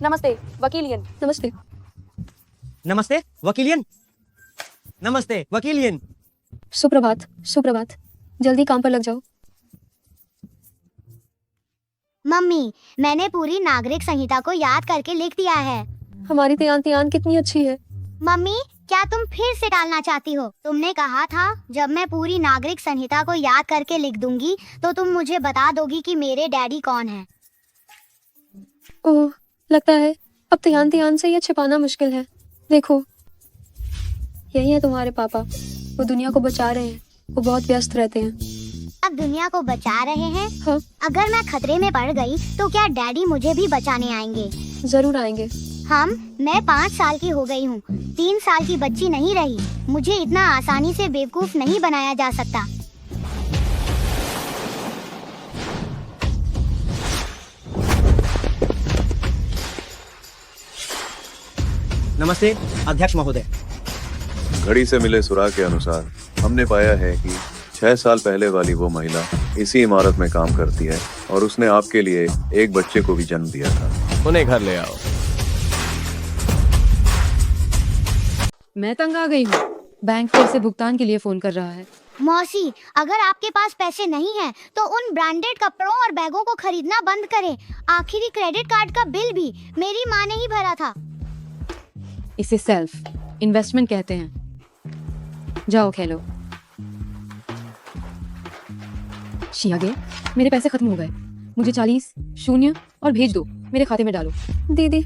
नमस्ते वकीलियन। नमस्ते। नमस्ते वकीलियन। नमस्ते वकीलियन। सुप्रभात। सुप्रभात। जल्दी काम पर लग जाओ। मम्मी, मैंने पूरी नागरिक संहिता को याद करके लिख दिया है। हमारी तियान कितनी अच्छी है। मम्मी, क्या तुम फिर से टालना चाहती हो? तुमने कहा था जब मैं पूरी नागरिक संहिता को याद करके लिख दूंगी तो तुम मुझे बता दोगी कि मेरे डैडी कौन है। ओह, लगता है अब तियान से ये छिपाना मुश्किल है। देखो, यही है तुम्हारे पापा। वो दुनिया को बचा रहे हैं। वो बहुत व्यस्त रहते हैं। अब दुनिया को बचा रहे हैं? हाँ। अगर मैं खतरे में पड़ गई तो क्या डैडी मुझे भी बचाने आएंगे? जरूर आएंगे। मैं 5 साल की हो गई हूँ, 3 साल की बच्ची नहीं रही। मुझे इतना आसानी से बेवकूफ नहीं बनाया जा सकता। नमस्ते अध्यक्ष महोदय। घड़ी से मिले सुराग के अनुसार हमने पाया है कि 6 साल पहले वाली वो महिला इसी इमारत में काम करती है और उसने आपके लिए एक बच्चे को भी जन्म दिया था। उन्हें घर ले आओ। मैं तंग आ गई हूँ। बैंक फिर से भुगतान के लिए फोन कर रहा है। मौसी, अगर आपके पास पैसे नहीं हैं, तो उन ब्रांडेड कपड़ों और बैगों को खरीदना बंद करें। आखिरी क्रेडिट कार्ड का बिल भी मेरी माँ ने ही भरा था। इसे सेल्फ इन्वेस्टमेंट कहते हैं। जाओ खेलो। शियागे, मेरे पैसे खत्म हो गए। मुझे 40 शून्य और भेज दो, मेरे खाते में डालो। दीदी,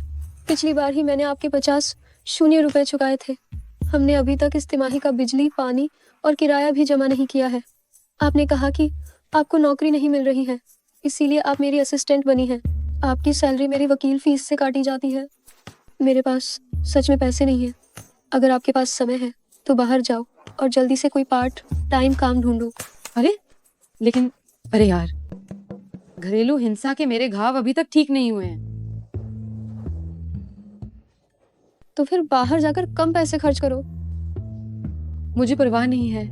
पिछली बार ही मैंने आपके 50 शून्य रुपए चुकाए थे। हमने अभी तक इस तिमाही का बिजली, पानी और किराया भी जमा नहीं किया है। आपने कहा कि आपको नौकरी नहीं मिल रही है, इसीलिए आप मेरी असिस्टेंट बनी हैं। आपकी सैलरी मेरी वकील फीस से काटी जाती है। मेरे पास सच में पैसे नहीं है। अगर आपके पास समय है तो बाहर जाओ और जल्दी से कोई पार्ट टाइम काम ढूंढो। अरे यार, घरेलू हिंसा के मेरे घाव अभी तक ठीक नहीं हुए हैं। तो फिर बाहर जाकर कम पैसे खर्च करो। मुझे परवाह नहीं है।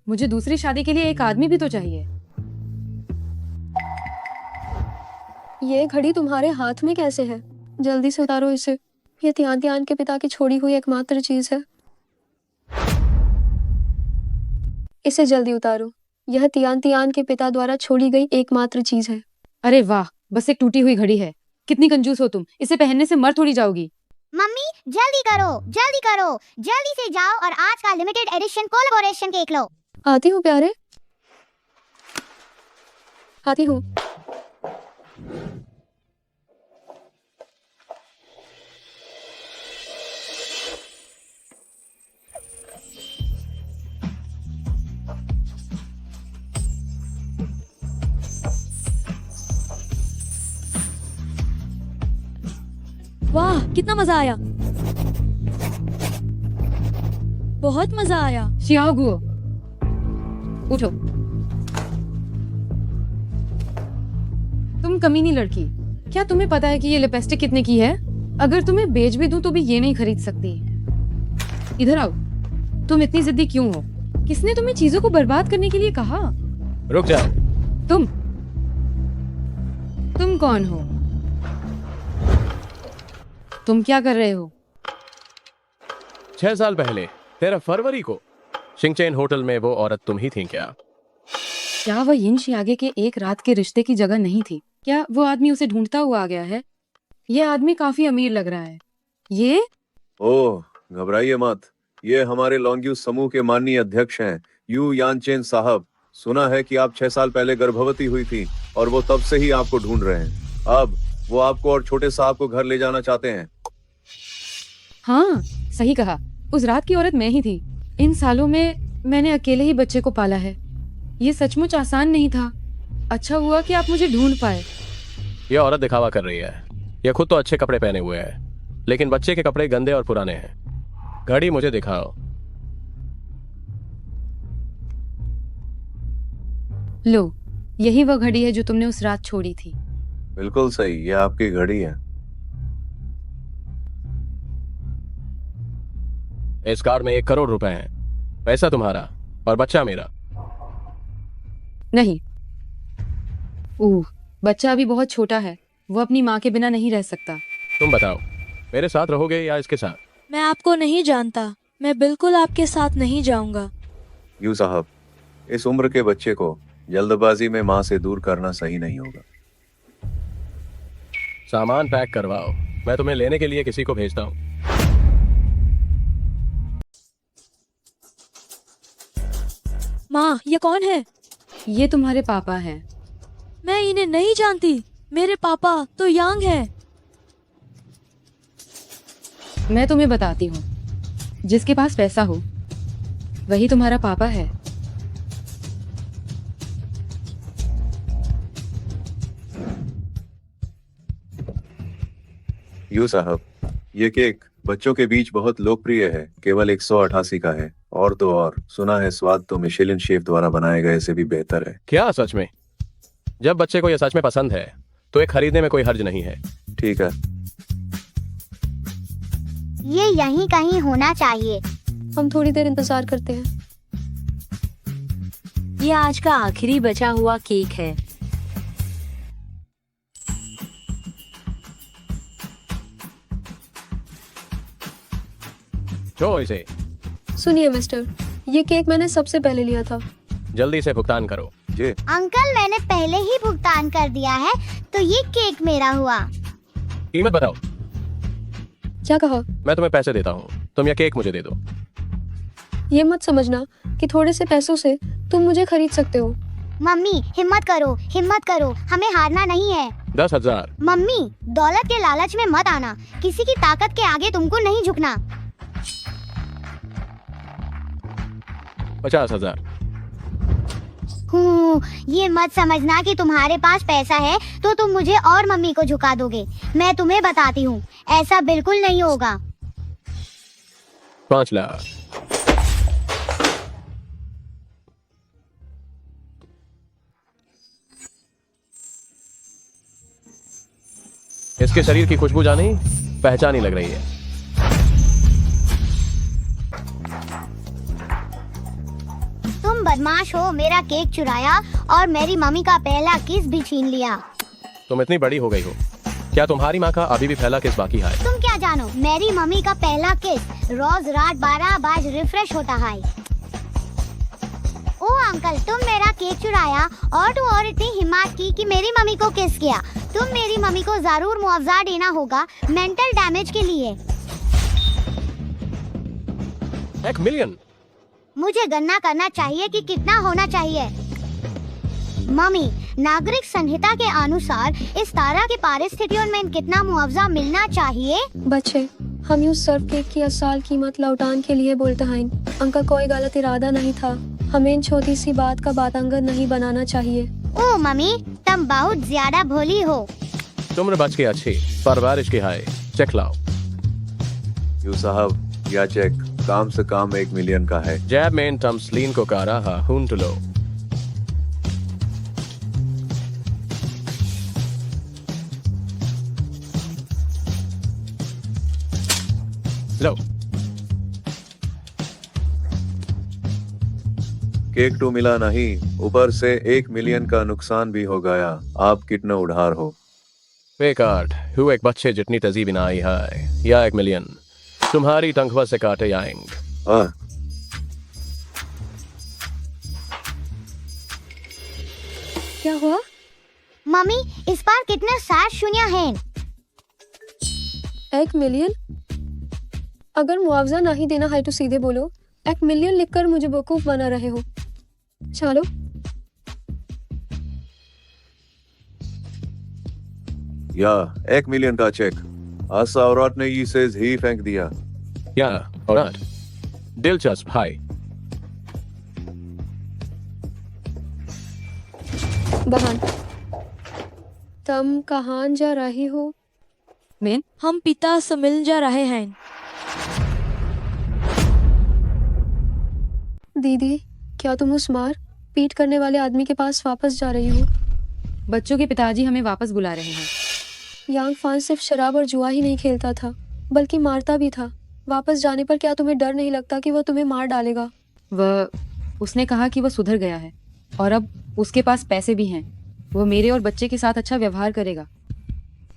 मुझे दूसरी शादी के लिए एक आदमी भी तो चाहिए। ये घड़ी तुम्हारे हाथ में कैसे है? जल्दी से उतारो इसे। ये तियान के पिता की छोड़ी हुई एकमात्र चीज है। इसे जल्दी उतारो। यह तियान के पिता द्वारा छोड़ी गई एकमात्र चीज है। अरे वाह, बस एक टूटी हुई घड़ी है। कितनी कंजूस हो तुम। इसे पहनने से मर थोड़ी जाओगी। मम्मी, जल्दी करो, जल्दी करो, जल्दी से जाओ और आज का लिमिटेड एडिशन कोलैबोरेशन केक लो। आती हूँ प्यारे, आती हूँ। वाह, कितना मजा आया। बहुत मजा आया। शियागुओ, उठो। तुम कमीनी लड़की, क्या तुम्हें पता है कि ये लिपस्टिक कितने की है? अगर तुम्हें बेच भी दूं तो भी ये नहीं खरीद सकती। इधर आओ। तुम इतनी जिद्दी क्यों हो? किसने तुम्हें चीजों को बर्बाद करने के लिए कहा? रुक जाओ। तुम कौन हो? तुम क्या कर रहे हो? 6 साल पहले 13 फरवरी को शिंगचेन होटल में वो औरत तुम ही थी क्या? क्या वह यिन शियागे के एक रात के रिश्ते की जगह नहीं थी? क्या वो आदमी उसे ढूंढता हुआ आ गया है? ये आदमी काफी अमीर लग रहा है। ये ओह, घबराइए मत। ये हमारे लॉन्ग्यू समूह के माननीय अध्यक्ष हैं, यू यानचेन साहब। सुना है कि आप 6 साल पहले गर्भवती हुई थी और वो तब से ही आपको ढूंढ रहे हैं। अब वो आपको और छोटे साहब को घर ले जाना चाहते हैं। हाँ, सही कहा। उस रात की औरत मैं ही थी। इन सालों में मैंने अकेले ही बच्चे को पाला है। ये सचमुच आसान नहीं था। अच्छा हुआ कि आप मुझे ढूंढ पाए। ये औरत दिखावा कर रही है। ये खुद तो अच्छे कपड़े पहने हुए है, लेकिन बच्चे के कपड़े गंदे और पुराने हैं। घड़ी मुझे दिखाओ। लो, यही वह घड़ी है जो तुमने उस रात छोड़ी थी। बिल्कुल सही, ये आपकी घड़ी है। इस कार्ड में 1 करोड़ रुपए हैं। पैसा तुम्हारा और बच्चा मेरा। नहीं। बच्चा अभी बहुत छोटा है। वो अपनी माँ के बिना नहीं रह सकता। तुम बताओ, मेरे साथ रहोगे या इसके साथ? मैं आपको नहीं जानता, मैं बिल्कुल आपके साथ नहीं जाऊंगा। यू साहब, इस उम्र के बच्चे को जल्दबाजी में माँ से दूर करना सही नहीं होगा। सामान पैक करवाओ, मैं तुम्हें लेने के लिए किसी को भेजता हूँ। माँ, ये कौन है? ये तुम्हारे पापा हैं। मैं इन्हें नहीं जानती। मेरे पापा तो यांग हैं। मैं तुम्हें बताती हूँ, जिसके पास पैसा हो वही तुम्हारा पापा है। यू साहब, ये केक बच्चों के बीच बहुत लोकप्रिय है, केवल 188 का है। और तो और सुना है स्वाद तो मिशेलिन शेफ द्वारा बनाए गए से भी बेहतर है। क्या सच में? जब बच्चे को यह सच में पसंद है तो ये खरीदने में कोई हर्ज नहीं है। ठीक है। ये यहीं कहीं होना चाहिए। हम थोड़ी देर इंतजार करते हैं। ये आज का आखिरी बचा हुआ केक है। छो इसे। सुनिए मिस्टर, ये केक मैंने सबसे पहले लिया था। जल्दी से भुगतान करो। जी। अंकल, मैंने पहले ही भुगतान कर दिया है, तो ये केक मेरा हुआ। कीमत बताओ। क्या कहा? मैं तुम्हें पैसे देता हूँ, तुम यह केक मुझे दे दो। ये मत समझना कि थोड़े से पैसों से तुम मुझे खरीद सकते हो। मम्मी, हिम्मत करो, हिम्मत करो, हमें हारना नहीं है। 10,000। मम्मी, दौलत के लालच में मत आना, किसी की ताकत के आगे तुमको नहीं झुकना। 50,000। ये मत समझना कि तुम्हारे पास पैसा है तो तुम मुझे और मम्मी को झुका दोगे। मैं तुम्हें बताती हूँ, ऐसा बिल्कुल नहीं होगा। 5 लाख। इसके शरीर की खुशबू जानी पहचानी लग रही है। तुम बदमाश हो, मेरा केक चुराया और मेरी मम्मी का पहला किस भी छीन लिया। तुम इतनी बड़ी हो गई हो, क्या तुम्हारी माँ का अभी भी पहला किस बाकी है? तुम क्या जानो, मेरी मम्मी का पहला किस रोज रात 12 बजे रिफ्रेश होता है। ओ अंकल, तुम मेरा केक चुराया और इतनी हिम्मत की कि मेरी मम्मी को किस किया। तुम मेरी मम्मी को जरूर मुआवजा देना होगा मेंटल डैमेज के लिए। 1 मिलियन। मुझे गणना करना चाहिए कि कितना होना चाहिए। मम्मी, नागरिक संहिता के अनुसार इस तरह की परिस्थितियों में कितना मुआवजा मिलना चाहिए? बच्चे, हम यूँ सर्व केक की असल कीमत लौटान के लिए बोलते हैं। अंकल, कोई गलत इरादा नहीं था। हमें इन छोटी सी बात का बातंगर नहीं बनाना चाहिए। ओ मम्मी, तुम बहुत ज्यादा भोली हो। तुमने बच के अच्छी परवरिश की है। चेक लाओ। यू साहब, यह चेक काम से काम 1 मिलियन का है। जैब में तमस्लीन को का रहा हूं तो लो। लो। केक तो मिला नहीं, ऊपर से 1 मिलियन का नुकसान भी हो गया। आप कितना उधार हो? बेकार हूँ, एक बच्चे जितनी तजीब ना आई है या 1 मिलियन तुम्हारी तनख्वाह से काटे जाएंगे। हाँ। क्या हुआ? मम्मी, इस बार कितने 7 शून्य हैं? 1 मिलियन? अगर मुआवजा नहीं देना है तो सीधे बोलो। 1 मिलियन लिखकर मुझे बेवकूफ बना रहे हो। चलो। या 1 मिलियन का चेक। आशा औरत ने इसे ही फेंक दिया। या औरत दिलचस्प है। बहन, तुम कहाँ जा रही हो? मेन, हम पिता से मिल जा रहे हैं। दीदी, क्या तुम उस मार पीट करने वाले आदमी के पास वापस जा रही हो? बच्चों के पिताजी हमें वापस बुला रहे हैं। यांग फान सिर्फ शराब और जुआ ही नहीं खेलता था, बल्कि मारता भी था। वापस जाने पर क्या तुम्हें डर नहीं लगता कि वो तुम्हें मार डालेगा? उसने कहा कि वो सुधर गया है और अब उसके पास पैसे भी हैं। वो मेरे और बच्चे के साथ अच्छा व्यवहार करेगा।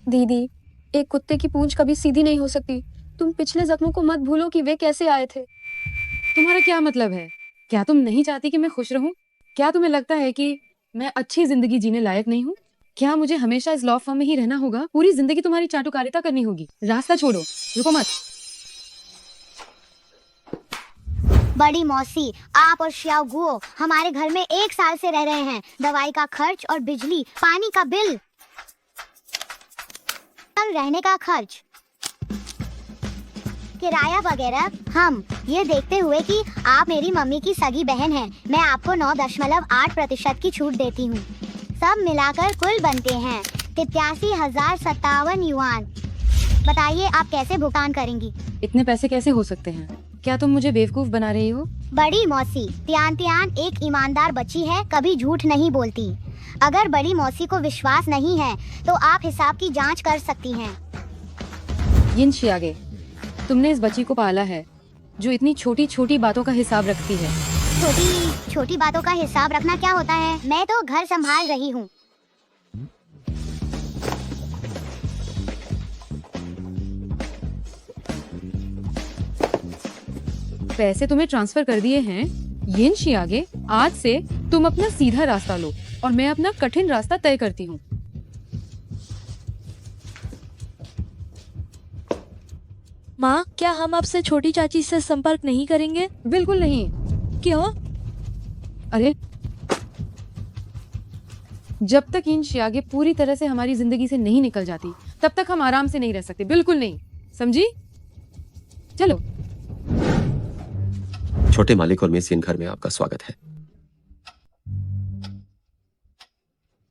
दीदी, एक कुत्ते की पूंछ कभी सीधी नहीं हो सकती। तुम पिछले जख्मों को मत भूलो कि वे कैसे आए थे। तुम्हारा क्या मतलब है? क्या तुम नहीं चाहती कि मैं खुश रहूं? क्या तुम्हें लगता है कि मैं अच्छी जिंदगी जीने लायक नहीं हूँ? क्या मुझे हमेशा इस लॉ फर्म में ही रहना होगा? पूरी जिंदगी तुम्हारी चाटुकारिता करनी होगी? रास्ता छोड़ो, रुको मत। बड़ी मौसी, आप और श्याओ गुओ हमारे घर में 1 साल से रह रहे हैं। दवाई का खर्च और बिजली पानी का बिल और रहने का खर्च, किराया वगैरह। हम ये देखते हुए कि आप मेरी मम्मी की सगी बहन हैं, मैं आपको 9.8% की छूट देती हूँ। सब मिलाकर कुल बनते हैं 83,057 युआन। बताइए आप कैसे भुगतान करेंगी? इतने पैसे कैसे हो सकते हैं? क्या तुम मुझे बेवकूफ बना रही हो? बड़ी मौसी, तियान तियान एक ईमानदार बच्ची है, कभी झूठ नहीं बोलती। अगर बड़ी मौसी को विश्वास नहीं है तो आप हिसाब की जांच कर सकती हैं। यिन शियागे, तुमने इस बच्ची को पाला है जो इतनी छोटी छोटी बातों का हिसाब रखती है। छोटी छोटी बातों का हिसाब रखना क्या होता है? मैं तो घर संभाल रही हूँ। पैसे तुम्हें ट्रांसफर कर दिए हैं। यिन शियागे, आज से तुम अपना सीधा रास्ता लो और मैं अपना कठिन रास्ता तय करती हूँ। माँ, क्या हम आपसे छोटी चाची से संपर्क नहीं करेंगे? बिल्कुल नहीं। क्यों? अरे, जब तक इन शियागे पूरी तरह से हमारी जिंदगी से नहीं निकल जाती तब तक हम आराम से नहीं रह सकते। बिल्कुल नहीं, समझी? चलो। छोटे मालिक और मिस यिन घर में आपका स्वागत है।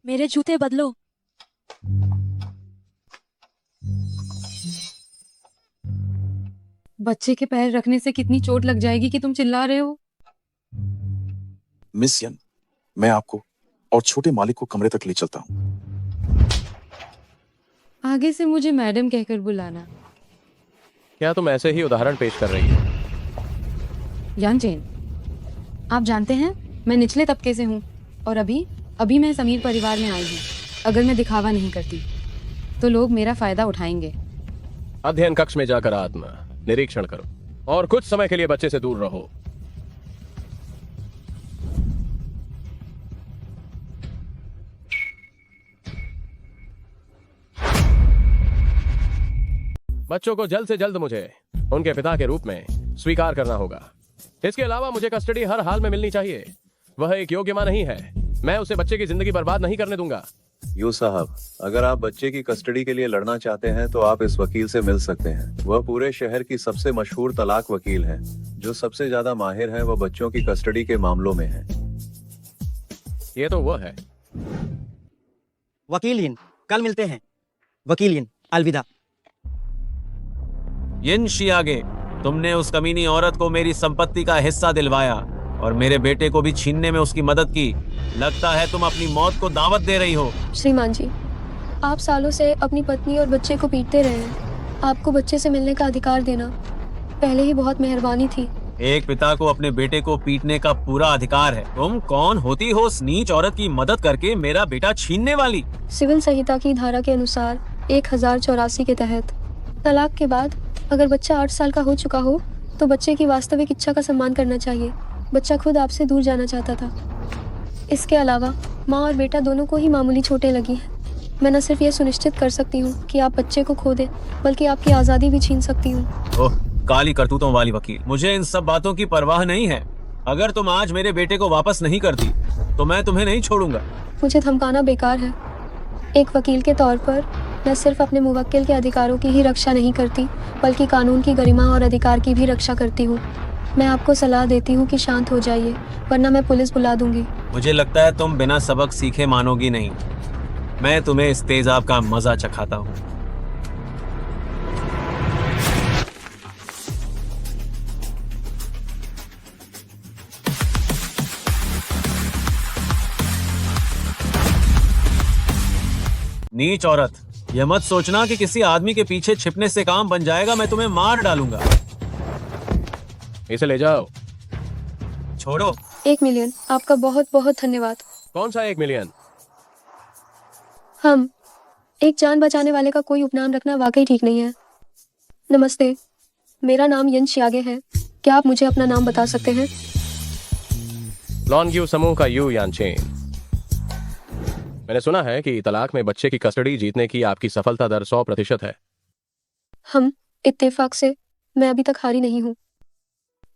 मेरे जूते बदलो। बच्चे के पैर रखने से कितनी चोट लग जाएगी कि तुम चिल्ला रहे हो? मिस यन, मैं आपको और छोटे मालिक को कमरे तक ले चलता हूँ। आगे से मुझे मैडम कहकर बुलाना। क्या तुम ऐसे ही उदाहरण पेश कर रही हो? यानचेन, आप जानते हैं मैं निचले तबके से हूँ और अभी मैं समीर परिवार में आई हूँ। अगर मैं दिखावा नहीं करती तो लोग मेरा फायदा उठाएंगे। अध्ययन कक्ष में जाकर आत्मा निरीक्षण करो और कुछ समय के लिए बच्चे से दूर रहो। बच्चों को जल्द से जल्द मुझे उनके पिता के रूप में स्वीकार करना होगा। इसके अलावा मुझे कस्टडी हर हाल में मिलनी चाहिए। वह एक योग्य मां नहीं है। मैं उसे बच्चे की जिंदगी बर्बाद नहीं करने दूंगा। यू साहब, अगर आप बच्चे की कस्टडी के लिए लड़ना चाहते हैं तो आप इस वकील से मिल सकते हैं। वह पूरे शहर की सबसे मशहूर तलाक वकील है। जो सबसे ज्यादा माहिर है वह बच्चों की कस्टडी के मामलों में है। ये तो वह है। वकील यिन, कल मिलते हैं। वकील यिन, अलविदा। यिन शियागे, तुमने उस कमीनी औरत को मेरी संपत्ति का हिस्सा दिलवाया और मेरे बेटे को भी छीनने में उसकी मदद की। लगता है तुम अपनी मौत को दावत दे रही हो। श्रीमान जी, आप सालों से अपनी पत्नी और बच्चे को पीटते रहे हैं। आपको बच्चे से मिलने का अधिकार देना पहले ही बहुत मेहरबानी थी। एक पिता को अपने बेटे को पीटने का पूरा अधिकार है। तुम कौन होती हो उस नीच औरत की मदद करके मेरा बेटा छीनने वाली? सिविल संहिता की धारा के अनुसार 1084 के तहत तलाक के बाद अगर बच्चा 8 साल का हो चुका हो तो बच्चे की वास्तविक इच्छा का सम्मान करना चाहिए। बच्चा खुद आपसे दूर जाना चाहता था। इसके अलावा माँ और बेटा दोनों को ही मामूली चोटें लगी हैं। मैं न सिर्फ ये सुनिश्चित कर सकती हूँ कि आप बच्चे को खो दें, बल्कि आपकी आज़ादी भी छीन सकती हूँ। ओह, काली करतूतों वाली वकील, मुझे इन सब बातों की परवाह नहीं है। अगर तुम आज मेरे बेटे को वापस नहीं करती तो मैं तुम्हें नहीं छोड़ूंगा। मुझे धमकाना बेकार है। एक वकील के तौर पर मैं सिर्फ अपने मुवक्किल के अधिकारों की ही रक्षा नहीं करती, बल्कि कानून की गरिमा और अधिकार की भी रक्षा करती हूँ। मैं आपको सलाह देती हूँ कि शांत हो जाइए, वरना मैं पुलिस बुला दूंगी। मुझे लगता है तुम बिना सबक सीखे मानोगी नहीं। मैं तुम्हें इस तेजाब का मजा चखाता हूँ। नीच औरत, यह मत सोचना कि किसी आदमी के पीछे छिपने से काम बन जाएगा। मैं तुम्हें मार डालूंगा। इसे ले जाओ। छोड़ो। 1 मिलियन, आपका बहुत बहुत धन्यवाद। कौन सा 1 मिलियन? हम एक जान बचाने वाले का कोई उपनाम रखना वाकई ठीक नहीं है। नमस्ते, मेरा नाम यन शियागे है। क्या आप मुझे अपना नाम बता सकते हैं? लॉन्ग्यू समूह का यू यानचेन। मैंने सुना है कि तलाक में बच्चे की कस्टडी जीतने की आपकी सफलता दर 100% है। हम इत्तेफाक से मैं अभी तक हारी नहीं हूँ।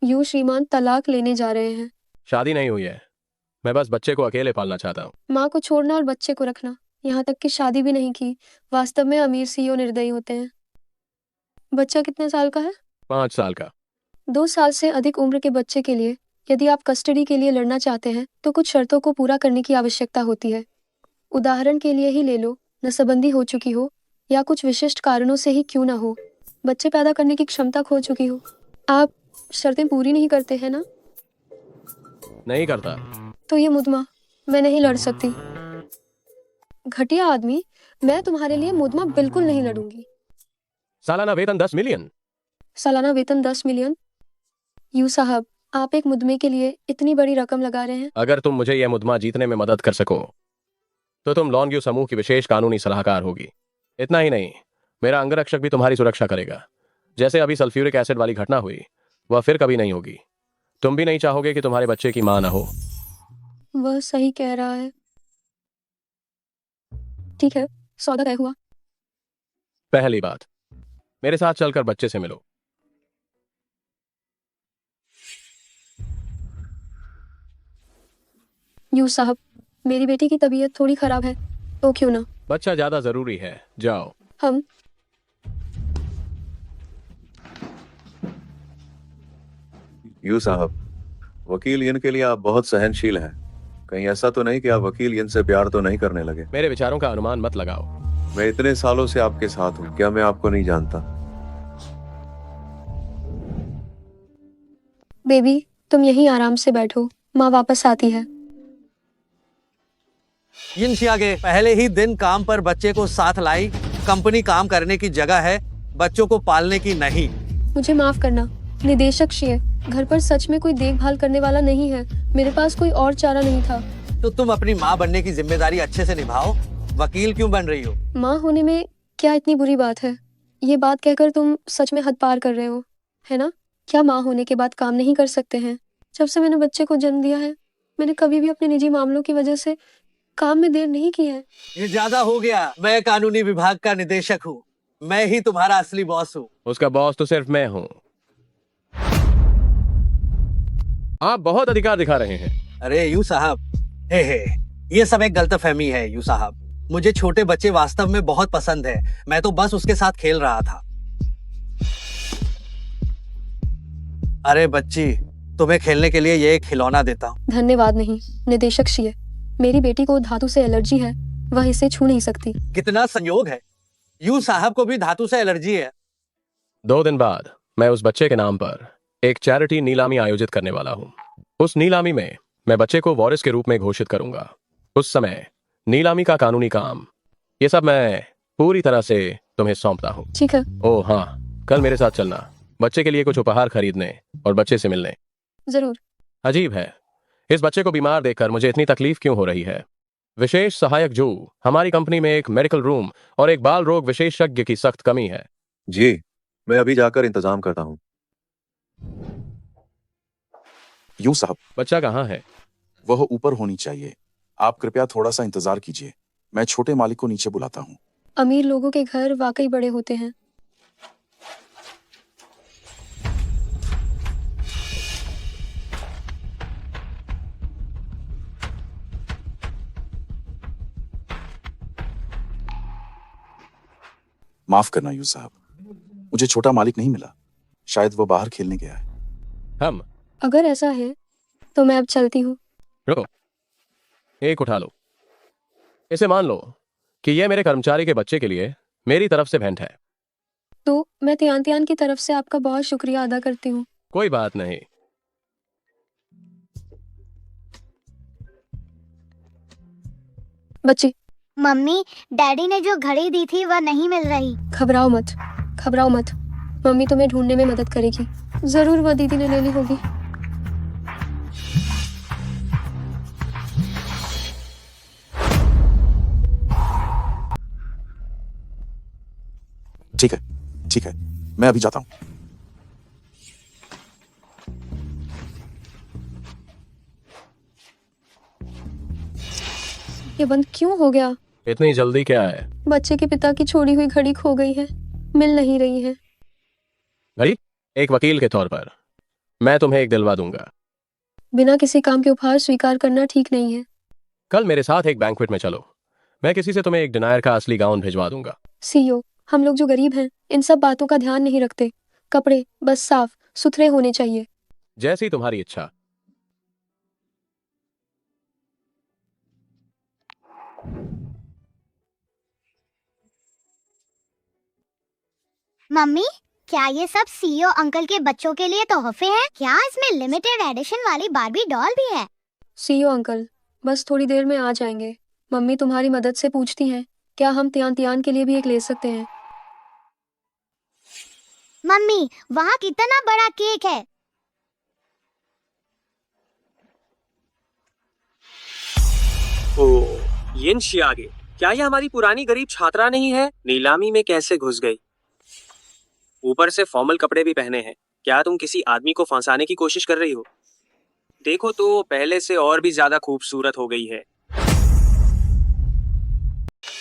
यू श्रीमान तलाक लेने जा रहे हैं। शादी नहीं हुई है, मैं बस बच्चे को अकेले पालना चाहता हूँ। माँ को छोड़ना और बच्चे को रखना, यहाँ तक कि शादी भी नहीं की। वास्तव में अमीर सीईओ निर्दयी होते हैं। बच्चा कितने साल का है? 5 साल का। 2 साल से अधिक उम्र के बच्चे के लिए यदि आप कस्टडी के लिए लड़ना चाहते हैं तो कुछ शर्तों को पूरा करने की आवश्यकता होती है। उदाहरण के लिए ही ले लो, नसबंदी हो चुकी हो या कुछ विशिष्ट कारणों से ही क्यों ना हो, बच्चे पैदा करने की क्षमता खो चुकी हो। आप शर्तें पूरी नहीं करते हैं ना? नहीं करता। तो ये मुद्मा मैं नहीं लड़ सकती। घटिया आदमी, मैं तुम्हारे लिए मुद्मा बिल्कुल नहीं लड़ूंगी। सालाना वेतन 10 मिलियन। सालाना वेतन 10 मिलियन? यू साहब, आप एक मुद्दमे के लिए इतनी बड़ी रकम लगा रहे हैं। अगर तुम मुझे यह मुद्दा जीतने में मदद कर सको तो तुम लॉन्ग्यू समूह की विशेष कानूनी सलाहकार होगी। इतना ही नहीं, मेरा अंगरक्षक भी तुम्हारी सुरक्षा करेगा। जैसे अभी सल्फ्यूरिक एसिड वाली घटना हुई, वह फिर कभी नहीं होगी। तुम भी नहीं चाहोगे कि तुम्हारे बच्चे की मां ना हो। वह सही कह रहा है। ठीक है, सौदा तय हुआ। पहली बात, मेरे साथ चलकर बच्चे से मिलो। यू साहब, मेरी बेटी की तबीयत थोड़ी खराब है, तो क्यों ना? बच्चा ज्यादा जरूरी है, जाओ। हम यू साहब, वकील यन के लिए आप बहुत सहनशील हैं। कहीं ऐसा तो नहीं कि आप वकील यन से प्यार तो नहीं करने लगे? मेरे विचारों का अनुमान मत लगाओ। मैं इतने सालों से आपके साथ हूँ, क्या मैं आपको नहीं जानता? बेबी, तुम यहीं आराम से बैठो, माँ वापस आती है। यिन शियागे पहले ही दिन काम पर बच्चे को साथ लाई। कंपनी काम करने की जगह है, बच्चों को पालने की नहीं। मुझे माफ करना निदेशक शिए, घर पर सच में कोई देखभाल करने वाला नहीं है। मेरे पास कोई और चारा नहीं था। तो तुम अपनी माँ बनने की जिम्मेदारी अच्छे से निभाओ। वकील क्यों बन रही हो? माँ होने में क्या इतनी बुरी बात है? ये बात कहकर तुम सच में हद पार कर रहे हो, है ना? क्या माँ होने के बाद काम नहीं कर सकते हैं? जब से मैंने बच्चे को जन्म दिया है, मैंने कभी भी अपने निजी मामलों की वजह से काम में देर नहीं की है। ये ज्यादा हो गया। मैं कानूनी विभाग का निदेशक हूँ, मैं ही तुम्हारा असली बॉस हूँ। उसका बॉस तो सिर्फ मैं हूँ। आप बहुत अधिकार दिखा रहे हैं। अरे यू साहब, हे, ये सब एक गलतफहमी है यू साहब। मुझे छोटे बच्चे वास्तव में बहुत पसंद है, मैं तो बस उसके साथ खेल रहा था। अरे बच्ची, तुम्हें खेलने के लिए ये एक खिलौना देता हूँ। धन्यवाद नहीं निदेशक शिए, मेरी बेटी को धातु से एलर्जी है, वह इसे छू नहीं सकती। कितना संयोग है, यू साहब को भी धातु से एलर्जी है। 2 दिन बाद मैं उस बच्चे के नाम पर एक चैरिटी नीलामी आयोजित करने वाला हूँ। उस नीलामी में मैं बच्चे को वारिस के रूप में घोषित करूंगा। उस समय नीलामी का कानूनी काम, ये सब मैं पूरी तरह से तुम्हें सौंपता हूँ। ठीक है। ओह हाँ, कल मेरे साथ चलना, बच्चे के लिए कुछ उपहार खरीदने और बच्चे से मिलने। जरूर। अजीब है, इस बच्चे को बीमार देखकर मुझे इतनी तकलीफ क्यों हो रही है। विशेष सहायक जो हमारी कंपनी में एक मेडिकल रूम और एक बाल रोग विशेषज्ञ की सख्त कमी है। जी, मैं अभी जाकर इंतजाम करता हूँ। यू साहब, बच्चा कहाँ है? वह ऊपर होनी चाहिए। आप कृपया थोड़ा सा इंतजार कीजिए, मैं छोटे मालिक को नीचे बुलाता हूँ। अमीर लोगों के घर वाकई बड़े होते हैं। माफ करना यू साहब, मुझे छोटा मालिक नहीं मिला, शायद वो बाहर खेलने गया है। हम अगर ऐसा है तो मैं अब चलती हूँ। रुको, एक उठा लो। इसे मान लो कि यह मेरे कर्मचारी के बच्चे के लिए मेरी तरफ से भेंट है। तो मैं तियान तियान की तरफ से आपका बहुत शुक्रिया अदा करती हूँ। कोई बात नहीं। बच्ची, मम्मी, डैडी ने जो घड़ी दी थी वह नहीं मिल रही। घबराओ मत, घबराओ मत, मम्मी तुम्हें ढूंढने में मदद करेगी। जरूर वह दीदी ने ले ली होगी। ठीक है, ठीक है, मैं अभी जाता हूँ। ये बंद क्यों हो गया? इतनी जल्दी क्या है? बच्चे के पिता की छोड़ी हुई घड़ी खो गई है, मिल नहीं रही है। घड़ी? एक वकील के तौर पर मैं तुम्हें एक दिलवा दूंगा। बिना किसी काम के उपहार स्वीकार करना ठीक नहीं है। कल मेरे साथ एक बैंक्वेट में चलो, मैं किसी से तुम्हें एक डिनायर का असली गाउन भिजवा दूंगा। सीईओ, हम लोग जो गरीब हैं इन सब बातों का ध्यान नहीं रखते। कपड़े बस साफ सुथरे होने चाहिए। जैसी तुम्हारी इच्छा। मम्मी, क्या ये सब सीईओ अंकल के बच्चों के लिए तोहफे हैं? क्या इसमें लिमिटेड एडिशन वाली बारबी डॉल भी है? सीईओ अंकल बस थोड़ी देर में आ जाएंगे। मम्मी तुम्हारी मदद से पूछती हैं क्या हम तियान तियान के लिए भी एक ले सकते हैं। मम्मी, वहाँ कितना बड़ा केक है। ओह, यिन शियागे, क्या ये हमारी पुरानी गरीब छात्रा नहीं है? नीलामी में कैसे घुस गई? ऊपर से फॉर्मल कपड़े भी पहने हैं। क्या तुम किसी आदमी को फंसाने की कोशिश कर रही हो? देखो तो पहले से और भी ज्यादा खूबसूरत हो गई है।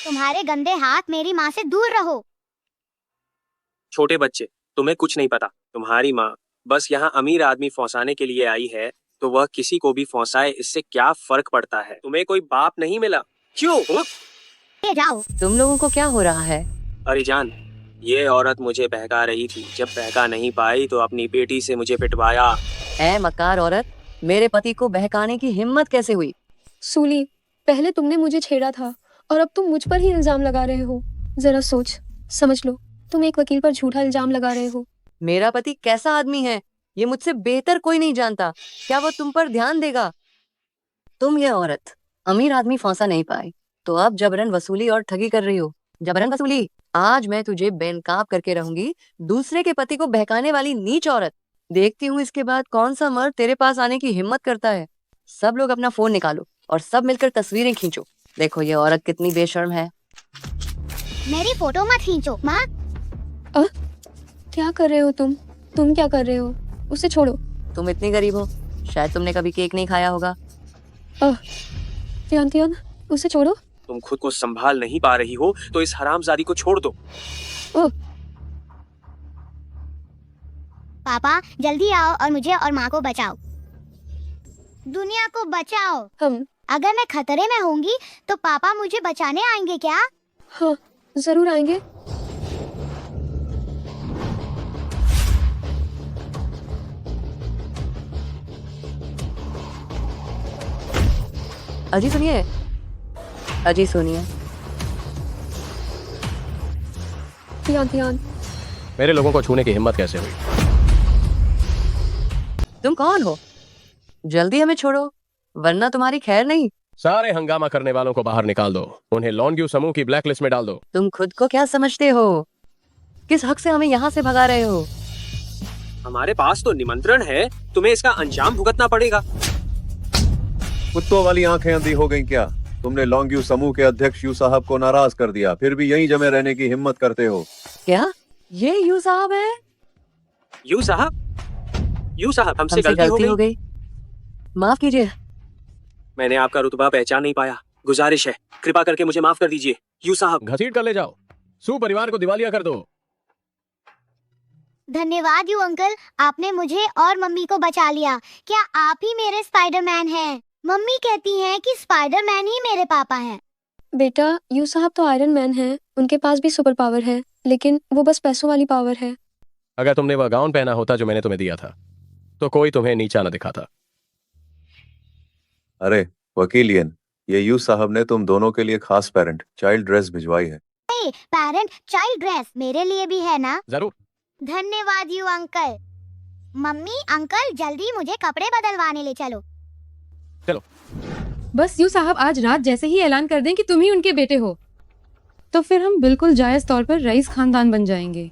तुम्हारे गंदे हाथ मेरी माँ से दूर रहो। छोटे बच्चे, तुम्हें कुछ नहीं पता। तुम्हारी माँ बस यहाँ अमीर आदमी फंसाने के लिए आई है, तो वह किसी को भी फंसाए, इससे क्या फर्क पड़ता है? तुम्हें कोई बाप नहीं मिला क्यों? जाओ। तुम लोगों को क्या हो रहा है? अरे जान, ये औरत मुझे बहका रही थी। जब बहका नहीं पाई तो अपनी बेटी से मुझे पिटवाया। ऐ मकार औरत, मेरे पति को बहकाने की हिम्मत कैसे हुई? सूली, पहले तुमने मुझे छेड़ा था और अब तुम मुझ पर ही इल्जाम लगा रहे हो। जरा सोच समझ लो, तुम एक वकील पर झूठा इल्जाम लगा रहे हो। मेरा पति कैसा आदमी है ये मुझसे बेहतर कोई नहीं जानता। क्या वो तुम पर ध्यान देगा? तुम ये औरत अमीर आदमी फंसा नहीं पाई तो अब जबरन वसूली और ठगी कर रही हो। जबरन वसूली। आज मैं तुझे बेनकाब करके रहूंगी, दूसरे के पति को बहकाने वाली नीच औरत। देखती हूँ इसके बाद कौन सा मर्द तेरे पास आने की हिम्मत करता है। सब लोग अपना फोन निकालो और सब मिलकर तस्वीरें खींचो। देखो ये औरत कितनी बेशर्म है। मेरी फोटो मत खींचो माँ। क्या कर रहे हो तुम? तुम क्या कर रहे हो? उसे छोड़ो। तुम इतनी गरीब हो, शायद तुमने कभी केक नहीं खाया होगा। तियान तियान, उसे छोड़ो। तुम खुद को संभाल नहीं पा रही हो तो इस हरामजादी को छोड़ दो। पापा जल्दी आओ और मुझे और माँ को बचाओ। दुनिया को बचाओ। अगर मैं खतरे में होंगी तो पापा मुझे बचाने आएंगे क्या? हाँ, जरूर आएंगे। अजी सुनिए, अजी सुनिए। तियान तियान, मेरे लोगों को छूने की हिम्मत कैसे हुई? तुम कौन हो? जल्दी हमें छोड़ो वरना तुम्हारी खैर नहीं। सारे हंगामा करने वालों को बाहर निकाल दो। उन्हें लॉन्ग्यू समूह की ब्लैक लिस्ट में डाल दो। तुम खुद को क्या समझते हो? किस हक से हमें यहाँ से भगा रहे हो? हमारे पास तो निमंत्रण है, तुम्हें इसका अंजाम भुगतना पड़ेगा। कुत्तों वाली आंखें अंधी हो गई क्या? तुमने लॉन्ग्यू समूह के अध्यक्ष यू साहब को नाराज कर दिया, फिर भी यहीं जमे रहने की हिम्मत करते हो। क्या ये यू साहब है? यू साहब हमसे गलती हो गई, माफ कीजिए। मैंने आपका रुतबा पहचान नहीं पाया। गुजारिश है, कृपा करके मुझे माफ कर दीजिए। यू साहब, घसीट कर ले जाओ। सू परिवार को दिवालिया कर दो। धन्यवाद यू अंकल, आपने मुझे और मम्मी को बचा लिया। क्या आप ही मेरे स्पाइडरमैन हैं? मम्मी कहती हैं कि स्पाइडरमैन ही मेरे पापा हैं। बेटा, यू साहब तो आयरन मैन हैं, उनके पास भी सुपर पावर है, लेकिन वो बस पैसों वाली पावर है। अगर तुमने वह गाउन पहना होता जो मैंने तुम्हें दिया था तो कोई तुम्हें नीचा न दिखाता। अरे वकील यन, ये यू साहब ने तुम दोनों के लिए खास पेरेंट चाइल्ड ड्रेस भिजवाई है। पेरेंट चाइल्ड ड्रेस मेरे लिए भी है ना? जरूर। धन्यवाद यू अंकल। मम्मी अंकल जल्दी मुझे कपड़े बदलवाने ले चलो। चलो। बस यू साहब आज रात जैसे ही ऐलान कर दें कि तुम ही उनके बेटे हो तो फिर हम बिल्कुल जायज तौर पर रईस खानदान बन जाएंगे।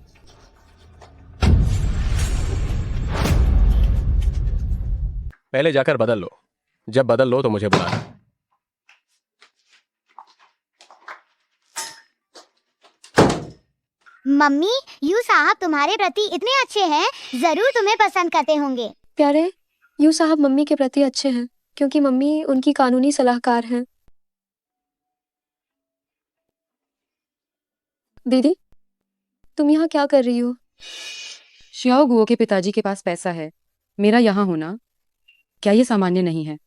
पहले जाकर बदल लो, जब बदल लो तो मुझे बुलाना। मम्मी, यू साहब तुम्हारे प्रति इतने अच्छे हैं, जरूर तुम्हें पसंद करते होंगे। प्यारे, यू साहब मम्मी के प्रति अच्छे हैं क्योंकि मम्मी उनकी कानूनी सलाहकार हैं। दीदी, तुम यहाँ क्या कर रही हो? श्याओ गुओ के पिताजी के पास पैसा है, मेरा यहाँ होना क्या ये सामान्य नहीं है?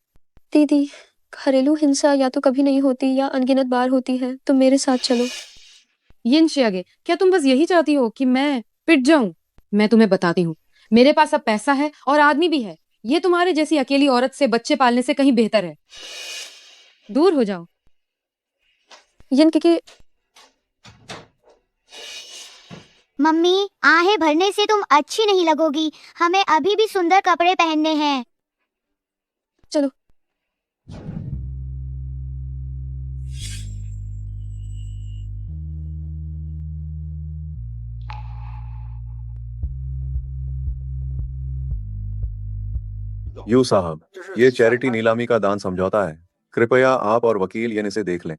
दीदी, घरेलू हिंसा या तो कभी नहीं होती या अनगिनत बार होती है। तुम मेरे साथ चलो। यिन शियागे, क्या तुम बस यही चाहती हो कि मैं पिट जाऊं? मैं तुम्हें बताती हूँ, मेरे पास अब पैसा है और आदमी भी है। ये तुम्हारे जैसी अकेली औरत से बच्चे पालने से कहीं बेहतर है। दूर हो जाओ। यिन के मम्मी, आहें भरने से तुम अच्छी नहीं लगोगी, हमें अभी भी सुंदर कपड़े पहनने हैं। चलो। यू साहब, ये चैरिटी नीलामी का दान समझौता है। कृपया आप और वकील यन इसे देख लें।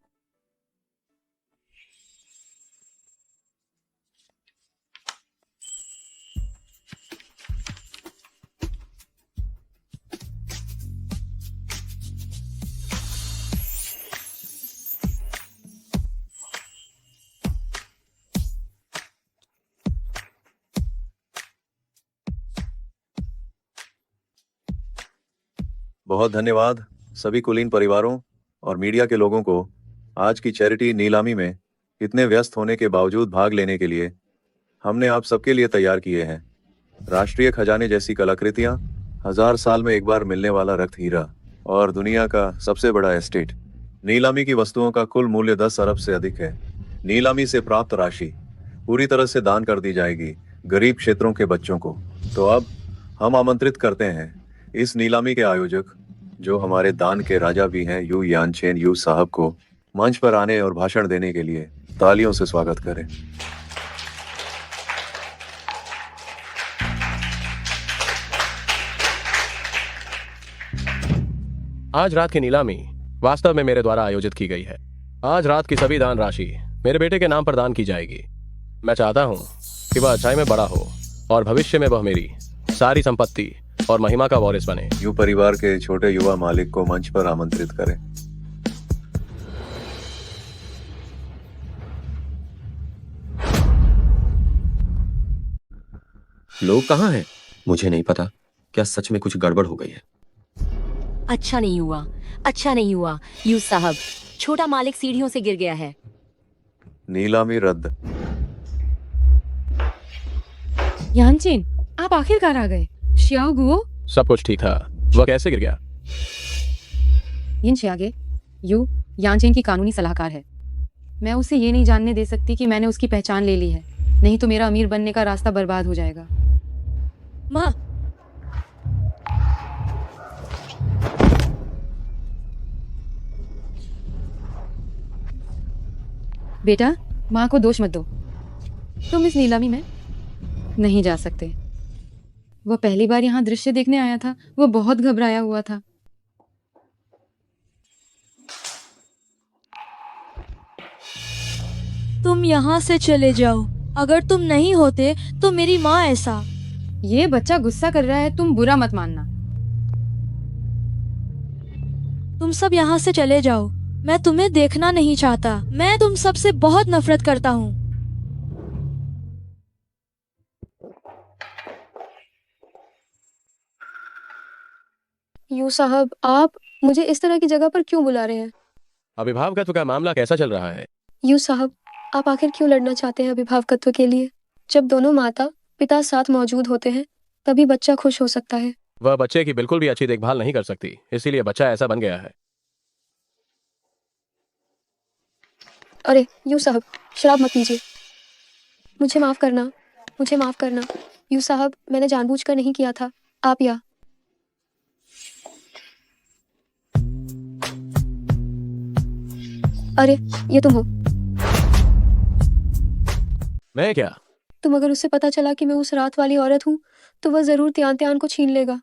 बहुत धन्यवाद सभी कुलीन परिवारों और मीडिया के लोगों को आज की चैरिटी नीलामी में इतने व्यस्त होने के बावजूद भाग लेने के लिए। हमने आप सबके लिए तैयार किए हैं राष्ट्रीय खजाने जैसी कलाकृतियां, 1000 साल में एक बार मिलने वाला रक्त हीरा और दुनिया का सबसे बड़ा एस्टेट। नीलामी की वस्तुओं का कुल मूल्य 10 अरब से अधिक है। नीलामी से प्राप्त राशि पूरी तरह से दान कर दी जाएगी गरीब क्षेत्रों के बच्चों को। तो अब हम आमंत्रित करते हैं इस नीलामी के आयोजक, जो हमारे दान के राजा भी हैं, यू यानचेन यू साहब को मंच पर आने और भाषण देने के लिए तालियों से स्वागत करें। आज रात की नीलामी वास्तव में मेरे द्वारा आयोजित की गई है। आज रात की सभी दान राशि मेरे बेटे के नाम पर दान की जाएगी। मैं चाहता हूं कि वह अच्छाई में बड़ा हो और भविष्य में वह मेरी सारी संपत्ति और महिमा का वारिस बने। यू परिवार के छोटे युवा मालिक को मंच पर आमंत्रित करें। लोग कहाँ हैं? मुझे नहीं पता। क्या सच में कुछ गड़बड़ हो गई है? अच्छा नहीं हुआ, अच्छा नहीं हुआ यू साहब, छोटा मालिक सीढ़ियों से गिर गया है। नीलामी रद्द। यानचेन, आप आखिरकार आ गए। श्याओ गुओ, सब कुछ ठीक था, वह कैसे गिर गया? यिन शियागे, यू यानचेन की कानूनी सलाहकार है। मैं उसे ये नहीं जानने दे सकती कि मैंने उसकी पहचान ले ली है, नहीं तो मेरा अमीर बनने का रास्ता बर्बाद हो जाएगा। माँ, बेटा, माँ को दोष मत दो। तुम इस नीलामी में नहीं जा सकते। वह पहली बार यहाँ दृश्य देखने आया था, वो बहुत घबराया हुआ था। तुम यहाँ से चले जाओ। अगर तुम नहीं होते तो मेरी माँ ऐसा। ये बच्चा गुस्सा कर रहा है, तुम बुरा मत मानना। तुम सब यहाँ से चले जाओ। मैं तुम्हें देखना नहीं चाहता। मैं तुम सबसे बहुत नफरत करता हूँ। यू साहब, आप मुझे इस तरह की जगह पर क्यों बुला रहे हैं? अभिभावकत्व का मामला कैसा चल रहा है? यू साहब, आप आखिर क्यों लड़ना चाहते हैं अभिभावकत्व के लिए? जब दोनों माता पिता साथ मौजूद होते हैं तभी बच्चा खुश हो सकता है। वह बच्चे की बिल्कुल भी अच्छी देखभाल नहीं कर सकती, इसीलिए बच्चा ऐसा बन गया है। अरे यू साहब, शराब मत पीजिए। मुझे माफ करना, मुझे माफ करना। यू साहब, मैंने जानबूझकर नहीं किया था। आप या अरे ये तुम हो। मैं क्या? तुम अगर उससे पता चला कि मैं उस रात वाली औरत हूँ तो वह जरूर त्यान त्यान को छीन लेगा।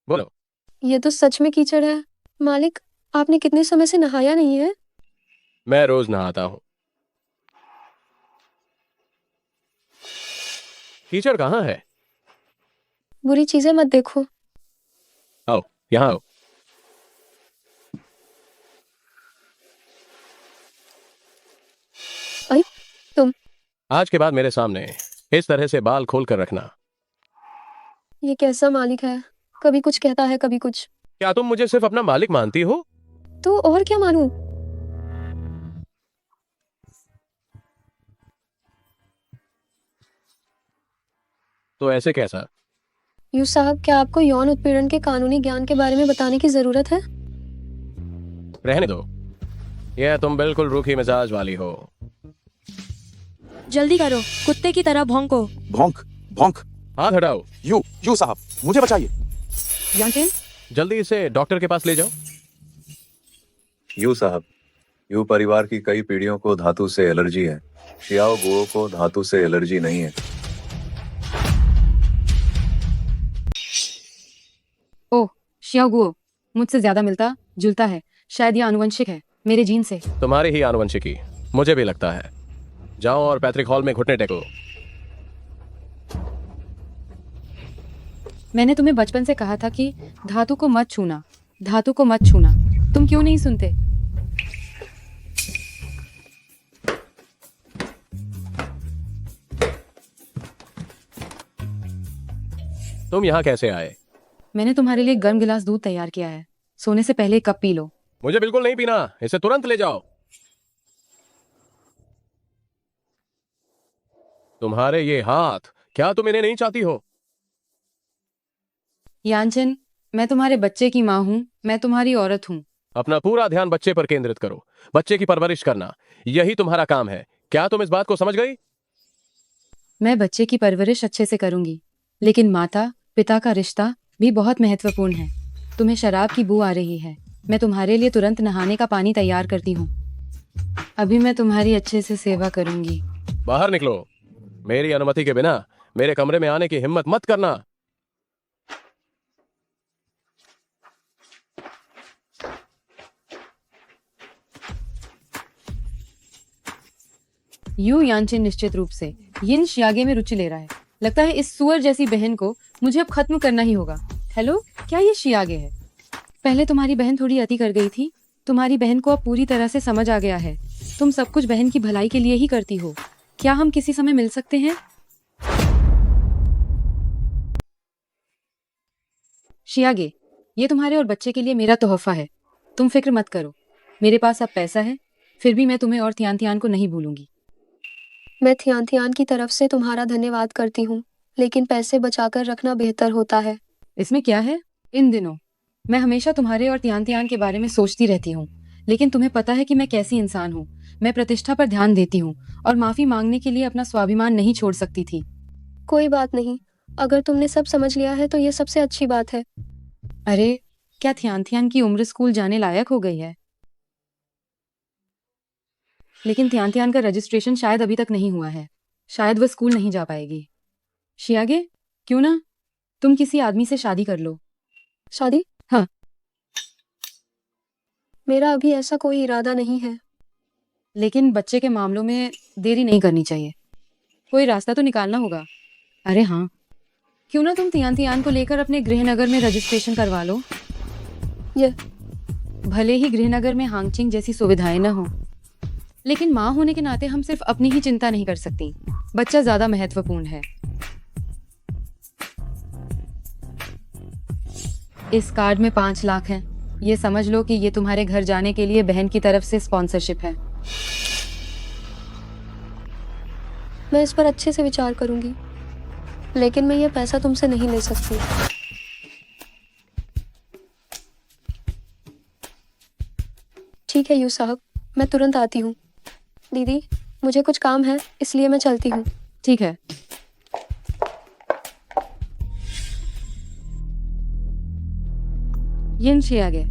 बोलो। ये तो सच में कीचड़ है। मालिक, आपने कितने समय से नहाया नहीं है? मैं रोज नहाता हूँ। कीचड़ कहाँ है? बुरी चीजें मत देखो। आओ, यहाँ आओ। अरे तुम, आज के बाद मेरे सामने इस तरह से बाल खोल कर रखना। ये कैसा मालिक है, कभी कुछ कहता है कभी कुछ। क्या तुम मुझे सिर्फ अपना मालिक मानती हो? तो और क्या मानूं? तो ऐसे कैसा? यूं साहब, क्या आपको यौन उत्पीड़न के कानूनी ज्ञान के बारे में बताने की जरूरत है? रहने दो, यह तुम बिल्कुल रूखी मिजाज वाली हो। जल्दी करो, कुत्ते की तरह भौंको। भौंक भौंक। हाथ हटाओ। यू साहब, मुझे बचाइए। यांचन, जल्दी इसे डॉक्टर के पास ले जाओ। यू साहब, यू परिवार की कई पीढ़ियों को धातु से एलर्जी है। शियाओ गुओ को धातु से एलर्जी नहीं है। ओह शियागुओ, मुझसे ज्यादा मिलता जुलता है। शायद यह आनुवंशिक है, मेरे जीन से। तुम्हारी ही आनुवंशिकी, मुझे भी लगता है। जाओ और पैतृक हॉल में घुटने टेको। मैंने तुम्हें बचपन से कहा था कि धातु को मत छूना, धातु को मत छूना। तुम क्यों नहीं सुनते? तुम यहाँ कैसे आए? मैंने तुम्हारे लिए गर्म गिलास दूध तैयार किया है। सोने से पहले एक कप पी लो। मुझे बिल्कुल नहीं पीना, इसे तुरंत ले जाओ। तुम्हारे ये हाथ, क्या तुम इन्हें नहीं चाहती हो? यांचन, मैं तुम्हारे बच्चे की माँ हूँ, मैं तुम्हारी औरत हूँ। अपना पूरा ध्यान बच्चे पर केंद्रित करो। बच्चे की परवरिश करना, यही तुम्हारा काम है। क्या तुम इस बात को समझ गई? मैं बच्चे की परवरिश अच्छे से करूंगी, लेकिन माता पिता का रिश्ता भी बहुत महत्वपूर्ण है। तुम्हें शराब की बू आ रही है, मैं तुम्हारे लिए तुरंत नहाने का पानी तैयार करती हूँ। अभी मैं तुम्हारी अच्छे से सेवा करूंगी। बाहर निकलो। मेरी अनुमति के बिना मेरे कमरे में आने की हिम्मत मत करना। यू यांचन निश्चित रूप से यिन शियागे में रुचि ले रहा है। लगता है इस सुअर जैसी बहन को मुझे अब खत्म करना ही होगा। हेलो, क्या ये शियागे है? पहले तुम्हारी बहन थोड़ी अति कर गई थी, तुम्हारी बहन को अब पूरी तरह से समझ आ गया है। तुम सब कुछ बहन की भलाई के लिए ही करती हो। क्या हम किसी समय मिल सकते हैं? शियागे, ये तुम्हारे और बच्चे के लिए मेरा तोहफा है। तुम फिक्र मत करो, मेरे पास अब पैसा है। फिर भी मैं तुम्हें और थियान को नहीं भूलूंगी। मैं थियान की तरफ से तुम्हारा धन्यवाद करती हूँ, लेकिन पैसे बचाकर रखना बेहतर होता है। इसमें क्या है? इन दिनों मैं हमेशा तुम्हारे और थियान के बारे में सोचती रहती हूँ, लेकिन तुम्हें पता है कि मैं कैसी इंसान हूँ। मैं प्रतिष्ठा पर ध्यान देती हूँ और माफी मांगने के लिए अपना स्वाभिमान नहीं छोड़ सकती थी। कोई बात नहीं, अगर तुमने सब समझ लिया है तो ये सबसे अच्छी बात है। अरे, क्या थियान की उम्र स्कूल जाने लायक हो गई है? लेकिन थियान का रजिस्ट्रेशन शायद अभी तक नहीं हुआ है। शायद वह स्कूल नहीं जा पाएगी। शियागे, क्यों ना तुम किसी आदमी से शादी कर लो? शादी? हाँ। मेरा अभी ऐसा कोई इरादा नहीं है। लेकिन बच्चे के मामलों में देरी नहीं करनी चाहिए। कोई रास्ता तो निकालना होगा। अरे हाँ, क्यों ना तुम थियान को लेकर अपने गृहनगर में रजिस्ट्रेशन करवा लो। ये भले ही गृहनगर में हांगचिंग जैसी सुविधाएं न हो, लेकिन माँ होने के नाते हम सिर्फ अपनी ही चिंता नहीं कर सकती। बच्चा ज्यादा महत्वपूर्ण है। इस कार्ड में 5 लाख हैं। ये समझ लो कि ये तुम्हारे घर जाने के लिए बहन की तरफ से स्पॉन्सरशिप है। मैं इस पर अच्छे से विचार करूंगी, लेकिन मैं ये पैसा तुमसे नहीं ले सकती। ठीक है यू साहब, मैं तुरंत आती हूँ। दीदी, मुझे कुछ काम है, इसलिए मैं चलती हूँ। ठीक है। यिन शियागे,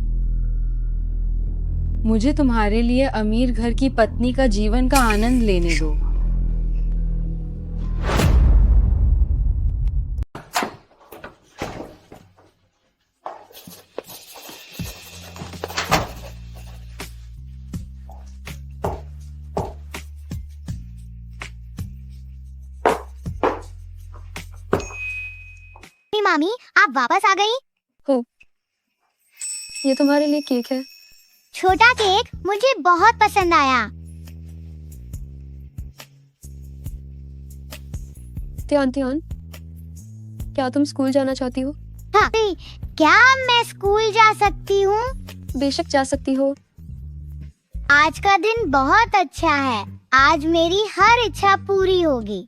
मुझे तुम्हारे लिए अमीर घर की पत्नी का जीवन का आनंद लेने दो। मामी, आप वापस आ गई? हो, ये तुम्हारे लिए केक है। छोटा केक मुझे बहुत पसंद आया। त्यान त्यान, क्या तुम स्कूल जाना चाहती हो? हाँ, क्या मैं स्कूल जा सकती हूँ? बेशक जा सकती हो। आज का दिन बहुत अच्छा है। आज मेरी हर इच्छा पूरी होगी।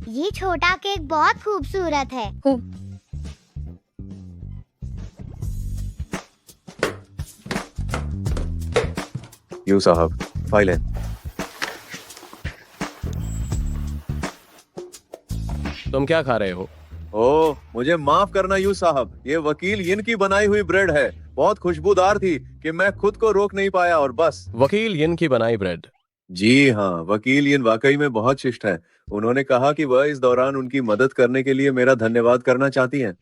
ये छोटा केक बहुत खूबसूरत है। हो, यू साहब, फाइल है। तुम क्या खा रहे हो? ओह, मुझे माफ करना यू साहब, ये वकील यिन की बनाई हुई ब्रेड है। बहुत खुशबूदार थी कि मैं खुद को रोक नहीं पाया और बस। वकील यिन की बनाई ब्रेड? जी हाँ, वकील यिन वाकई में बहुत शिष्ट है। उन्होंने कहा कि वह इस दौरान उनकी मदद करने के लिए मेरा धन्यवाद करना चाहती हैं।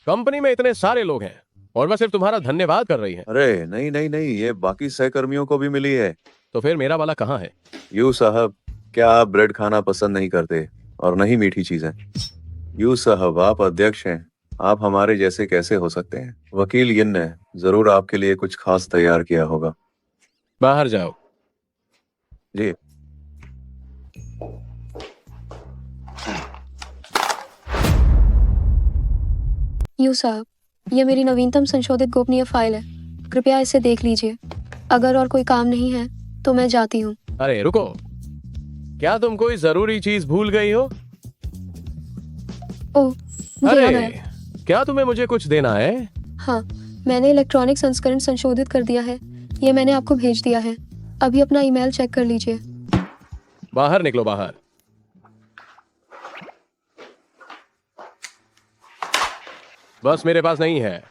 कंपनी में इतने सारे लोग हैं और वह सिर्फ तुम्हारा धन्यवाद कर रही हैं। अरे नहीं नहीं नहीं, ये बाकी सहकर्मियों को भी मिली है। तो फिर मेरा वाला कहाँ है? यू साहब, क्या आप ब्रेड खाना पसंद नहीं करते और नहीं मीठी चीजें? यू साहब, आप अध्यक्ष हैं, आप हमारे जैसे कैसे हो सकते हैं? वकील यिन ने जरूर आपके लिए कुछ खास तैयार किया होगा। बाहर जाओ। जी। यू साहब, ये मेरी नवीनतम संशोधित गोपनीय फाइल है। कृपया इसे देख लीजिए। अगर और कोई काम नहीं है तो मैं जाती हूँ। अरे रुको, क्या तुम कोई जरूरी चीज भूल गई हो? ओह, मुझे याद अरे आया। क्या तुम्हें मुझे कुछ देना है? हाँ, मैंने इलेक्ट्रॉनिक संस्करण संशोधित कर दिया है। ये मैंने आपको भेज दिया है। अभी अपना ईमेल चेक कर लीजिए। बाहर निकलो, बाहर। बस मेरे पास नहीं है।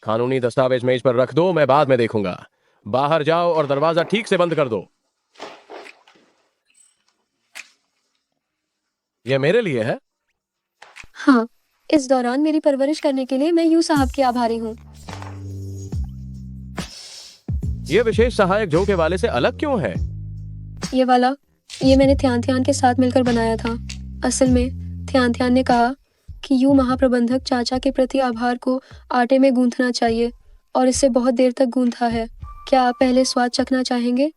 कानूनी दस्तावेज मेज पर रख दो, मैं बाद में देखूंगा। बाहर जाओ और दरवाजा ठीक से बंद कर दो। ये मेरे लिए है? हाँ, इस दौरान मेरी परवरिश करने के लिए मैं यू साहब की आभारी हूँ। ये विशेष सहायक जो के वाले से अलग क्यों है? ये वाला, ये मैंने ध्यान ध्यान के साथ मिलकर बनाया था। असल में ध्यान ध्यान ने कहा कि यू महाप्रबंधक चाचा के प्रति आभार को आटे में गूंथना चाहिए और इसे बहुत देर तक गूंथा है। क्या आप पहले स्वाद चखना चाहेंगे?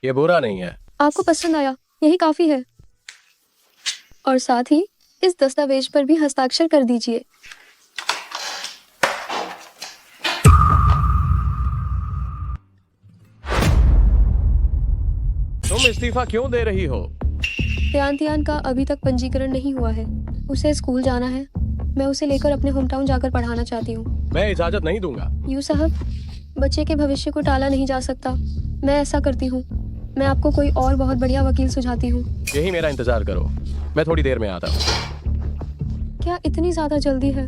ये बुरा नहीं है। आपको पसंद आया, यही काफी है। और साथ ही इस दस्तावेज पर भी हस्ताक्षर कर दीजिए। तुम इस्तीफा क्यों दे रही हो? त्यान का अभी तक पंजीकरण नहीं हुआ है। उसे स्कूल जाना है। मैं उसे लेकर अपने होम टाउन जाकर पढ़ाना चाहती हूँ। मैं इजाजत नहीं दूंगा। यू साहब, बच्चे के भविष्य को टाला नहीं जा सकता। मैं ऐसा करती हूँ। मैं आपको कोई और बहुत बढ़िया वकील सुझाती हूँ। यही मेरा इंतजार करो, मैं थोड़ी देर में आता हूँ। क्या इतनी ज्यादा जल्दी है?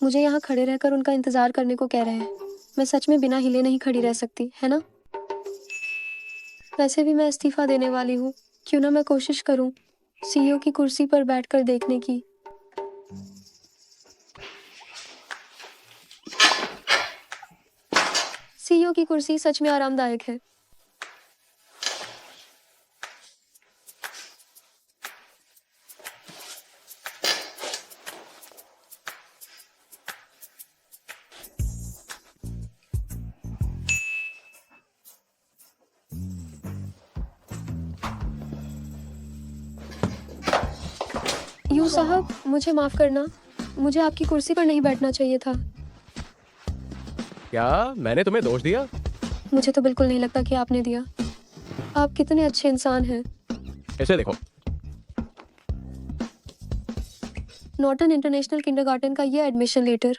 मुझे यहाँ खड़े रहकर उनका इंतजार करने को कह रहे हैं। मैं सच में बिना हिले नहीं खड़ी रह सकती, है ना? वैसे भी मैं इस्तीफा देने वाली हूँ। क्यों ना मैं कोशिश करूँ सीईओ की कुर्सी पर बैठकर देखने की। सीईओ की कुर्सी सच में आरामदायक है। यू साहब, मुझे माफ करना। मुझे आपकी कुर्सी पर नहीं बैठना चाहिए था। क्या मैंने तुम्हें दोष दिया? मुझे तो बिल्कुल नहीं लगता कि आपने दिया। आप कितने अच्छे इंसान हैं। इसे देखो। नॉर्टन इंटरनेशनल किंडरगार्टन का ये एडमिशन लेटर।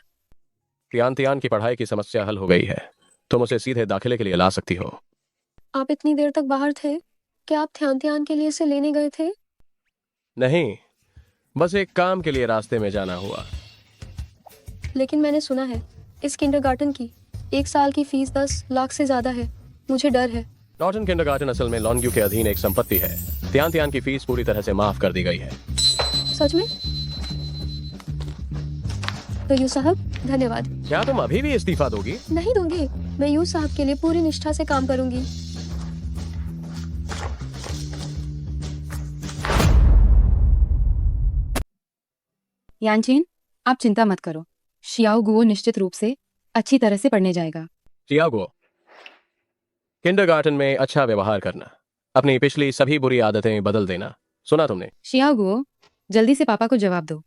त्यान की पढ़ाई की समस्या हल हो गई है। तुम उसे सीधे दाखिले के लिए ला सकती हो। आप इतनी देर तक बाहर थे? क्या आप ध्यान के लिए इसे लेने गए थे? नहीं, बस एक काम के लिए रास्ते में जाना हुआ। लेकिन मैंने सुना है इस किंडरगार्टन की 1 साल की फीस 10 लाख से ज्यादा है। मुझे डर है। नॉर्टन किंडरगार्टन असल में लॉन्ग्यू के अधीन एक संपत्ति है। त्यान की फीस पूरी तरह से माफ कर दी गई है। सच में? तो यूँ साहब धन्यवाद। क्या तुम अभी भी इस्तीफा दोगी? नहीं दूंगी, मैं यूँ साहब के लिए पूरी निष्ठा से काम करूंगी। यानचेन, आप चिंता मत करो, शियाओ गुओ निश्चित रूप से अच्छी तरह से पढ़ने जाएगा। चियागो, किंडरगार्टन में अच्छा व्यवहार करना, अपनी पिछली सभी बुरी आदतें बदल देना, सुना तुमने? शियाओ गुओ, जल्दी से पापा को जवाब दो।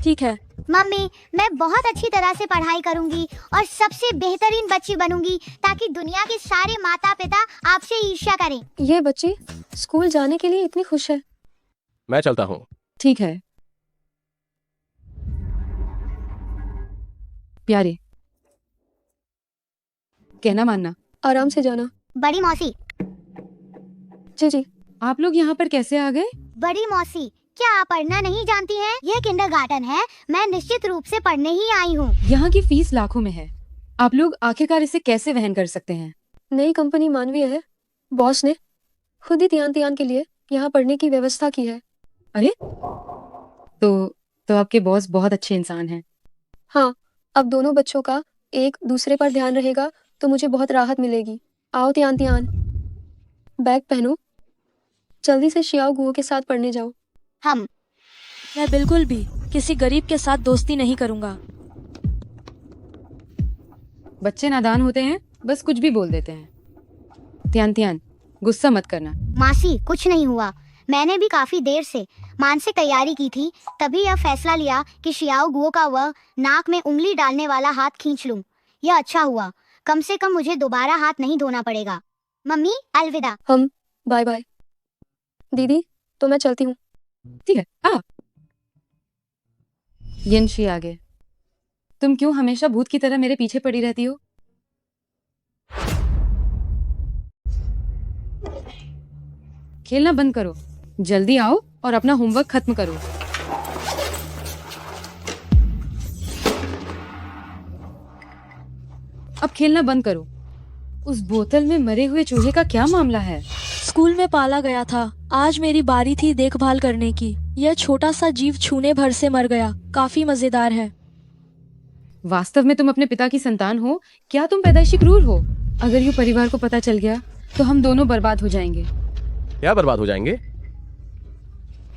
ठीक है। मम्मी, मैं बहुत अच्छी तरह से पढ़ाई करूंगी और सबसे बेहतरीन बच्ची बनूंगी ताकि दुनिया के सारे माता पिता आपसे ईर्ष्या करें। ये बच्ची स्कूल जाने के लिए इतनी खुश है। मैं चलता हूँ। ठीक है प्यारे, कहना मानना। आराम से जाना। बड़ी मौसी। जी जी। आप लोग यहाँ पर कैसे आ गए? बड़ी मौसी, क्या आप पढ़ना नहीं जानती हैं? यह किंडरगार्टन है, मैं निश्चित रूप से पढ़ने ही आई हूँ। यहाँ की फीस लाखों में है, आप लोग आखिरकार इसे कैसे वहन कर सकते हैं? नई कंपनी मानवीय है, बॉस ने खुद ही तियान तियान के लिए यहाँ पढ़ने की व्यवस्था की है। अरे तो आपके बॉस बहुत अच्छे इंसान हैं। हाँ, अब दोनों बच्चों का एक दूसरे पर ध्यान रहेगा तो मुझे बहुत राहत मिलेगी। आओ तियान तियान, बैग पहनो, जल्दी से शियाओ गुओ के साथ पढ़ने जाओ। मैं बिल्कुल भी किसी गरीब के साथ दोस्ती नहीं करूंगा। बच्चे नादान होते हैं, बस कुछ भी बोल देते हैं। तियान तियान, गुस्सा मत करना। मासी, कुछ नहीं हुआ। मैंने भी काफी देर से मानसिक तैयारी की थी, तभी यह फैसला लिया कि शियाओ गुओ का वह नाक में उंगली डालने वाला हाथ खींच लूं। यह अच्छा हुआ, कम से कम मुझे दोबारा हाथ नहीं धोना पड़ेगा। मम्मी, अलविदा। हम बाय बाय। दीदी, तो मैं चलती हूँ। ठीक है, आ। यिनशी आ गए। तुम क्यों हमेशा भूत की तरह मेरे पीछे पड़ी रहती हो? खेलना बंद करो, जल्दी आओ और अपना होमवर्क खत्म करो। अब खेलना बंद करो। उस बोतल में मरे हुए चूहे का क्या मामला है? स्कूल में पाला गया था, आज मेरी बारी थी देखभाल करने की। यह छोटा सा जीव छूने भर से मर गया, काफी मजेदार है। वास्तव में तुम अपने पिता की संतान हो? क्या तुम पैदाइशी क्रूर हो? अगर यूँ परिवार को पता चल गया तो हम दोनों बर्बाद हो जाएंगे। क्या बर्बाद हो जाएंगे?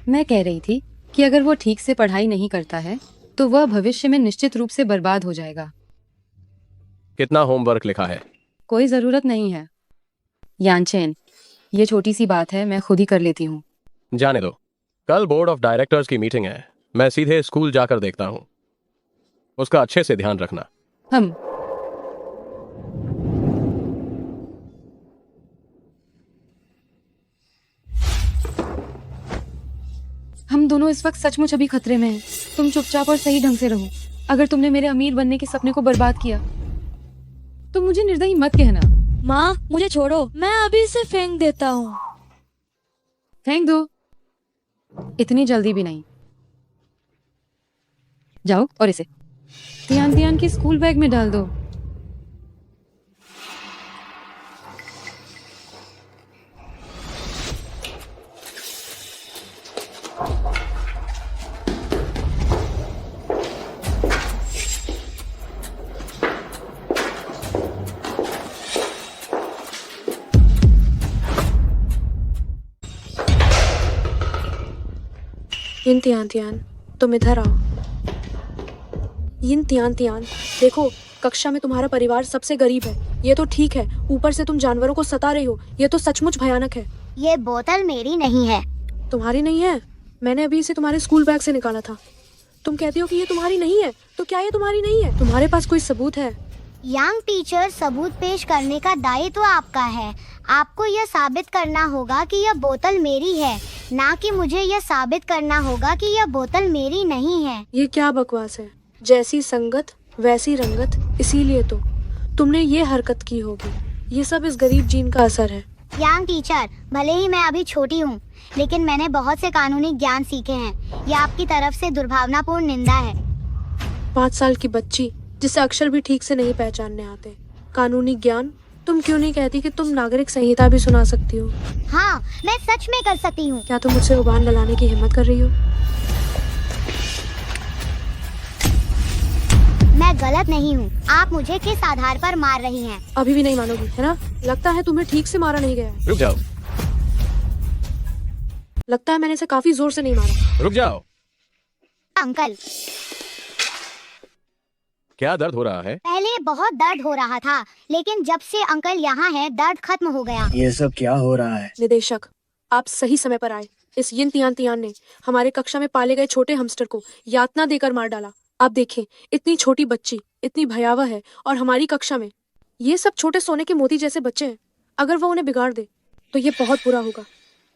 मैं कह रही थी कि अगर वो ठीक से पढ़ाई नहीं करता है तो वह भविष्य में निश्चित रूप से बर्बाद हो जाएगा। कितना होमवर्क लिखा है? कोई जरूरत नहीं है यानचेन, ये छोटी सी बात है, मैं खुद ही कर लेती हूँ। जाने दो, कल बोर्ड ऑफ डायरेक्टर्स की मीटिंग है, मैं सीधे स्कूल जाकर देखता हूँ। उसका अच्छे से ध्यान रखना। हम दोनों इस वक्त सचमुच अभी खतरे में हैं। तुम चुपचाप और सही ढंग से रहो। अगर तुमने मेरे अमीर बनने के सपने को बर्बाद किया तो मुझे निर्दयी मत कहना। माँ, मुझे छोड़ो, मैं अभी इसे फेंक देता हूँ। फेंक दो, इतनी जल्दी भी नहीं। जाओ और इसे तियान तियान के स्कूल बैग में डाल दो। यिन तियान तियान, तुम इधर आओ। यिन तियान तियान, देखो, कक्षा में तुम्हारा परिवार सबसे गरीब है, ये तो ठीक है, ऊपर से तुम जानवरों को सता रही हो, ये तो सचमुच भयानक है। ये बोतल मेरी नहीं है। तुम्हारी नहीं है? मैंने अभी इसे तुम्हारे स्कूल बैग से निकाला था। तुम कहती हो कि ये तुम्हारी नहीं है, तो क्या ये तुम्हारी नहीं है? तुम्हारे पास कोई सबूत है? यंग टीचर, सबूत पेश करने का दायित्व तो आपका है। आपको यह साबित करना होगा कि यह बोतल मेरी है, ना कि मुझे यह साबित करना होगा कि यह बोतल मेरी नहीं है। ये क्या बकवास है? जैसी संगत वैसी रंगत, इसीलिए तो तुमने ये हरकत की होगी। ये सब इस गरीब जीन का असर है। यंग टीचर, भले ही मैं अभी छोटी हूँ, लेकिन मैंने बहुत से कानूनी ज्ञान सीखे हैं। यह आपकी तरफ से दुर्भावनापूर्ण निंदा है। 5 साल की बच्ची जिसे अक्षर भी ठीक से नहीं पहचानने आते, कानूनी ज्ञान? तुम क्यों नहीं कहती कि तुम नागरिक संहिता भी सुना सकती हो? हाँ, मैं सच में कर सकती हूँ। क्या तुम मुझसे उबान डलाने की हिम्मत कर रही हो? मैं गलत नहीं हूँ। आप मुझे किस आधार पर मार रही हैं? अभी भी नहीं मानोगी है ना? लगता है तुम्हें ठीक से मारा नहीं गया है। रुक जाओ, लगता है मैंने इसे काफी जोर से नहीं मारा। रुक जाओ। अंकल, क्या दर्द हो रहा है? पहले बहुत दर्द हो रहा था, लेकिन जब से अंकल यहाँ हैं दर्द खत्म हो गया। ये सब क्या हो रहा है? निदेशक, आप सही समय पर आए। इस यिन तियान तियान ने हमारे कक्षा में पाले गए छोटे हमस्टर को यातना देकर मार डाला। आप देखें, इतनी छोटी बच्ची इतनी भयावह है और हमारी कक्षा में ये सब छोटे सोने के मोती जैसे बच्चे हैं। अगर वो उन्हें बिगाड़ दे तो ये बहुत बुरा होगा।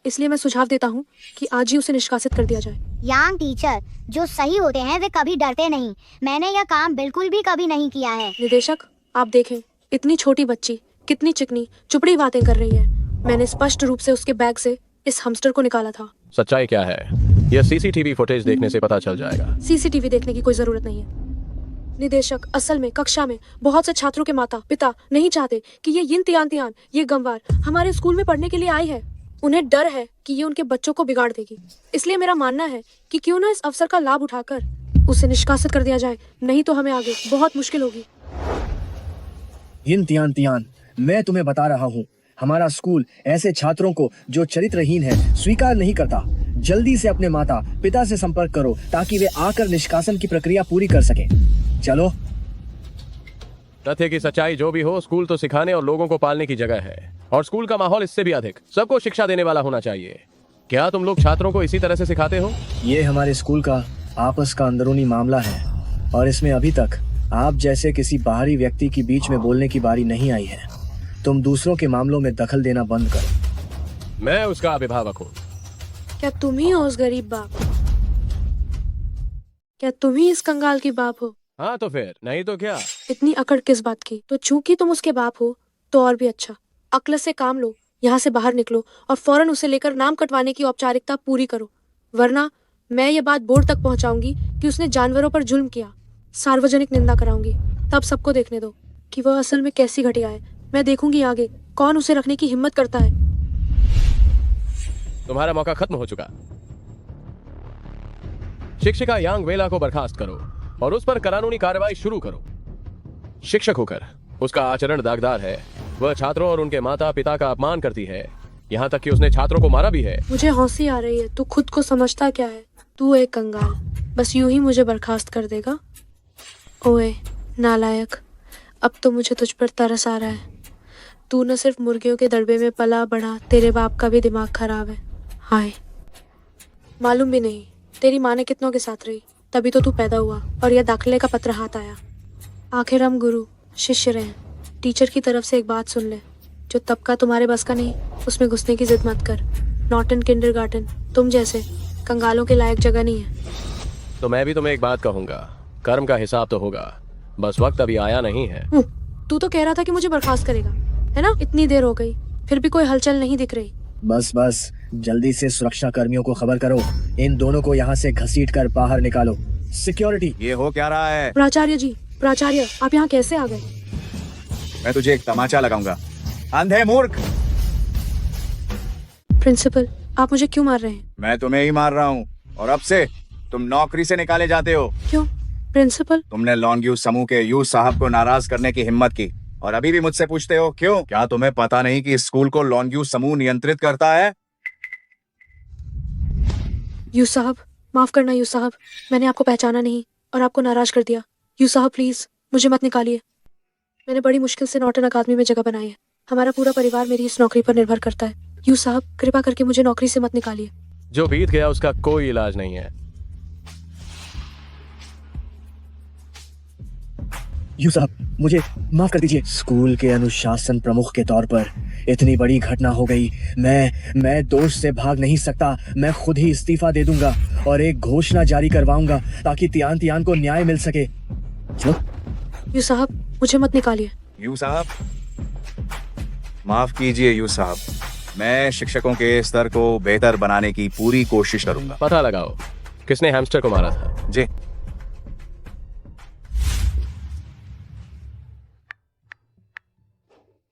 इसलिए मैं सुझाव देता हूँ कि आज ही उसे निष्कासित कर दिया जाए। यांग टीचर, जो सही होते हैं वे कभी डरते नहीं। मैंने यह काम बिल्कुल भी कभी नहीं किया है। निदेशक, आप देखें, इतनी छोटी बच्ची कितनी चिकनी चुपड़ी बातें कर रही है। मैंने स्पष्ट रूप से उसके बैग से इस हमस्टर को निकाला था। सच्चाई क्या है यह सीसीटीवी फुटेज देखने से पता चल जाएगा। सीसीटीवी देखने की कोई जरूरत नहीं है। निदेशक, असल में कक्षा में बहुत से छात्रों के माता पिता नहीं चाहते कि ये यिन तियान तियान, ये गंवार हमारे स्कूल में पढ़ने के लिए आई है। उन्हें डर है कि ये उनके बच्चों को बिगाड़ देगी। इसलिए मेरा मानना है कि क्यों ना इस अवसर का लाभ उठाकर उसे निष्कासित कर दिया जाए, नहीं तो हमें आगे बहुत मुश्किल होगी। यिन तियान तियान, मैं तुम्हें बता रहा हूँ, हमारा स्कूल ऐसे छात्रों को जो चरित्रहीन है स्वीकार नहीं करता। जल्दी से अपने माता पिता से संपर्क करो ताकि वे आकर निष्कासन की प्रक्रिया पूरी कर सके। चलो। तथ्य की सच्चाई जो भी हो, स्कूल तो सिखाने और लोगों को पालने की जगह है, और स्कूल का माहौल इससे भी अधिक सबको शिक्षा देने वाला होना चाहिए। क्या तुम लोग छात्रों को इसी तरह से सिखाते हो? ये हमारे स्कूल का आपस का अंदरूनी मामला है और इसमें अभी तक आप जैसे किसी बाहरी व्यक्ति की बीच में बोलने की बारी नहीं आई है। तुम दूसरों के मामलों में दखल देना बंद करो। मैं उसका अभिभावक हूँ। क्या तुम ही हो उस गरीब बाप? क्या तुम ही इस कंगाल की बाप हो? हाँ तो फिर, नहीं तो क्या? इतनी अकड़ किस बात की? तो चूंकि तुम उसके बाप हो तो और भी अच्छा। अक्ल से काम लो, यहाँ से बाहर निकलो और फौरन उसे लेकर नाम कटवाने की औपचारिकता पूरी करो, वरना मैं ये बात बोर्ड तक पहुँचाऊंगी कि उसने जानवरों पर जुल्म किया। सार्वजनिक निंदा कराऊंगी। तब सबको देखने दो कि वह असल में कैसी घटिया है। मैं देखूंगी आगे कौन उसे रखने की हिम्मत करता है। तुम्हारा मौका खत्म हो चुका। शिक्षिका यांग वेला को बर्खास्त करो और उस पर कानूनी कार्रवाई शुरू करो। शिक्षक होकर उसका आचरण दागदार है। वह छात्रों और उनके माता पिता का अपमान करती है, यहाँ तक कि उसने छात्रों को मारा भी है। मुझे हौंसी आ रही है। तू खुद को समझता क्या है? तू एक कंगाल, बस यूं ही मुझे बर्खास्त कर देगा? ओए नालायक, अब तो मुझे तुझ पर तरस आ रहा है। तू न सिर्फ मुर्गियों के दड़बे में पला बढ़ा, तेरे बाप का भी दिमाग खराब है। हाय, मालूम भी नहीं तेरी माँ ने कितनों के साथ रही, तभी तो तू पैदा हुआ और यह दाखिले का पत्र हाथ आया। आखिर हम गुरु शिष्य रहे। टीचर की तरफ से एक बात सुन ले, जो तबका तुम्हारे बस का नहीं उसमें घुसने की जिद मत कर। नॉट इन किंडरगार्टन तुम जैसे कंगालों के लायक जगह नहीं है। तो मैं भी तुम्हें एक बात कहूंगा, कर्म का हिसाब तो होगा, बस वक्त अभी आया नहीं है। तू तो कह रहा था कि मुझे बर्खास्त करेगा, है ना? इतनी देर हो गई फिर भी कोई हलचल नहीं दिख रही। बस बस, जल्दी से सुरक्षा कर्मियों को खबर करो। इन दोनों को यहाँ से घसीट कर बाहर निकालो। सिक्योरिटी। ये हो क्या रहा है? प्राचार्य जी, प्राचार्य आप यहाँ कैसे आ गए? मैं तुझे एक तमाचा लगाऊंगा, अंधे मूर्ख। प्रिंसिपल, आप मुझे क्यों मार रहे हैं? मैं तुम्हें ही मार रहा हूँ और अब से तुम नौकरी से निकाले जाते हो। क्यों प्रिंसिपल? तुमने लॉन्ग समूह के यू साहब को नाराज करने की हिम्मत की और अभी भी मुझसे पूछते हो क्यों? क्या तुम्हें पता नहीं कि इस स्कूल को लॉन्ग समूह नियंत्रित करता है? यू साहब, माफ करना यू साहब, मैंने आपको पहचाना नहीं और आपको नाराज कर दिया। यू साहब प्लीज मुझे मत निकालिए। मैंने बड़ी मुश्किल से नॉटन अकादमी में जगह बनाई है। हमारा पूरा परिवार मेरी इस नौकरी पर निर्भर करता है। यू साहब कृपा करके मुझे नौकरी से मत निकालिए। जो बीत गया उसका कोई इलाज नहीं है। यू साहब मुझे माफ कर दीजिए। स्कूल के अनुशासन प्रमुख के तौर पर इतनी बड़ी घटना हो गई। मैं दोष से भाग नहीं सकता। मैं खुद ही इस्तीफा दे दूंगा और एक घोषणा जारी करवाऊंगा ताकि तियान तियान को न्याय मिल सके। चलो। यू साहब मुझे मत निकालिए। यू साहब माफ कीजिए यू साहब, मैं शिक्षकों के स्तर को बेहतर बनाने की पूरी कोशिश करूंगा। पता लगाओ किसने हैमस्टर को मारा था। जी।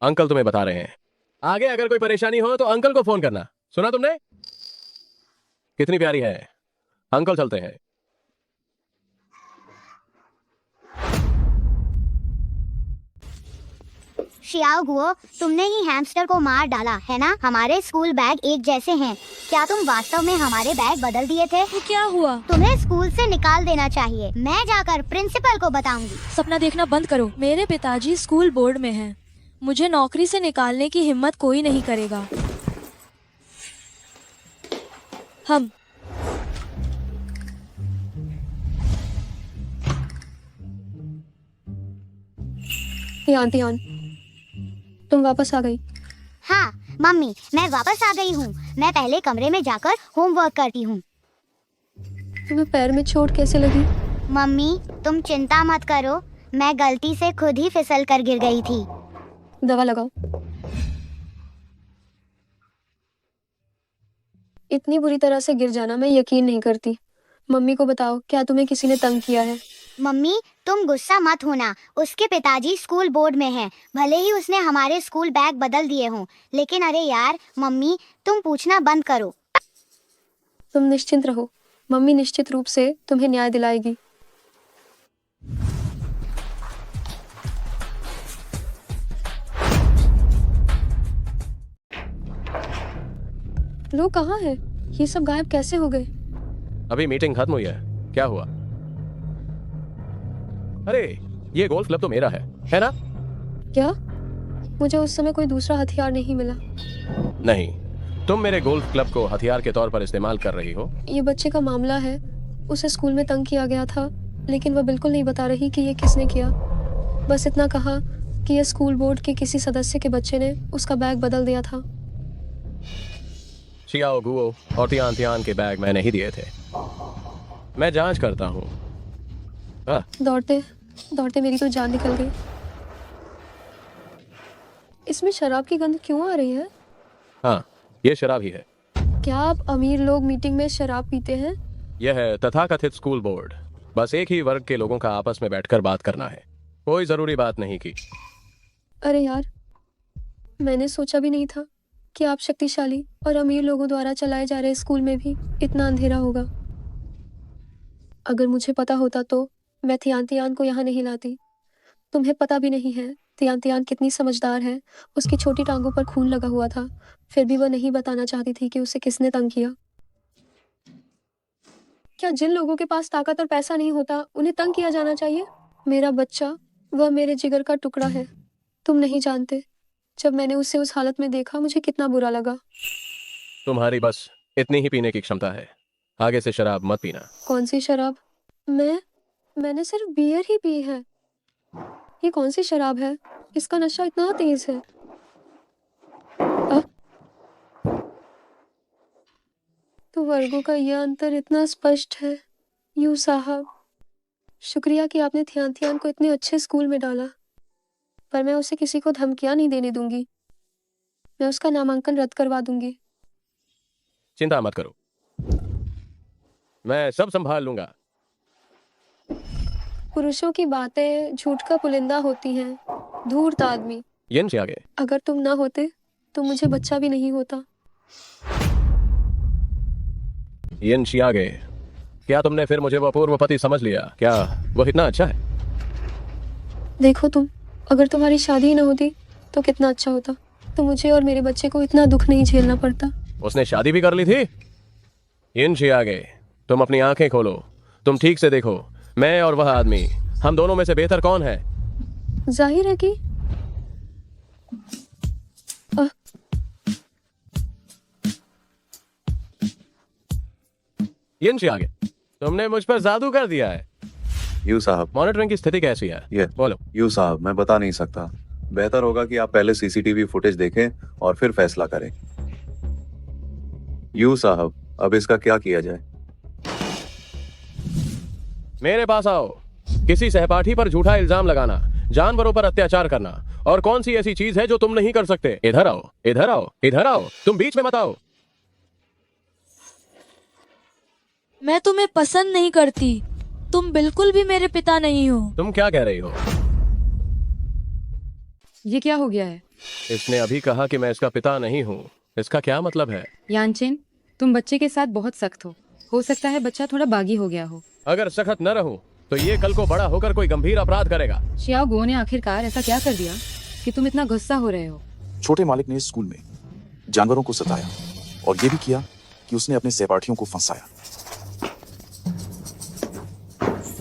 अंकल तुम्हें बता रहे हैं, आगे अगर कोई परेशानी हो तो अंकल को फोन करना। सुना तुमने? कितनी प्यारी है। अंकल चलते हैं। शियाओ गुओ, तुमने ही हैमस्टर को मार डाला है ना? हमारे स्कूल बैग एक जैसे हैं। क्या तुम वास्तव में हमारे बैग बदल दिए थे? तो क्या हुआ? तुम्हें स्कूल से निकाल देना चाहिए। मैं जाकर प्रिंसिपल को बताऊंगी। सपना देखना बंद करो। मेरे पिताजी स्कूल बोर्ड में हैं। मुझे नौकरी से निकालने की हिम्मत कोई नहीं करेगा। हम तियान, तुम वापस आ गई। हाँ मम्मी, मैं वापस आ गई हूँ। मैं पहले कमरे में जाकर होमवर्क करती हूँ। तुम्हें पैर में चोट कैसे लगी? मम्मी तुम चिंता मत करो, मैं गलती से खुद ही फिसल कर गिर गई थी। दवा लगाओ। इतनी बुरी तरह से गिर जाना मैं यकीन नहीं करती। मम्मी को बताओ, क्या तुम्हें किसी ने तंग किया है? मम्मी तुम गुस्सा मत होना, उसके पिताजी स्कूल बोर्ड में हैं। भले ही उसने हमारे स्कूल बैग बदल दिए हों, लेकिन अरे यार मम्मी, तुम पूछना बंद करो। तुम निश्चिंत रहो, मम्मी निश्चित रूप से तुम्हें न्याय दिलाएगी। लोग कहाँ हैं? ये सब गायब कैसे हो गए? अभी मीटिंग खत्म हुई है। क्या हुआ? अरे ये गोल्फ क्लब तो मेरा है ना? क्या? मुझे उस समय कोई दूसरा हथियार नहीं मिला। नहीं, तुम मेरे गोल्फ क्लब को हथियार के तौर पर इस्तेमाल कर रही हो। ये बच्चे का मामला है। उसे स्कूल में तंग किया गया था, लेकिन वह बिल्कुल नहीं बता रही कि ये किसने किया। बस इतना कहा कि ये स्कूल बोर्ड के किसी सदस्य के बच्चे ने उसका बैग बदल दिया था। शियाओ गुओ और तियान के बैग मैंने ही दिए थे। मैं जांच करता हूँ। दौड़ते दौड़ते मेरी तो जान निकल गई। इसमें शराब की गंध क्यों आ रही है? हाँ, ये शराब ही है। क्या आप अमीर लोग मीटिंग में शराब पीते हैं? यह है तथाकथित स्कूल बोर्ड। बस एक ही वर्ग के लोगों का आपस में बैठकर बात करना है। कोई जरूरी बात नहीं की। अरे यार, मैंने सोचा भी नहीं था कि आप शक्तिशाली और अमीर लोगों द्वारा चलाए जा रहे स्कूल में भी इतना अंधेरा होगा। अगर मुझे पता होता तो मैं तियान को यहाँ नहीं लाती। तुम्हें पता भी नहीं है तियान कितनी समझदार है। उसकी छोटी टांगों पर खून लगा हुआ था, फिर भी वह नहीं बताना चाहती थी कि उसे किसने तंग किया। क्या जिन लोगों के पास ताकत और पैसा नहीं होता उन्हें तंग किया जाना चाहिए? मेरा बच्चा, वह मेरे जिगर का टुकड़ा है। तुम नहीं जानते, जब मैंने उसे उस हालत में देखा मुझे कितना बुरा लगा। तुम्हारी बस इतनी ही पीने की क्षमता है। आगे से शराब मत पीना। कौन सी शराब? मैंने सिर्फ बियर ही पी है। ये कौन सी शराब है? इसका नशा इतना तेज है। तो वर्गों का यह अंतर इतना स्पष्ट है। यू साहब, शुक्रिया कि आपने तियान को इतने अच्छे स्कूल में डाला, पर मैं उसे किसी को धमकियां नहीं देने दूंगी। मैं उसका नामांकन रद्द करवा दूंगी। चिंता मत करो, मैं सब संभाल लूंगा। पुरुषों की बातें झूठ का पुलिंदा होती हैं। धूर्त आदमी। यिन शियागे, अगर तुम ना होते तो मुझे बच्चा भी नहीं होता। यिन शियागे, क्या तुमने फिर मुझे वो अपूर्व पति समझ लिया? क्या वो इतना अच्छा है? देखो तुम, अगर तुम्हारी शादी ही न होती तो कितना अच्छा होता। तो मुझे और मेरे बच्चे को इतना दुख नहीं झेलना पड़ता। उसने शादी भी कर ली थी? यिन शियागे, तुम अपनी आंखें खोलो। तुम ठीक से देखो, मैं और वह आदमी, हम दोनों में से बेहतर कौन है? जाहिर है कि यिन शियागे, तुमने मुझ पर जादू कर दिया है। यू साहब, मॉनिटरिंग की स्थिति कैसी है? ये बोलो। यू साहब, मैं बता नहीं सकता। बेहतर होगा कि आप पहले सीसीटीवी फुटेज देखें और फिर फैसला करें। यू साहब, अब इसका क्या किया जाए? मेरे पास आओ। किसी सहपाठी पर झूठा इल्जाम लगाना, जानवरों पर अत्याचार करना, और कौन सी ऐसी चीज है जो तुम नहीं कर सकते? इधर आओ, इधर आओ, इधर आओ। तुम बीच में मत आओ। मैं तुम्हें पसंद नहीं करती। तुम बिल्कुल भी मेरे पिता नहीं हो। तुम क्या कह रही हो? ये क्या हो गया है? इसने अभी कहा कि मैं इसका पिता नहीं हूँ। इसका क्या मतलब है? यानचेन, तुम बच्चे के साथ बहुत सख्त हो सकता है बच्चा थोड़ा बागी हो गया हो। अगर सख्त न रहूं तो ये कल को बड़ा होकर कोई गंभीर अपराध करेगा। शियाओ गुओ ने आखिरकार ऐसा क्या कर दिया? कि तुम इतना गुस्सा हो रहे हो। छोटे मालिक ने स्कूल में जानवरों को सताया और ये भी किया कि उसने अपने सहपाठियों को फंसाया।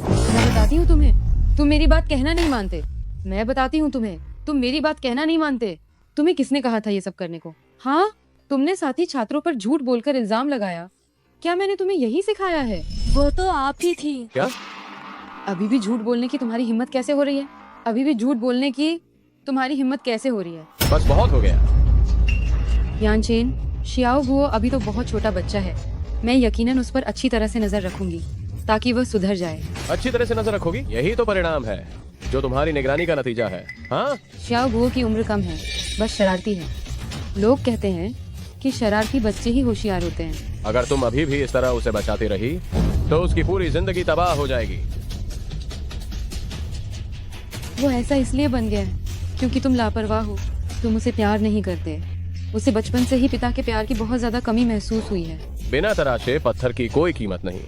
मैं बताती हूँ तुम्हें, तुम मेरी बात कहना नहीं मानते। मैं बताती हूँ तुम्हें, तुम मेरी बात कहना नहीं मानते। तुम्हें किसने कहा था ये सब करने को? हाँ, तुमने साथी छात्रों पर झूठ बोलकर इल्जाम लगाया। क्या मैंने तुम्हें यही सिखाया है? वो तो आप ही थी। क्या? अभी भी झूठ बोलने की तुम्हारी हिम्मत कैसे हो रही है? अभी भी झूठ बोलने की तुम्हारी हिम्मत कैसे हो रही है? बस बहुत हो गया। यानचेन, शियाओ गुओ अभी तो बहुत छोटा बच्चा है। मैं यकीनन उस पर अच्छी तरह से नजर रखूंगी ताकि वह सुधर जाए। अच्छी तरह से नजर रखोगी? यही तो परिणाम है जो तुम्हारी निगरानी का नतीजा है। हाँ, शियाओ गुओ की उम्र कम है, बस शरारती है। लोग कहते हैं कि शरारती बच्चे ही होशियार होते हैं। अगर तुम अभी भी इस तरह उसे बचाती रही तो उसकी पूरी जिंदगी तबाह हो जाएगी। वो ऐसा इसलिए बन गया है क्योंकि तुम लापरवाह हो। तुम उसे प्यार नहीं करते। उसे बचपन से ही पिता के प्यार की बहुत ज्यादा कमी महसूस हुई है। बिना तराशे पत्थर की कोई कीमत नहीं।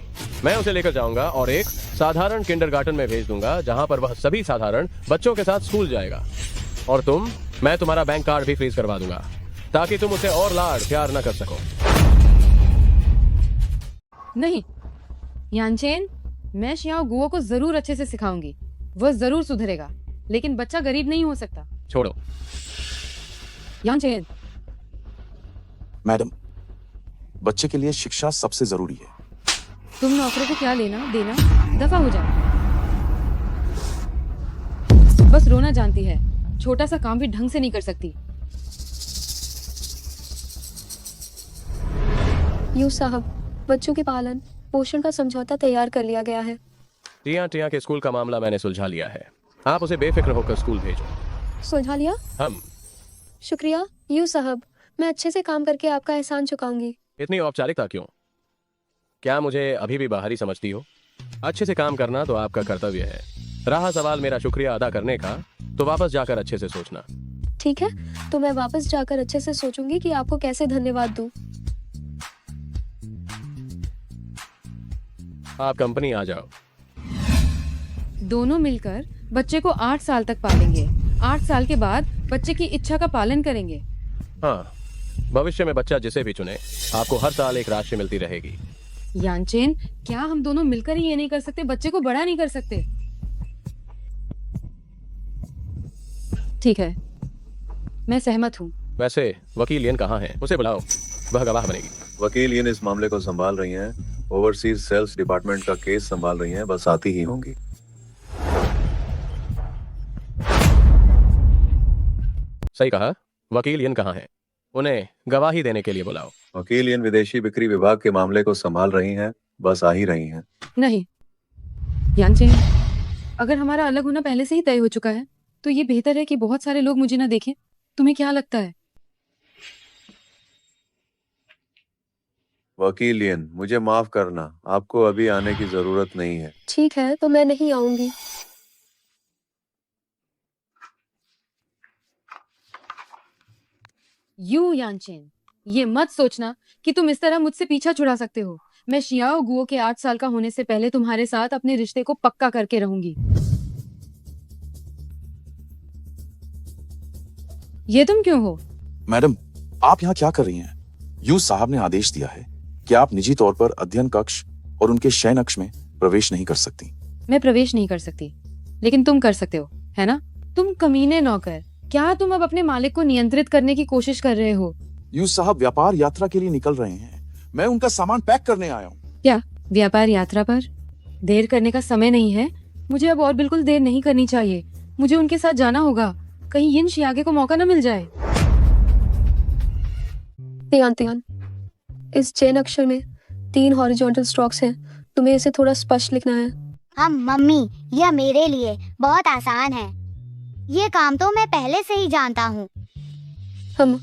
मैं उसे लेकर जाऊंगा और एक साधारण किंडरगार्टन में भेज दूंगा जहां पर वह सभी साधारण बच्चों के साथ स्कूल जाएगा। और मैं तुम्हारा बैंक कार्ड भी फ्रीज करवा दूंगा ताकि तुम उसे और लाड प्यार न कर सको। नहीं यानचेन, मैं शियाओ गुओ को जरूर अच्छे से सिखाऊंगी। वह जरूर सुधरेगा, लेकिन बच्चा गरीब नहीं हो सकता। छोड़ो। यानचेन, मैडम, बच्चे के लिए शिक्षा सबसे जरूरी है। तुम नौकरों को क्या लेना देना, दफा हो जाओ। बस रोना जानती है, छोटा सा काम भी ढंग से नहीं कर सकती। यूं साहब, बच्चों के पालन पोषण का समझौता तैयार कर लिया गया है। टिया टिया के स्कूल का मामला मैंने सुलझा लिया है। आप उसे बेफिक्र होकर स्कूल भेजो। सुलझा लिया? हम शुक्रिया यूं साहब, मैं अच्छे से काम करके आपका एहसान चुकाऊंगी। इतनी औपचारिकता क्यों? क्या मुझे अभी भी बाहरी समझती हो? अच्छे से काम करना तो आपका कर्तव्य है। रहा सवाल मेरा शुक्रिया अदा करने का, तो वापस जाकर अच्छे से सोचना। ठीक है, तो मैं वापस जाकर अच्छे से सोचूंगी कि आपको कैसे धन्यवाद दूं। आप कंपनी आ जाओ। दोनों मिलकर बच्चे को 8 साल तक पालेंगे। 8 साल के बाद बच्चे की इच्छा का पालन करेंगे। हाँ, भविष्य में बच्चा जिसे भी चुने आपको हर साल एक राशि मिलती रहेगी। यानचेन, क्या हम दोनों मिलकर ही ये नहीं कर सकते? बच्चे को बड़ा नहीं कर सकते? ठीक है, मैं सहमत हूँ। वैसे वकील यन कहाँ है? उसे बुलाओ, वह गवाह बनेगी। वकील यन इस मामले को संभाल रही हैं। ओवरसीज सेल्स डिपार्टमेंट का केस संभाल रही हैं, बस आती ही होंगी। सही कहा। वकील यन कहाँ है? उन्हें गवाही देने के लिए बुलाओ। वकील यन विदेशी बिक्री विभाग के मामले को संभाल रही हैं, बस आ ही रही हैं। नहीं यानचेन, अगर हमारा अलग होना पहले से ही तय हो चुका है तो ये बेहतर है कि बहुत सारे लोग मुझे ना देखें। तुम्हें क्या लगता है? वकील यन, मुझे माफ करना, आपको अभी आने की जरूरत नहीं है। ठीक है, तो मैं नहीं आऊंगी। यू यानचेन, ये मत सोचना कि तुम इस तरह मुझसे पीछा छुड़ा सकते हो। मैं शियाओ गुओ के 8 साल का होने से पहले तुम्हारे साथ अपने रिश्ते को पक्का करके रहूंगी। ये तुम क्यों हो? मैडम, आप यहाँ क्या कर रही हैं? यू साहब ने आदेश दिया है कि आप निजी तौर पर अध्ययन कक्ष और उनके शयन कक्ष में प्रवेश नहीं कर सकती। मैं प्रवेश नहीं कर सकती, लेकिन तुम कर सकते हो, है ना? तुम कमीने नौकर, क्या तुम अब अपने मालिक को नियंत्रित करने की कोशिश कर रहे हो? यू साहब व्यापार यात्रा के लिए निकल रहे हैं। मैं उनका सामान पैक करने आया हूँ। क्या व्यापार यात्रा पर? देर करने का समय नहीं है। मुझे अब और बिल्कुल देर नहीं करनी चाहिए। मुझे उनके साथ जाना होगा, कहीं यिन शियागे को मौका न मिल जाए। तियान, इस चेन अक्षर में 3 हॉरिजॉन्टल स्ट्रोक्स हैं। तुम्हें इसे थोड़ा स्पष्ट लिखना है। हम मम्मी, यह मेरे लिए बहुत आसान है। ये काम तो मैं पहले से ही जानता हूँ। हम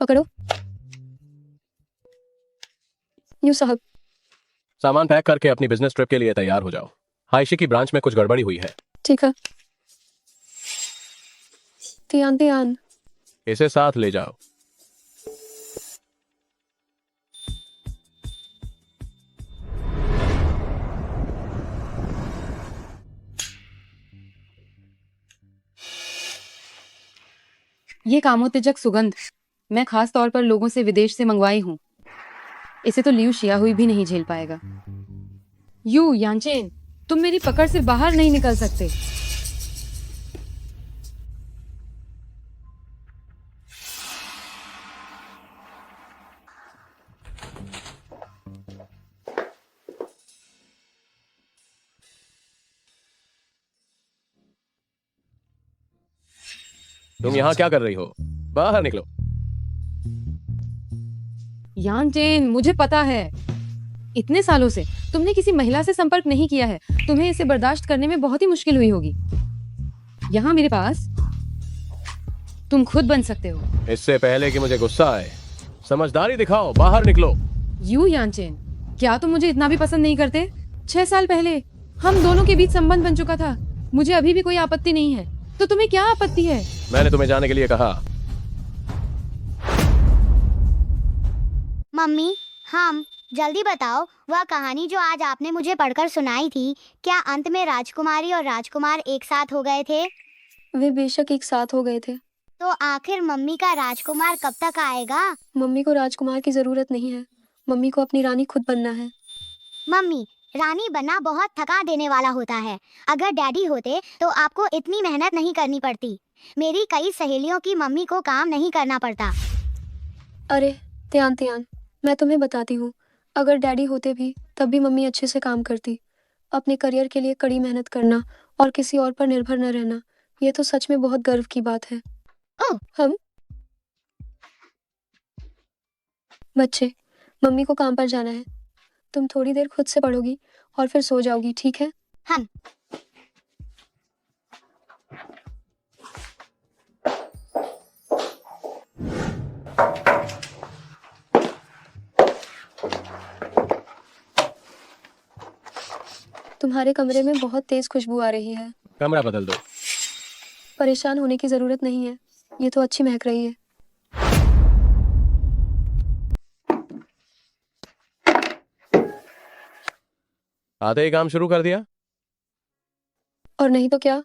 पकड़ो। यूं साहब, सामान पैक करके अपनी बिजनेस ट्रिप के लिए तैयार हो जाओ। हाइशी की ब्रांच में कुछ गड़बड़ी हुई है। ठीक है। तियान, इसे साथ ले जाओ। ये कामोत्तेजक सुगंध मैं खास तौर पर लोगों से विदेश से मंगवाई हूँ। इसे तो लियू शिया हुई भी नहीं झेल पाएगा। यू यांचेन, तुम मेरी पकड़ से बाहर नहीं निकल सकते। तुम यहाँ क्या कर रही हो? बाहर निकलो। यांचेन, मुझे पता है इतने सालों से तुमने किसी महिला से संपर्क नहीं किया है। तुम्हें इसे बर्दाश्त करने में बहुत ही मुश्किल हुई होगी। यहाँ मेरे पास तुम खुद बन सकते हो। इससे पहले कि मुझे गुस्सा आए, समझदारी दिखाओ, बाहर निकलो। यू यांचेन, क्या तुम मुझे इतना भी पसंद नहीं करते? 6 साल पहले हम दोनों के बीच संबंध बन चुका था। मुझे अभी भी कोई आपत्ति नहीं है, तो तुम्हें क्या आपत्ति है? मैंने तुम्हें जाने के लिए कहा। मम्मी, हम जल्दी बताओ, वह कहानी जो आज आपने मुझे पढ़कर सुनाई थी, क्या अंत में राजकुमारी और राजकुमार एक साथ हो गए थे? वे बेशक एक साथ हो गए थे। तो आखिर मम्मी का राजकुमार कब तक आएगा? मम्मी को राजकुमार की जरूरत नहीं है। मम्मी को अपनी रानी खुद बनना है। मम्मी, रानी बनना बहुत थका देने वाला होता है। अगर डैडी होते तो आपको इतनी मेहनत नहीं करनी पड़ती। मेरी कई सहेलियों की मम्मी को काम नहीं करना पड़ता। अरे त्यान त्यान, मैं तुम्हें बताती हूँ, अगर डैडी होते भी तब भी मम्मी अच्छे से काम करती। अपने करियर के लिए कड़ी मेहनत करना और किसी और पर निर्भर न रहना, ये तो सच में बहुत गर्व की बात है। ओह, हम बच्चे, मम्मी को काम पर जाना है। तुम थोड़ी देर खुद से पढ़ोगी और फिर सो जाओगी, ठीक है? हम तुम्हारे कमरे में बहुत तेज खुशबू आ रही है। कमरा बदल दो। परेशान होने की जरूरत नहीं है, ये तो अच्छी महक रही है। आधे ही काम शुरू कर दिया। और नहीं तो क्या?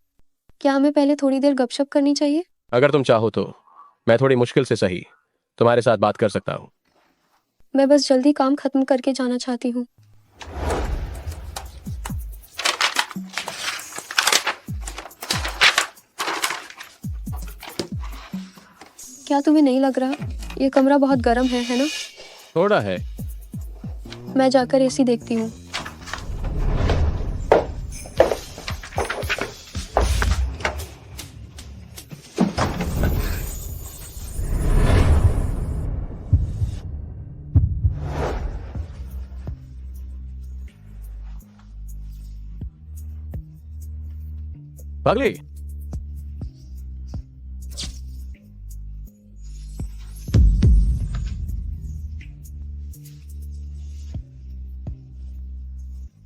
क्या हमें पहले थोड़ी देर गपशप करनी चाहिए? अगर तुम चाहो तो मैं थोड़ी मुश्किल से सही तुम्हारे साथ बात कर सकता हूँ। मैं बस जल्दी काम खत्म करके जाना चाहती हूँ। क्या तुम्हें नहीं लग रहा ये कमरा बहुत गर्म है ना? थोड़ा है। मैं जाकर एसी देखती हूँ। पगली,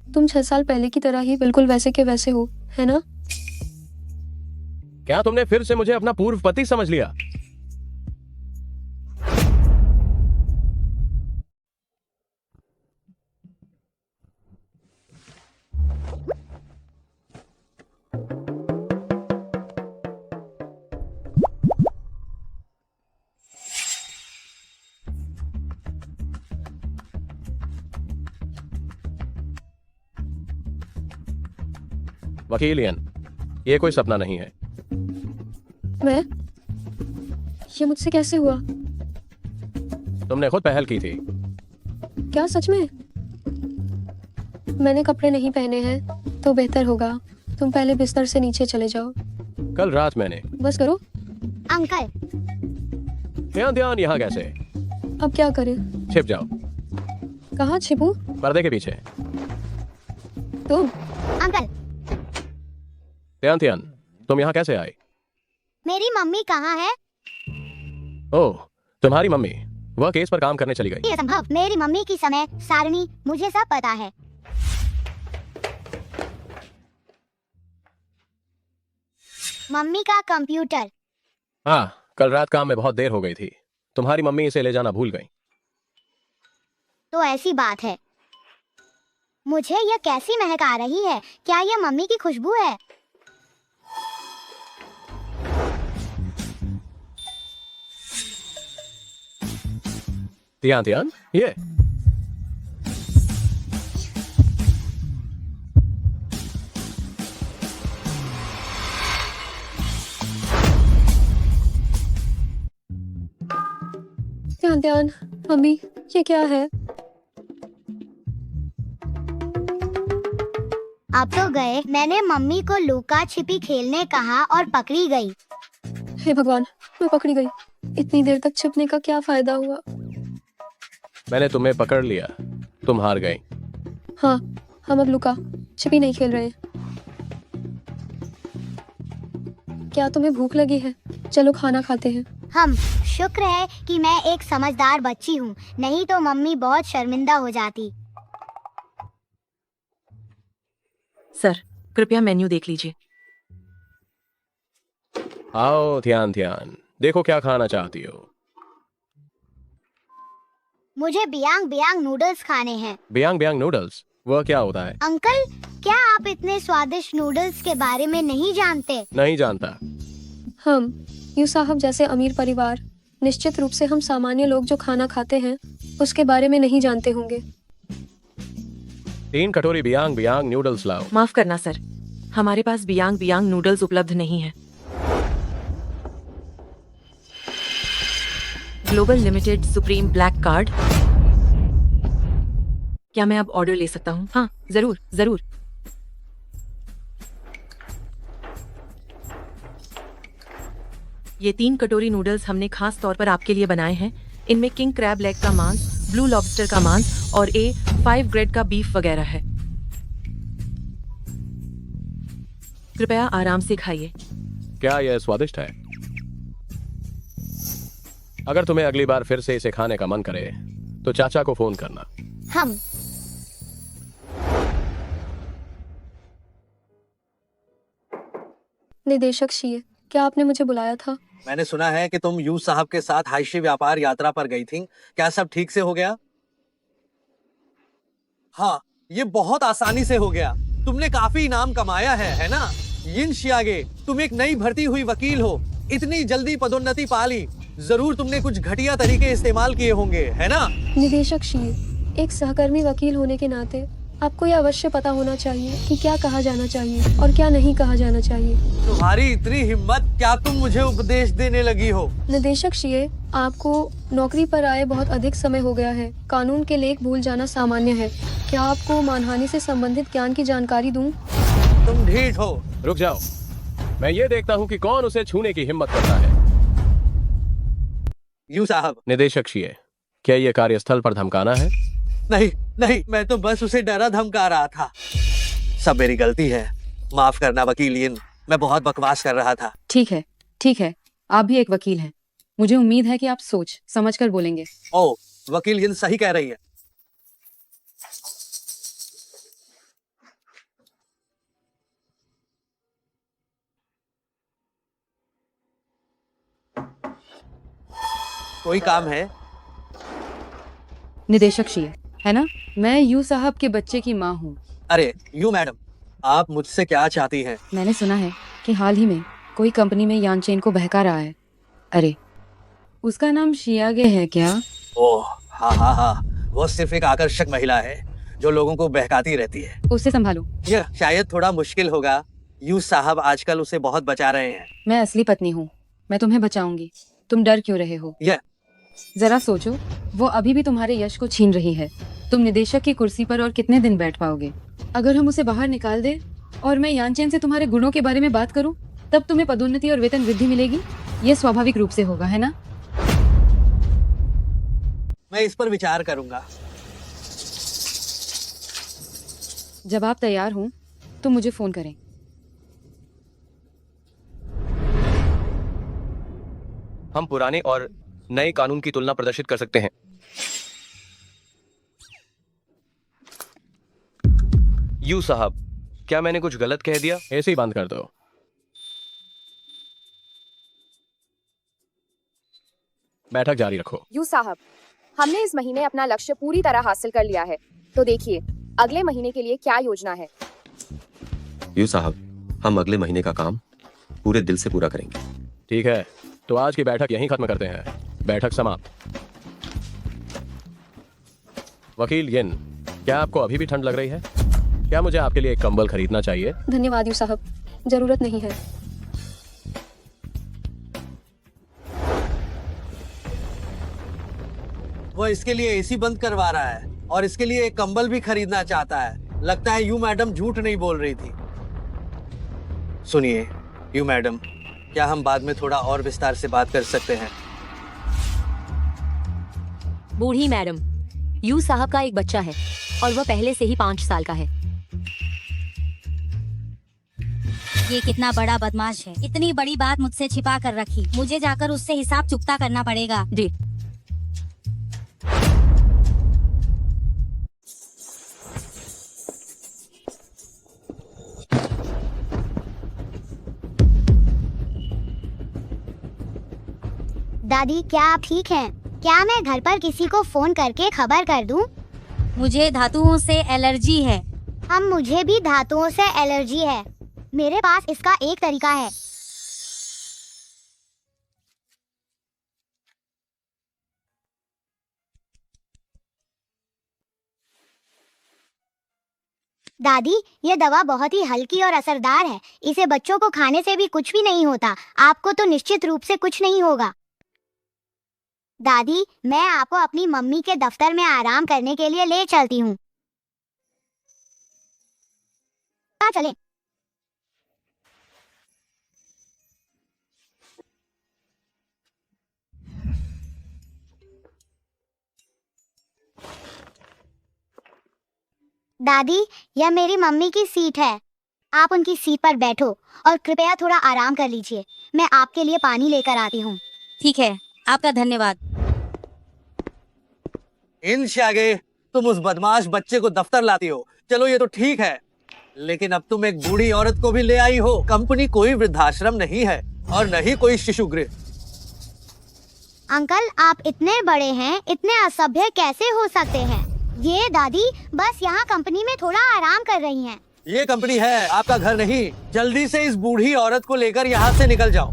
तुम 6 साल पहले की तरह ही बिल्कुल वैसे के वैसे हो, है ना? क्या तुमने फिर से मुझे अपना पूर्व पति समझ लिया? वकील इयन, ये कोई सपना नहीं है। मैं? ये मुझसे कैसे हुआ? तुमने खुद पहल की थी। क्या सच में? मैंने कपड़े नहीं पहने हैं तो बेहतर होगा तुम पहले बिस्तर से नीचे चले जाओ। कल रात मैंने। बस करो। अंकल, ध्यान ध्यान, यहाँ कैसे? अब क्या करें? छिप जाओ। कहाँ छिपूं? पर्दे के पीछे। तुम? अंकल, ध्यान ध्यान, तुम यहाँ कैसे आए? मेरी मम्मी कहाँ है? ओह, तुम्हारी मम्मी वह केस पर काम करने चली गई। ये संभव? मेरी मम्मी की समय सारणी मुझे सब पता है। मम्मी का कंप्यूटर। हाँ, कल रात काम में बहुत देर हो गई थी। तुम्हारी मम्मी इसे ले जाना भूल गई। तो ऐसी बात है। मुझे यह कैसी महक आ रही है? क्या यह मम्मी की खुशबू है? ध्यान ध्यान, ये ध्यान ध्यान, मम्मी ये क्या है? अब तो गए। मैंने मम्मी को लुका छिपी खेलने कहा और पकड़ी गई। हे भगवान, मैं पकड़ी गई। इतनी देर तक छिपने का क्या फायदा हुआ? मैंने तुम्हें पकड़ लिया, तुम हार गई। हाँ, हम अब लुका छिपी नहीं खेल रहे। क्या तुम्हें भूख लगी है? चलो खाना खाते हैं। हम शुक्र है कि मैं एक समझदार बच्ची हूँ, नहीं तो मम्मी बहुत शर्मिंदा हो जाती। सर, कृपया मेन्यू देख लीजिए। आओ ध्यान ध्यान, देखो क्या खाना चाहती हो। मुझे बियांग बियांग नूडल्स खाने हैं। बियांग बियांग नूडल्स, वह क्या होता है? अंकल, क्या आप इतने स्वादिष्ट नूडल्स के बारे में नहीं जानते? नहीं जानता। हम यू साहब जैसे अमीर परिवार, निश्चित रूप से हम सामान्य लोग जो खाना खाते हैं उसके बारे में नहीं जानते होंगे। 3 कटोरी बियांग बियांग नूडल्स लाओ। माफ करना सर, हमारे पास बियांग बियांग नूडल्स उपलब्ध नहीं है। Global limited supreme black card. क्या मैं अब ऑर्डर ले सकता हूँ? हाँ, जरूर जरूर। ये 3 कटोरी नूडल्स हमने खास तौर पर आपके लिए बनाए हैं। इनमें किंग क्रैब लेग का मांस, ब्लू लॉबस्टर का मांस और A5 ग्रेड का बीफ वगैरह है। कृपया आराम से खाइए। क्या यह स्वादिष्ट है? अगर तुम्हें अगली बार फिर से इसे खाने का मन करे तो चाचा को फोन करना। हम निदेशक शीए, क्या आपने मुझे बुलाया था? मैंने सुना है कि तुम यू साहब के साथ हायशी व्यापार यात्रा पर गई थी। क्या सब ठीक से हो गया? हाँ, ये बहुत आसानी से हो गया। तुमने काफी इनाम कमाया है ना? यिन शियागे, तुम एक नई भर्ती हुई वकील हो। इतनी जल्दी पदोन्नति पा ली। जरूर तुमने कुछ घटिया तरीके इस्तेमाल किए होंगे, है ना? निदेशक शीए, एक सहकर्मी वकील होने के नाते आपको यह अवश्य पता होना चाहिए कि क्या कहा जाना चाहिए और क्या नहीं कहा जाना चाहिए। तुम्हारी इतनी हिम्मत, क्या तुम मुझे उपदेश देने लगी हो? निदेशक शीए, आपको नौकरी पर आए बहुत अधिक समय हो गया है। कानून के लेख भूल जाना सामान्य है। क्या आपको मानहानि से संबंधित ज्ञान की जानकारी दूं? तुम ढीठ हो। रुक जाओ, मैं ये देखता हूँ कि कौन उसे छूने की हिम्मत करता है। यू साहब। निदेशक शीए, क्या ये कार्यस्थल पर धमकाना है? नहीं नहीं, मैं तो बस उसे डरा धमका रहा था। सब मेरी गलती है, माफ करना वकील यिन। मैं बहुत बकवास कर रहा था। ठीक है, ठीक है, आप भी एक वकील हैं। मुझे उम्मीद है कि आप सोच समझ कर बोलेंगे। ओ, वकील यिन सही कह रही है। कोई काम है? निदेशक शीए, है ना? मैं यू साहब के बच्चे की माँ हूँ। अरे यू मैडम, आप मुझसे क्या चाहती हैं? मैंने सुना है कि हाल ही में कोई कंपनी में यानचेन को बहका रहा है। अरे, उसका नाम शियागे है क्या? ओह हाँ हाँ हाँ, वो सिर्फ एक आकर्षक महिला है जो लोगों को बहकाती रहती है। उसे संभालो। यह शायद थोड़ा मुश्किल होगा। यू साहब आजकल उसे बहुत बचा रहे हैं। मैं असली पत्नी हूँ, मैं तुम्हें बचाऊंगी। तुम डर क्यों रहे हो? जरा सोचो, वो अभी भी तुम्हारे यश को छीन रही है। तुम निदेशक की कुर्सी पर और कितने दिन बैठ पाओगे? अगर हम उसे बाहर निकाल दे और मैं यानचेन से तुम्हारे गुणों के बारे में बात करूं, तब तुम्हें पदोन्नति और वेतन वृद्धि मिलेगी। ये स्वाभाविक रूप से होगा, है ना? मैं इस पर विचार करूंगा। जब आप तैयार हों तो मुझे फोन करें। हम पुराने और नए कानून की तुलना प्रदर्शित कर सकते हैं। यू साहब, क्या मैंने कुछ गलत कह दिया? ऐसे ही बंद कर दो। बैठक जारी रखो। यू साहब, हमने इस महीने अपना लक्ष्य पूरी तरह हासिल कर लिया है। तो देखिए, अगले महीने के लिए क्या योजना है? यू साहब, हम अगले महीने का काम पूरे दिल से पूरा करेंगे। ठीक है, तो आज की बैठक यहीं खत्म करते हैं। बैठक समाप्त। वकील यिन, क्या आपको अभी भी ठंड लग रही है? क्या मुझे आपके लिए एक कंबल खरीदना चाहिए? धन्यवाद यू साहब, जरूरत नहीं है। वो इसके लिए एसी बंद करवा रहा है और इसके लिए एक कंबल भी खरीदना चाहता है। लगता है यू मैडम झूठ नहीं बोल रही थी। सुनिए यू मैडम, क्या हम बाद में थोड़ा और विस्तार से बात कर सकते हैं? बूढ़ी मैडम, यू साहब का एक बच्चा है और वह पहले से ही 5 साल का है। ये कितना बड़ा बदमाश है, इतनी बड़ी बात मुझसे छिपा कर रखी। मुझे जाकर उससे हिसाब चुकता करना पड़ेगा। जी। दादी क्या आप ठीक हैं? क्या मैं घर पर किसी को फोन करके खबर कर दूं? मुझे धातुओं से एलर्जी है। मुझे भी धातुओं से एलर्जी है। मेरे पास इसका एक तरीका है। दादी ये दवा बहुत ही हल्की और असरदार है। इसे बच्चों को खाने से भी कुछ भी नहीं होता। आपको तो निश्चित रूप से कुछ नहीं होगा। दादी मैं आपको अपनी मम्मी के दफ्तर में आराम करने के लिए ले चलती हूँ। चलें। दादी यह मेरी मम्मी की सीट है। आप उनकी सीट पर बैठो और कृपया थोड़ा आराम कर लीजिए। मैं आपके लिए पानी लेकर आती हूँ। ठीक है, आपका धन्यवाद। इन शागे, तुम उस बदमाश बच्चे को दफ्तर लाती हो, चलो ये तो ठीक है, लेकिन अब तुम एक बूढ़ी औरत को भी ले आई हो। कंपनी कोई वृद्धाश्रम नहीं है और न ही कोई शिशु गृह। अंकल आप इतने बड़े हैं, इतने असभ्य कैसे हो सकते हैं? ये दादी बस यहाँ कंपनी में थोड़ा आराम कर रही हैं। ये कंपनी है, आपका घर नहीं। जल्दी से इस बूढ़ी औरत को लेकर यहाँ से निकल जाओ।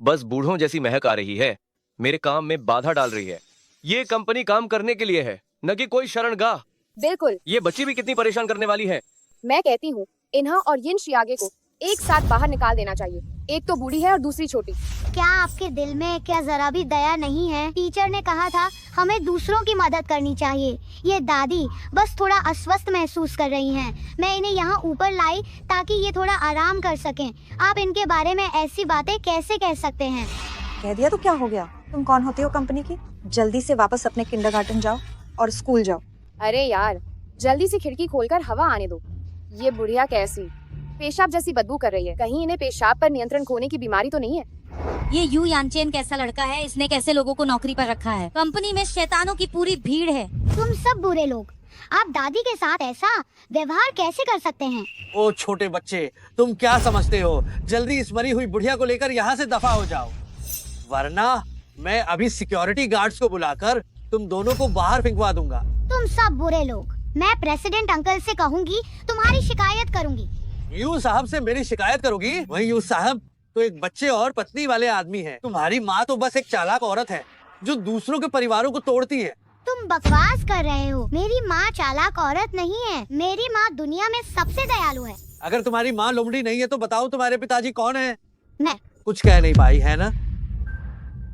बस बूढ़ों जैसी महक आ रही है, मेरे काम में बाधा डाल रही है। ये कंपनी काम करने के लिए है, न कि कोई शरणगाह। बिल्कुल। ये बच्ची भी कितनी परेशान करने वाली है। मैं कहती हूँ इन्हा और यिन शियागे को एक साथ बाहर निकाल देना चाहिए। एक तो बूढ़ी है और दूसरी छोटी। क्या आपके दिल में क्या जरा भी दया नहीं है? टीचर ने कहा था हमें दूसरों की मदद करनी चाहिए। ये दादी बस थोड़ा अस्वस्थ महसूस कर रही हैं। मैं इन्हें यहाँ ऊपर लाई ताकि ये थोड़ा आराम कर सकें। आप इनके बारे में ऐसी बातें कैसे कह सकते हैं? कह दिया तो क्या हो गया? तुम कौन होते हो कंपनी की? जल्दी से वापस अपने किंडरगार्टन जाओ और स्कूल जाओ। अरे यार जल्दी से खिड़की खोलकर हवा आने दो। ये बुढ़िया कैसी पेशाब जैसी बदबू कर रही है। कहीं इन्हें पेशाब पर नियंत्रण खोने की बीमारी तो नहीं है? ये यू यानचेन कैसा लड़का है? इसने कैसे लोगों को नौकरी पर रखा है? कंपनी में शैतानों की पूरी भीड़ है। तुम सब बुरे लोग, आप दादी के साथ ऐसा व्यवहार कैसे कर सकते हैं? ओ छोटे बच्चे, तुम क्या समझते हो? जल्दी इस मरी हुई बुढ़िया को लेकर यहाँ से दफा हो जाओ, वरना मैं अभी सिक्योरिटी गार्ड्स को बुलाकर तुम दोनों को बाहर फेंकवा दूंगा। तुम सब बुरे लोग। मैं प्रेसिडेंट अंकल से कहूँगी, तुम्हारी शिकायत करूँगी। यू साहब से मेरी शिकायत करोगी? वही यू साहब तो एक बच्चे और पत्नी वाले आदमी हैं। तुम्हारी माँ तो बस एक चालाक औरत है जो दूसरों के परिवारों को तोड़ती है। तुम बकवास कर रहे हो। मेरी माँ चालाक औरत नहीं है। मेरी माँ दुनिया में सबसे दयालु है। अगर तुम्हारी माँ लोमड़ी नहीं है तो बताओ तुम्हारे पिताजी कौन है? मैं। कुछ कह नहीं पाई है ना?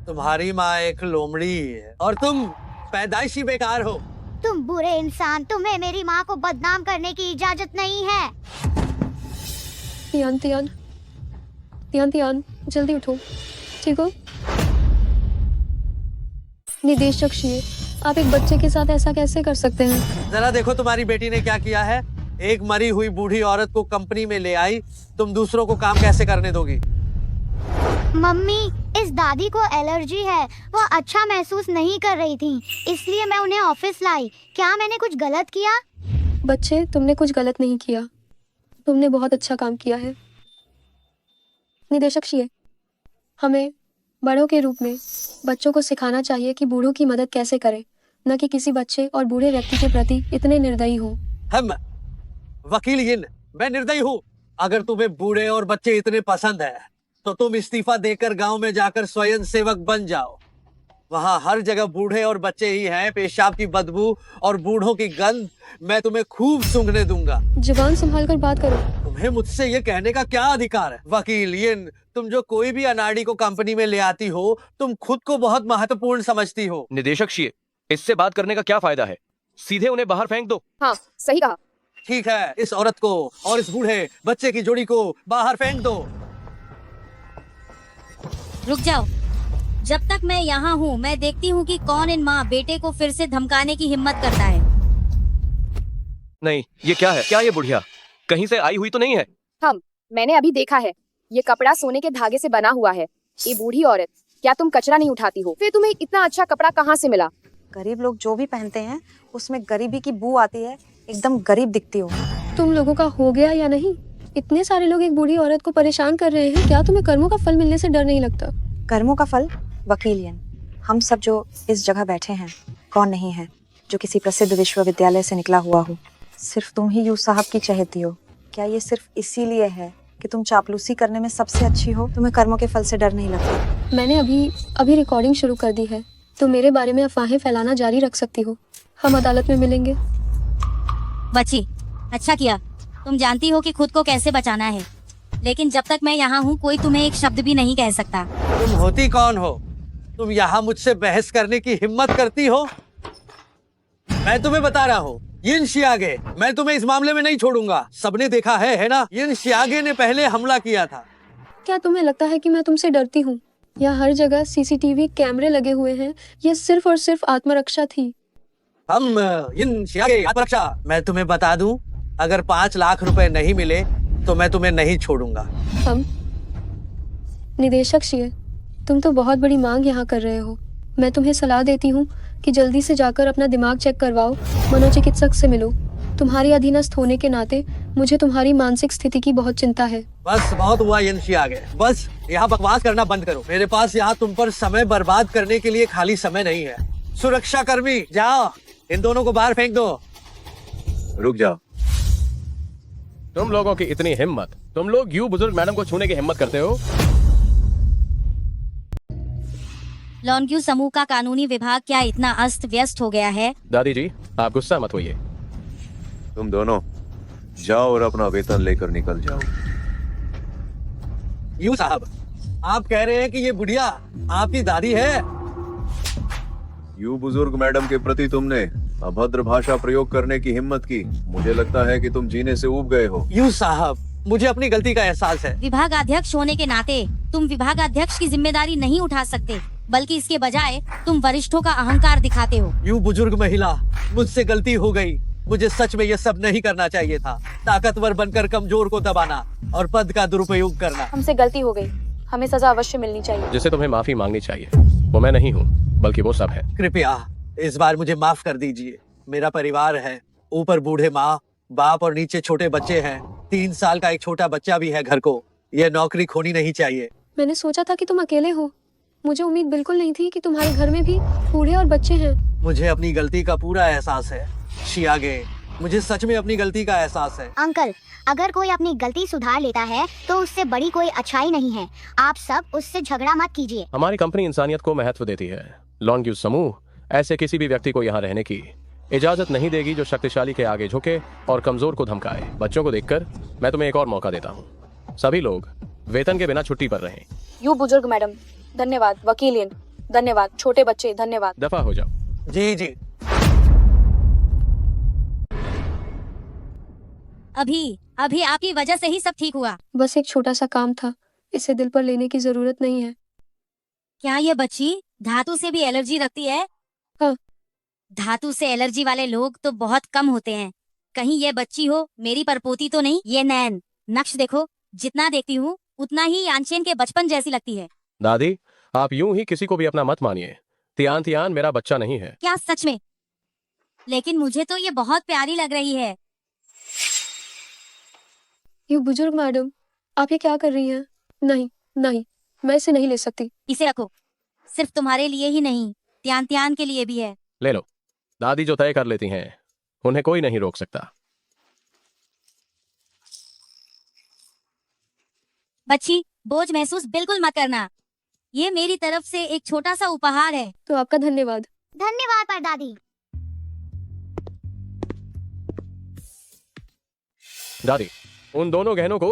तुम्हारी माँ एक लोमड़ी है और तुम पैदाइशी बेकार हो। तुम बुरे इंसान, तुम्हें मेरी माँ को बदनाम करने की इजाजत नहीं है। तियान तियान तियान तियान जल्दी उठो, ठीक हो? निदेशक शी, आप एक बच्चे के साथ ऐसा कैसे कर सकते हैं? जरा देखो तुम्हारी बेटी ने क्या किया है। एक मरी हुई बूढ़ी औरत को कंपनी में ले आई। तुम दूसरों को काम कैसे करने दोगी? मम्मी इस दादी को एलर्जी है। वो अच्छा महसूस नहीं कर रही थी, इसलिए मैं उन्हें ऑफिस लाई। क्या मैंने कुछ गलत किया? बच्चे तुमने कुछ गलत नहीं किया, तुमने बहुत अच्छा काम किया है। निदेशक शी, हमें बड़ों के रूप में बच्चों को सिखाना चाहिए कि बूढ़ों की मदद कैसे करें, न कि किसी बच्चे और बूढ़े व्यक्ति के प्रति इतने निर्दयी हों। हम वकील यिन, मैं निर्दयी हूँ। अगर तुम्हें बूढ़े और बच्चे इतने पसंद है तो तुम इस्तीफा देकर गांव में जाकर स्वयं सेवक बन जाओ। वहाँ हर जगह बूढ़े और बच्चे ही हैं, पेशाब की बदबू और बूढ़ों की गंध मैं तुम्हें खूब सूंघने दूंगा। जुबान संभाल कर बात करो। तुम्हें मुझसे ये कहने का क्या अधिकार है? वकील यिन, तुम जो कोई भी अनाड़ी को कंपनी में ले आती हो, तुम खुद को बहुत महत्वपूर्ण समझती हो। निदेशक शी, इससे बात करने का क्या फायदा है? सीधे उन्हें बाहर फेंक दो। हाँ सही कहा। ठीक है, इस औरत को और इस बूढ़े बच्चे की जोड़ी को बाहर फेंक दो। रुक जाओ, जब तक मैं यहाँ हूँ मैं देखती हूँ कि कौन इन माँ बेटे को फिर से धमकाने की हिम्मत करता है। नहीं, ये क्या है? क्या ये बुढ़िया कहीं से आई हुई तो नहीं है? मैंने अभी देखा है, ये कपड़ा सोने के धागे से बना हुआ है। ये बूढ़ी औरत, क्या तुम कचरा नहीं उठाती हो? फिर तुम्हें इतना अच्छा कपड़ा कहाँ से मिला? गरीब लोग जो भी पहनते हैं उसमें गरीबी की बू आती है, एकदम गरीब दिखती हो। तुम लोगों का हो गया या नहीं? इतने सारे लोग एक बूढ़ी औरत को परेशान कर रहे हैं, क्या तुम्हें कर्मों का फल मिलने से डर नहीं लगता? कर्मों का फल? वकील यिन, हम सब जो इस जगह बैठे हैं, कौन नहीं है जो किसी प्रसिद्ध विश्वविद्यालय से निकला हुआ हो? सिर्फ तुम ही यूसुफ साहब की चहेती हो। क्या ये सिर्फ इसीलिए है कि तुम चापलूसी करने में सबसे अच्छी हो? तुम्हें कर्मों के फल से डर नहीं लगता? मैंने अभी रिकॉर्डिंग शुरू कर दी है, तो मेरे बारे में अफवाहें फैलाना जारी रख सकती हो। हम अदालत में मिलेंगे। बच्ची, अच्छा किया। तुम जानती हो कि खुद को कैसे बचाना है, लेकिन जब तक मैं यहाँ हूँ कोई तुम्हें एक शब्द भी नहीं कह सकता। तुम होती कौन हो? तुम यहाँ मुझसे बहस करने की हिम्मत करती हो? मैं तुम्हें बता रहा हूँ, यिन शियागे, मैं तुम्हें इस मामले में नहीं छोड़ूंगा। सबने देखा है ना? यिन शियागे ने पहले हमला किया था। क्या तुम्हें लगता है कि मैं तुमसे डरती हूँ? यहाँ हर जगह सीसीटीवी कैमरे लगे हुए हैं। यह सिर्फ और सिर्फ आत्मरक्षा थी। हम यिन शियागे आत्मरक्षा। मैं तुम्हें बता दूं, अगर 5 लाख रुपए नहीं मिले तो मैं तुम्हें नहीं छोड़ूंगा। हम निदेशक शिये, तुम तो बहुत बड़ी मांग यहाँ कर रहे हो। मैं तुम्हें सलाह देती हूँ कि जल्दी से जाकर अपना दिमाग चेक करवाओ, मनोचिकित्सक से मिलो। तुम्हारी अधीनस्थ होने के नाते मुझे तुम्हारी मानसिक स्थिति की बहुत चिंता है। बस बहुत हुआ यिन शियागे, बस यहाँ बकवास करना बंद करो। मेरे पास यहाँ तुम पर समय बर्बाद करने के लिए खाली समय नहीं है। सुरक्षा कर्मी, जाओ इन दोनों को बाहर फेंक दो। रुक जाओ। तुम लोगों की इतनी हिम्मत, तुम लोग यूं बुजुर्ग मैडम को छूने की हिम्मत करते हो? लॉन्ग्यू समूह का कानूनी विभाग क्या इतना अस्त व्यस्त हो गया है? दादी जी, आप गुस्सा मत होइए। तुम दोनों जाओ और अपना वेतन लेकर निकल जाओ। यूं साहब, आप कह रहे हैं कि ये बुढ़िया आपकी दादी है? यू बुजुर्ग मैडम के प्रति तुमने अभद्र भाषा प्रयोग करने की हिम्मत की। मुझे लगता है कि तुम जीने से ऊब गए हो। यूं साहब, मुझे अपनी गलती का एहसास है। विभागाध्यक्ष होने के नाते तुम विभागाध्यक्ष की जिम्मेदारी नहीं उठा सकते, बल्कि इसके बजाय तुम वरिष्ठों का अहंकार दिखाते हो। यूं बुजुर्ग महिला, मुझसे गलती हो गई। मुझे सच में ये सब नहीं करना चाहिए था। ताकतवर बनकर कमजोर को दबाना और पद का दुरुपयोग करना। हमसे गलती हो गई, हमें सजा अवश्य मिलनी चाहिए। जिसे तुम्हें माफी मांगनी चाहिए वो मैं नहीं हूँ, बल्कि वो सब है। कृपया इस बार मुझे माफ कर दीजिए। मेरा परिवार है, ऊपर बूढ़े माँ बाप और नीचे छोटे बच्चे हैं। 3 साल का एक छोटा बच्चा भी है घर को। ये नौकरी खोनी नहीं चाहिए। मैंने सोचा था कि तुम अकेले हो। मुझे उम्मीद बिल्कुल नहीं थी कि तुम्हारे घर में भी बूढ़े और बच्चे हैं। मुझे अपनी गलती का पूरा एहसास है शियागे, मुझे सच में अपनी गलती का एहसास है। अंकल, अगर कोई अपनी गलती सुधार लेता है तो उससे बड़ी कोई अच्छाई नहीं है। आप सब उससे झगड़ा मत कीजिए। हमारी कंपनी इंसानियत को महत्व देती है। लॉन्ग्यू समूह ऐसे किसी भी व्यक्ति को यहाँ रहने की इजाजत नहीं देगी जो शक्तिशाली के आगे झुके और कमजोर को धमकाए। बच्चों को देखकर मैं तुम्हें एक और मौका देता हूँ। सभी लोग वेतन के बिना छुट्टी पर रहें। यू बुजुर्ग मैडम धन्यवाद। वकील यिन धन्यवाद। छोटे बच्चे धन्यवाद। दफा हो जाओ। जी जी। अभी आपकी वजह से ही सब ठीक हुआ। बस एक छोटा सा काम था, इसे दिल पर लेने की जरूरत नहीं है। क्या ये बच्ची धातु से भी एलर्जी रखती है? हाँ। धातु से एलर्जी वाले लोग तो बहुत कम होते हैं। कहीं ये बच्ची हो, मेरी परपोती तो नहीं? ये नैन नक्श देखो, जितना देखती हूँ उतना ही यानचेन के बचपन जैसी लगती है। दादी, आप यूं ही किसी को भी अपना मत मानिए। तियान तियान मेरा बच्चा नहीं है। क्या सच में? लेकिन मुझे तो ये बहुत प्यारी लग रही है। ये बुजुर्ग मैडम, आप ये क्या कर रही हैं? नहीं नहीं, मैं इसे नहीं ले सकती। इसे रखो, सिर्फ तुम्हारे लिए ही नहीं, त्यान त्यान के लिए भी है। ले लो। दादी जो तय कर लेती हैं उन्हें कोई नहीं रोक सकता। बच्ची, बोझ महसूस बिल्कुल मत करना। ये मेरी तरफ से एक छोटा सा उपहार है। तो आपका धन्यवाद। धन्यवाद परदादी। दादी, उन दोनों गहनों को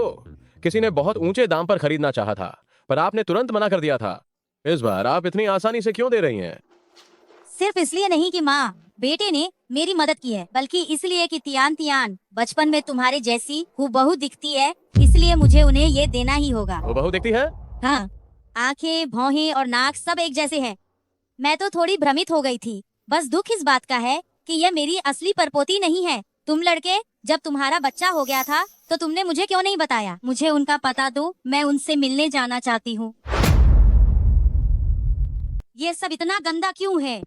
किसी ने बहुत ऊंचे दाम पर खरीदना चाहा था, पर आपने तुरंत मना कर दिया था। इस बार आप इतनी आसानी से क्यों दे रही हैं? सिर्फ इसलिए नहीं कि माँ बेटे ने मेरी मदद की है, बल्कि इसलिए कि तियान बचपन में तुम्हारे जैसी हूबहू दिखती है, इसलिए मुझे उन्हें ये देना ही होगा। हूबहू दिखती है? हाँ, आंखें, भौहें और नाक सब एक जैसे हैं। मैं तो थोड़ी भ्रमित हो गई थी। बस दुख इस बात का है कि यह मेरी असली परपोती नहीं है। तुम लड़के, जब तुम्हारा बच्चा हो गया था तो तुमने मुझे क्यों नहीं बताया? मुझे उनका पता दो, मैं उनसे मिलने जाना चाहती हूँ। ये सब इतना गंदा क्यों है,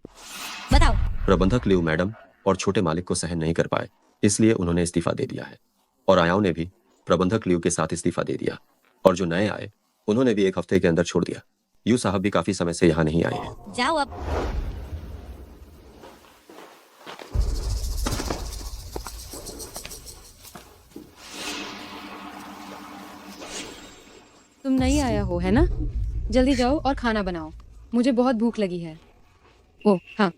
बताओ। प्रबंधक लियू मैडम और छोटे मालिक को सहन नहीं कर पाए, इसलिए उन्होंने इस्तीफा दे दिया है। और आयाओं ने भी प्रबंधक लियू के साथ इस्तीफा दे दिया, और जो नए आए उन्होंने भी 1 हफ्ते के अंदर छोड़ दिया। यू साहब भी काफी समय से यहाँ नहीं आए हैं। जाओ अब। तुम नहीं आया हो, है ना? जल्दी जाओ और खाना बनाओ, मुझे बहुत भूख लगी है। ओह हाँ,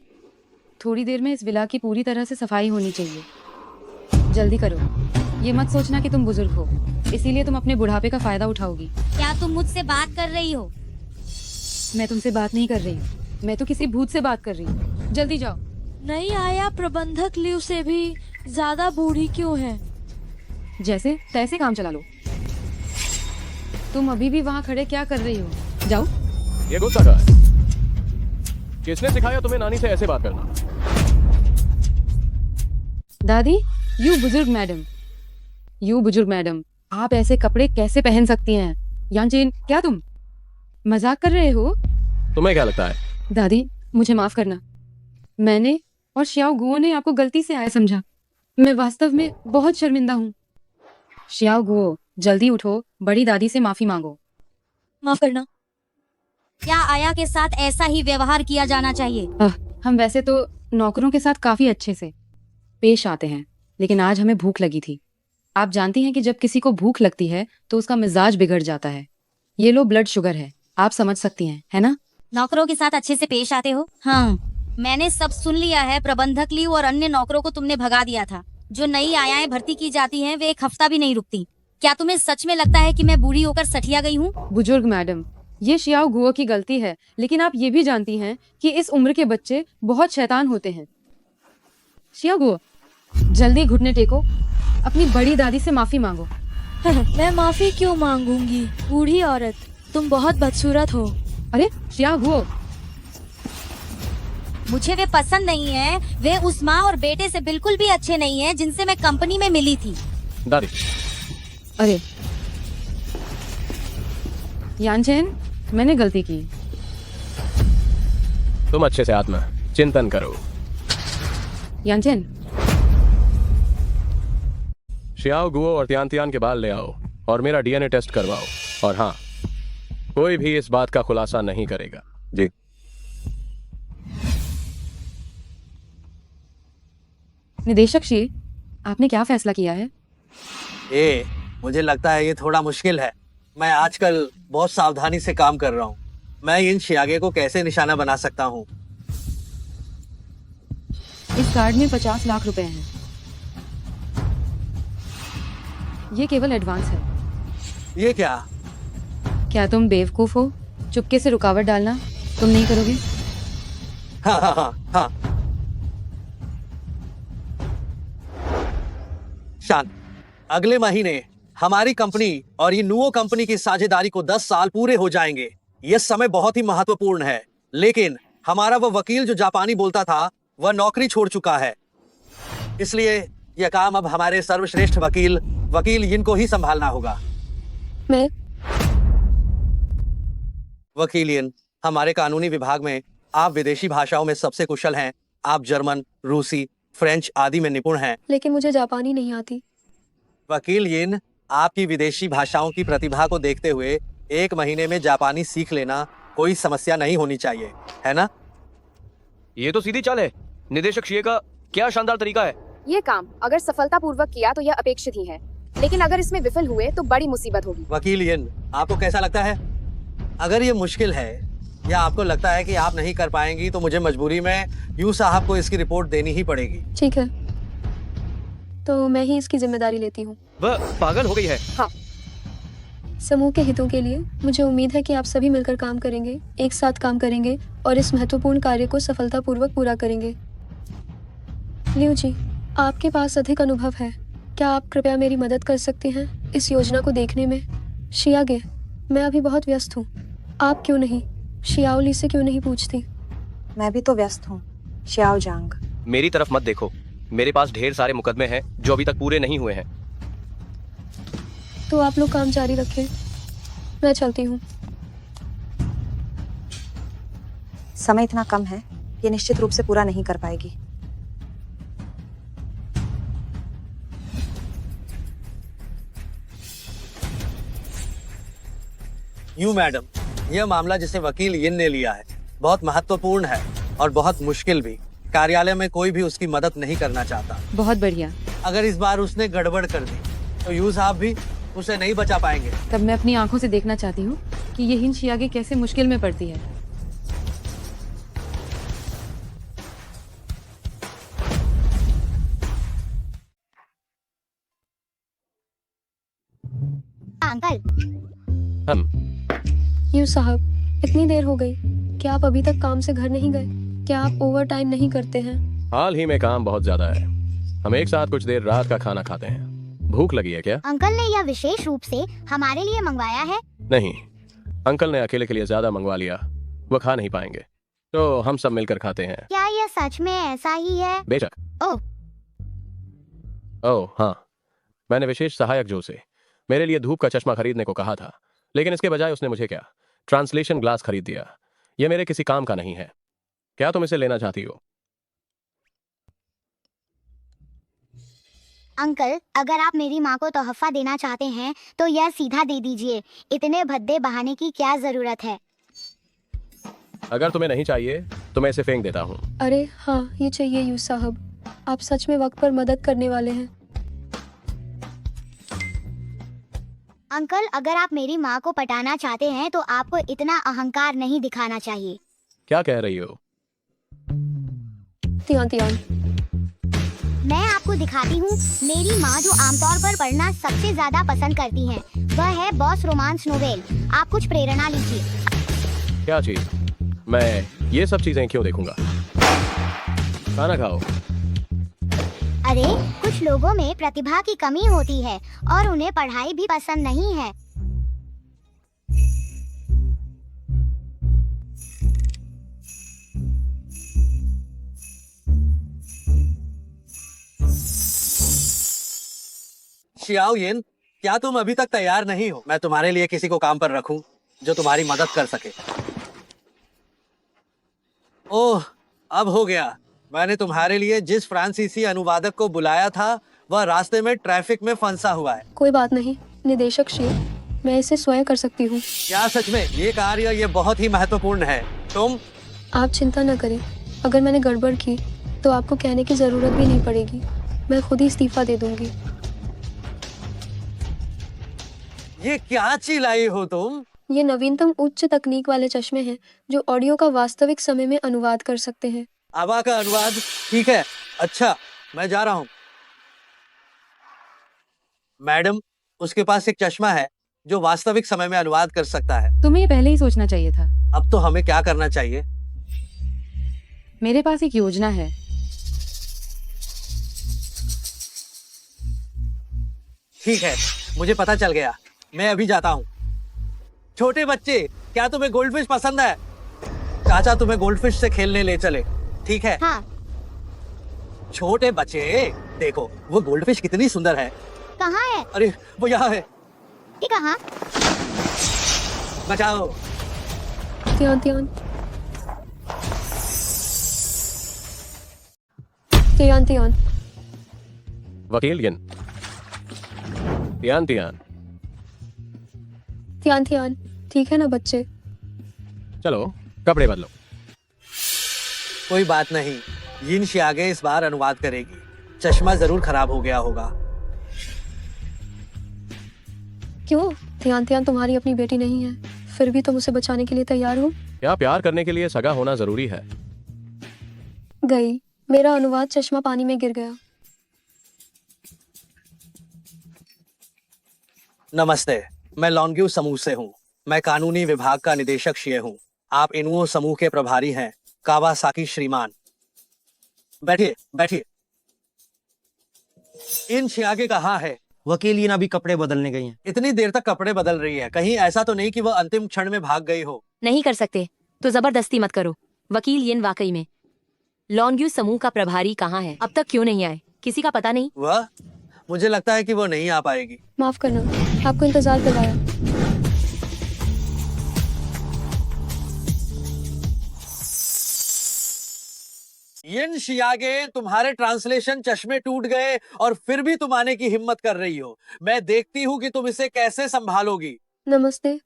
थोड़ी देर में इस विला की पूरी तरह से सफाई होनी चाहिए। जल्दी करो। ये मत सोचना कि तुम बुजुर्ग हो, इसीलिए तुम अपने बुढ़ापे का फायदा उठाओगी। क्या तुम मुझसे बात कर रही हो? मैं तुमसे बात नहीं कर रही हूँ, मैं तो किसी भूत से बात कर रही हूँ। जल्दी जाओ। नहीं आया प्रबंधक लियू से भी ज्यादा बूढ़ी क्यों है? जैसे तैसे काम चला लो। तुम अभी भी वहाँ खड़े क्या कर रही हो? जाओ। ये गुस्सा का है। किसने सिखाया तुम्हें नानी से ऐसे बात करना? दादी, यू बुजुर्ग मैडम, आप ऐसे कपड़े कैसे पहन सकती हैं? यांचेन, क्या तुम मजाक कर रहे हो? तुम्हें क्या लगता है? दादी, मुझे माफ करना। मैंने और श्याओ गुओ ने आपको गलती से आया समझा। मैं वास्तव में बहुत शर्मिंदा हूँ। श्याओ गुओ, जल्दी उठो, बड़ी दादी से माफी मांगो। माफ करना। क्या आया के साथ ऐसा ही व्यवहार किया जाना चाहिए? हम वैसे तो नौकरों के साथ काफी अच्छे से पेश आते हैं, लेकिन आज हमें भूख लगी थी। आप जानती हैं कि जब किसी को भूख लगती है तो उसका मिजाज बिगड़ जाता है। ये लो ब्लड शुगर है, आप समझ सकती हैं, है ना? नौकरों के साथ अच्छे से पेश आते हो? हाँ, मैंने सब सुन लिया है। प्रबंधक लियू और अन्य नौकरों को तुमने भगा दिया था। जो नई आयाएं भर्ती की जाती हैं, वे 1 हफ्ता भी नहीं रुकती। क्या तुम्हें सच में लगता है कि मैं बूढ़ी होकर सठिया गई हूँ? बुजुर्ग मैडम, ये श्याओ गुओ की गलती है, लेकिन आप ये भी जानती हैं कि इस उम्र के बच्चे बहुत शैतान होते हैं। श्याओ गुओ, जल्दी घुटने टेको, अपनी बड़ी दादी से माफी मांगो। मैं माफी क्यों मांगूंगी? बूढ़ी औरत, तुम बहुत बदसूरत हो। अरे श्याओ गुओ, मुझे वे पसंद नहीं है। वे उस माँ और बेटे से बिल्कुल भी अच्छे नहीं हैं जिनसे मैं कंपनी में मिली थी। दादी, अरे यांचेन, मैंने गलती की। तुम अच्छे से आत्मा चिंतन करो। यांचेन, श्याओ गुओ और तियान के बाल ले आओ और मेरा डीएनए टेस्ट करवाओ। और हाँ, कोई भी इस बात का खुलासा नहीं करेगा। जी। निदेशक श्री, आपने क्या फैसला किया है? मुझे लगता है ये थोड़ा मुश्किल है। मैं आजकल बहुत सावधानी से काम कर रहा हूँ। मैं इन शियागे को कैसे निशाना बना सकता हूँ? इस कार्ड में 50 लाख रुपए हैं। ये केवल एडवांस है। ये क्या? क्या तुम बेवकूफ हो? चुपके से रुकावट डालना तुम नहीं करोगे? हाँ हाँ हाँ हाँ। शांत। अगले महीने हमारी कंपनी और ये नुओ कंपनी की साझेदारी को 10 साल पूरे हो जाएंगे। यह समय बहुत ही महत्वपूर्ण है, लेकिन हमारा वह वकील जो जापानी बोलता था वह नौकरी छोड़ चुका है। इसलिए यह काम अब हमारे सर्वश्रेष्ठ वकील यिन को ही संभालना होगा। मैं वकील यिन, हमारे कानूनी विभाग में आप विदेशी भाषाओं में सबसे कुशल हैं। आप जर्मन, रूसी, फ्रेंच आदि में निपुण हैं। लेकिन मुझे जापानी नहीं आती। वकील यिन, आपकी विदेशी भाषाओं की प्रतिभा को देखते हुए 1 महीने में जापानी सीख लेना कोई समस्या नहीं होनी चाहिए, है ना? ये तो सीधी चाल है। निदेशक शिए का क्या शानदार तरीका है। ये काम अगर सफलतापूर्वक किया तो यह अपेक्षित ही है, लेकिन अगर इसमें विफल हुए तो बड़ी मुसीबत होगी। वकील यिन, आपको कैसा लगता है? अगर ये मुश्किल है या आपको लगता है कि आप नहीं कर पाएंगी तो मुझे मजबूरी में यू साहब को इसकी रिपोर्ट देनी ही पड़ेगी। ठीक है, तो मैं ही इसकी जिम्मेदारी लेती हूँ। वह पागल हो गई है। हाँ, समूह के हितों के लिए मुझे उम्मीद है कि आप सभी मिलकर काम करेंगे, एक साथ काम करेंगे और इस महत्वपूर्ण कार्य को सफलतापूर्वक पूरा करेंगे। लियो जी, आपके पास अधिक अनुभव है, क्या आप कृपया मेरी मदद कर सकते हैं इस योजना को देखने में? शियागे, मैं अभी बहुत व्यस्त हूँ, आप क्यों नहीं शियाओली से क्यों नहीं पूछती? मैं भी तो व्यस्त हूँ श्याओ जांग। मेरी तरफ मत देखो, मेरे पास ढेर सारे मुकदमे हैं जो अभी तक पूरे नहीं हुए हैं। तो आप लोग काम जारी रखें, मैं चलती हूँ। समय इतना कम है, ये निश्चित रूप से पूरा नहीं कर पाएगी। यू मैडम, यह मामला जिसे वकील यिन ने लिया है बहुत महत्वपूर्ण है और बहुत मुश्किल भी। कार्यालय में कोई भी उसकी मदद नहीं करना चाहता। बहुत बढ़िया। अगर इस बार उसने गड़बड़ कर दी तो यू साहब भी उसे नहीं बचा पाएंगे। तब मैं अपनी आंखों से देखना चाहती हूँ कि ये हिन शियागे कैसे मुश्किल में पड़ती है। अंकल। यू साहब, इतनी देर हो गई, क्या आप अभी तक काम से घर नहीं गए? क्या आप ओवर टाइम नहीं करते हैं? हाल ही में काम बहुत ज्यादा है, हम एक साथ कुछ देर रात का खाना खाते हैं। भूख लगी है क्या? अंकल ने यह विशेष रूप से हमारे लिए मंगवाया है। नहीं, अंकल ने अकेले के लिए ज्यादा मंगवा लिया, वो खा नहीं पाएंगे, तो हम सब मिलकर खाते हैं। क्या यह सच में ऐसा ही है? बेशक। ओह, ओह हाँ, मैंने विशेष सहायक जो से मेरे लिए धूप का चश्मा खरीदने को कहा था, लेकिन इसके बजाय उसने मुझे क्या ट्रांसलेशन ग्लास खरीद दिया। यह मेरे किसी काम का नहीं है। क्या तुम इसे लेना चाहती हो? अंकल, अगर आप मेरी माँ को तोहफा देना चाहते हैं तो यह सीधा दे दीजिए, इतने भद्दे बहाने की क्या जरूरत है? अगर तुम्हें नहीं चाहिए तो मैं इसे फेंक देता हूँ। अरे हाँ, ये चाहिए यू साहब, आप सच में वक्त पर मदद करने वाले हैं। अंकल, अगर आप मेरी माँ को पटाना चाहते हैं तो आपको इतना अहंकार नहीं दिखाना चाहिए। क्या कह रही हो? तियान तियान, मैं आपको दिखाती हूँ मेरी माँ जो आमतौर पर पढ़ना सबसे ज्यादा पसंद करती हैं, वह है बॉस रोमांस नोवेल। आप कुछ प्रेरणा लीजिए। क्या चीज? मैं ये सब चीजें क्यों देखूंगा? खाना खाओ। अरे, कुछ लोगों में प्रतिभा की कमी होती है और उन्हें पढ़ाई भी पसंद नहीं है। शियाओ यिन, क्या तुम अभी तक तैयार नहीं हो? मैं तुम्हारे लिए किसी को काम पर रखूं जो तुम्हारी मदद कर सके। ओह, अब हो गया। मैंने तुम्हारे लिए जिस फ्रांसीसी अनुवादक को बुलाया था वह रास्ते में ट्रैफिक में फंसा हुआ है। कोई बात नहीं निदेशक श्री, मैं इसे स्वयं कर सकती हूँ। क्या सच में? ये कार्य ये बहुत ही महत्वपूर्ण है। तुम? आप चिंता न करें, अगर मैंने गड़बड़ की तो आपको कहने की जरूरत भी नहीं पड़ेगी, मैं खुद ही इस्तीफा दे दूंगी। ये क्या चिल्लाई हो तुम? ये नवीनतम उच्च तकनीक वाले चश्मे हैं जो ऑडियो का वास्तविक समय में अनुवाद कर सकते हैं। आवा का अनुवाद? ठीक है, अच्छा, मैं जा रहा हूँ। मैडम, उसके पास एक चश्मा है जो वास्तविक समय में अनुवाद कर सकता है। तुम्हें ये पहले ही सोचना चाहिए था। अब तो हमें क्या करना चाहिए? मेरे पास एक योजना है। ठीक है, मुझे पता चल गया, मैं अभी जाता हूँ। छोटे बच्चे, क्या तुम्हें गोल्डफिश पसंद है? चाचा तुम्हें गोल्डफिश से खेलने ले चले, ठीक है? हाँ। छोटे बच्चे, देखो वो गोल्डफिश कितनी सुंदर है। कहाँ है? अरे वो यहाँ है। ये कहाँ? बचाओ। Tian Tian, Tian Tian. वकील Yin. Tian Tian. Tian Tian, ठीक है ना बच्चे? चलो कपड़े बदलो। कोई बात नहीं, यिन शियागे इस बार अनुवाद करेगी। चश्मा जरूर खराब हो गया होगा। क्यों? तियान तियान तुम्हारी अपनी बेटी नहीं है, फिर भी तुम उसे बचाने के लिए तैयार हो। क्या प्यार करने के लिए सगा होना जरूरी है? गई। मेरा अनुवाद चश्मा पानी में गिर गया। नमस्ते, मैं लॉन्ग्यू समूह से हूँ। मैं कानूनी विभाग का निदेशक शिए हूँ। आप इनुओ समूह के प्रभारी हैं, कावासाकी श्रीमान। बैठिए बैठिए। इन शियागे कहाँ है? वकील इन अभी कपड़े बदलने गई हैं। इतनी देर तक कपड़े बदल रही है, कहीं ऐसा तो नहीं कि वह अंतिम क्षण में भाग गई हो? नहीं कर सकते तो जबरदस्ती मत करो। वकील येन वाकई में लॉन्ग्यू समूह का प्रभारी कहाँ है? अब तक क्यों नहीं आए? किसी का पता नहीं। वह मुझे लगता है कि वो नहीं आ पाएगी। माफ करना, आपको इंतजार करवाया। यिन शियागे, तुम्हारे ट्रांसलेशन चश्मे टूट गए और फिर भी तुम आने की हिम्मत कर रही हो। मैं देखती हूँ कि तुम इसे कैसे संभालोगी। नमस्ते,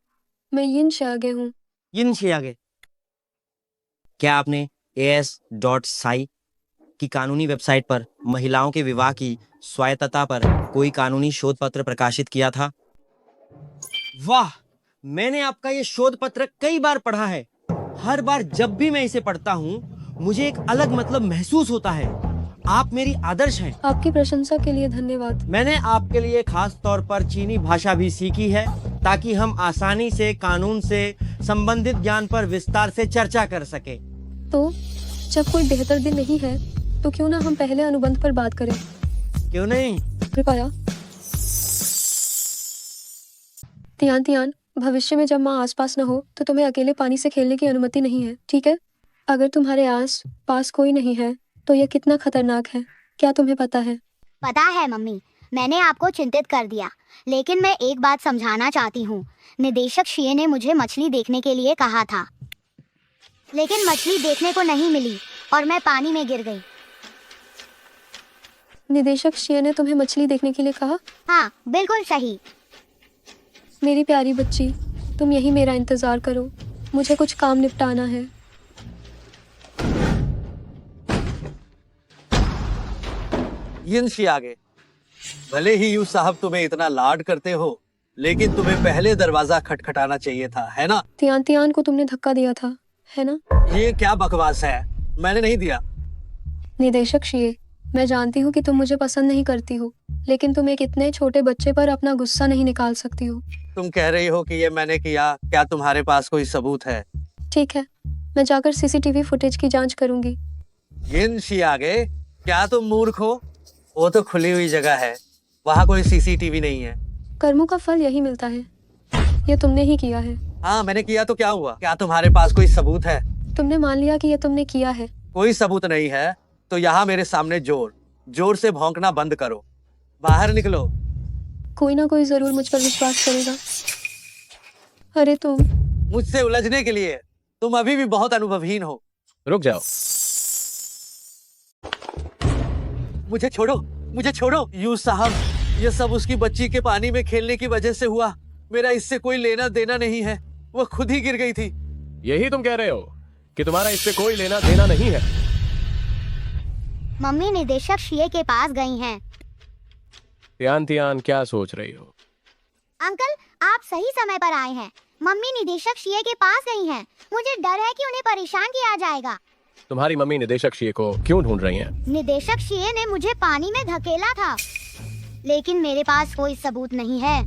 मैं यिन शियागे हूँ। यिन शियागे, क्या आपने AS.साई की कानूनी वेबसाइट पर महिलाओं के विवाह की स्वायत्तता पर कोई कानूनी शोध पत्र प्रकाशित किया था? वाह, मैंने आपका ये शोध पत्र कई बार पढ़ा है। हर बार जब भी मैं इसे पढ़ता हूँ मुझे एक अलग मतलब महसूस होता है। आप मेरी आदर्श हैं। आपकी प्रशंसा के लिए धन्यवाद। मैंने आपके लिए खास तौर पर चीनी भाषा भी सीखी है ताकि हम आसानी से कानून से संबंधित ज्ञान पर विस्तार से चर्चा कर सके। तो जब कोई बेहतर दिन नहीं है तो क्यों ना हम पहले अनुबंध पर बात करें? क्यों नहीं? कृपया। तियान तियान, भविष्य में जब माँ आसपास न हो तो तुम्हें अकेले पानी से खेलने की अनुमति नहीं है, ठीक है? अगर तुम्हारे आस पास कोई नहीं है तो यह कितना खतरनाक है, क्या तुम्हें पता है? पता है मम्मी, मैंने आपको चिंतित कर दिया, लेकिन मैं एक बात समझाना चाहती हूँ। निदेशक शिए ने मुझे मछली देखने के लिए कहा था, लेकिन मछली देखने को नहीं मिली और मैं पानी में गिर गई। निदेशक शिए ने तुम्हें मछली देखने के लिए कहा? हाँ, बिल्कुल सही। मेरी प्यारी बच्ची, तुम यही मेरा इंतजार करो, मुझे कुछ काम निपटाना है। यिन शियागे, भले ही यू साहब तुम्हें इतना लाड करते हो, लेकिन तुम्हें पहले दरवाजा खटखटाना चाहिए था, है ना? तियान तियान को तुमने धक्का दिया था, है ना? ये क्या बकवास है? मैंने नहीं दिया। निदेशक शिए, मैं जानती हूँ कि तुम मुझे पसंद नहीं करती हो, लेकिन तुम एक इतने छोटे बच्चे पर अपना गुस्सा नहीं निकाल सकती हो। तुम कह रही हो कि ये मैंने किया, क्या तुम्हारे पास कोई सबूत है? ठीक है, मैं जाकर CCTV फुटेज की जांच करूंगी। यिन शियागे, क्या तुम मूर्ख हो? वो तो खुली हुई जगह है, वहाँ कोई CCTV नहीं है। कर्मों का फल यही मिलता है, ये तुमने ही किया है। हाँ, मैंने किया तो क्या हुआ? क्या तुम्हारे पास कोई सबूत है? तुमने मान लिया कि ये तुमने किया है। कोई सबूत नहीं है तो यहाँ मेरे सामने जोर से भौंकना बंद करो। बाहर निकलो। कोई ना कोई जरूर मुझ पर विश्वास करेगा। अरे तुम मुझसे उलझने के लिए तुम अभी भी बहुत अनुभवहीन हो। रुक जाओ। मुझे छोड़ो, मुझे छोड़ो। यू साहब, ये सब उसकी बच्ची के पानी में खेलने की वजह से हुआ। मेरा इससे कोई लेना देना नहीं है, वो खुद ही गिर गई थी। यही तुम कह रहे हो कि तुम्हारा इससे कोई लेना देना नहीं है? मम्मी निदेशक शिए के पास गई हैं। तियान तियान, क्या सोच रही हो? अंकल, आप सही समय पर आए हैं। मम्मी निदेशक शिए के पास गई हैं। मुझे डर है कि उन्हें परेशान किया जाएगा। तुम्हारी मम्मी निदेशक शिए को क्यों ढूंढ रही हैं? निदेशक शिए ने मुझे पानी में धकेला था, लेकिन मेरे पास कोई सबूत नहीं है।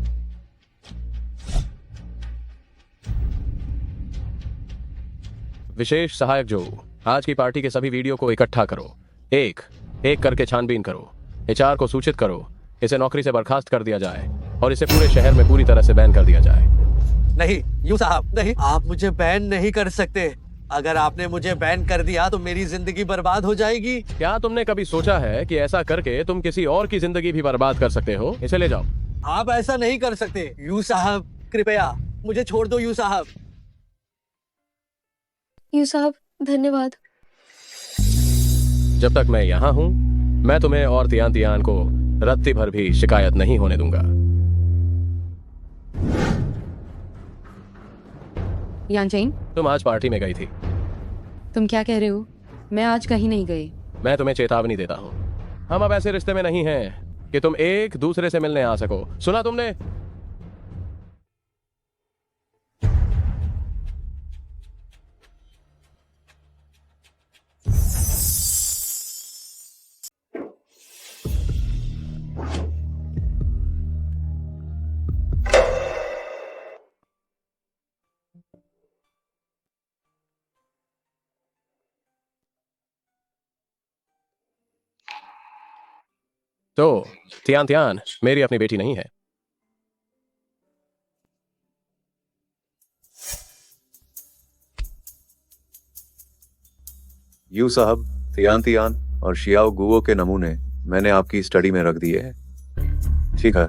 विशेष सहायक जो, आज की पार्टी के सभी वीडियो को इकट्ठा करो, एक एक करके छानबीन करो, HR को सूचित करो, इसे नौकरी से बर्खास्त कर दिया जाए और इसे पूरे शहर में पूरी तरह से बैन कर दिया जाए। नहीं यू साहब, नहीं, आप मुझे बैन नहीं कर सकते। अगर आपने मुझे बैन कर दिया तो मेरी जिंदगी बर्बाद हो जाएगी। क्या तुमने कभी सोचा है कि ऐसा करके तुम किसी और की जिंदगी भी बर्बाद कर सकते हो? इसे ले जाओ। आप ऐसा नहीं कर सकते यू साहब, कृपया मुझे छोड़ दो यू साहब। यू साहब, धन्यवाद। जब तक मैं यहाँ हूँ, मैं तुम्हें और तियान तियान को रत्ती भर भी शिकायत नहीं होने दूंगा। यानचेन, तुम आज पार्टी में गई थी। तुम क्या कह रहे हो? मैं आज कहीं नहीं गई। मैं तुम्हें चेतावनी देता हूँ, हम अब ऐसे रिश्ते में नहीं हैं कि तुम एक दूसरे से मिलने आ सको। सुना तुमने? तो तियान तियान मेरी अपनी बेटी नहीं है। यू साहब, तियान तियान और शियाओ गुओ के नमूने मैंने आपकी स्टडी में रख दिए हैं। ठीक है।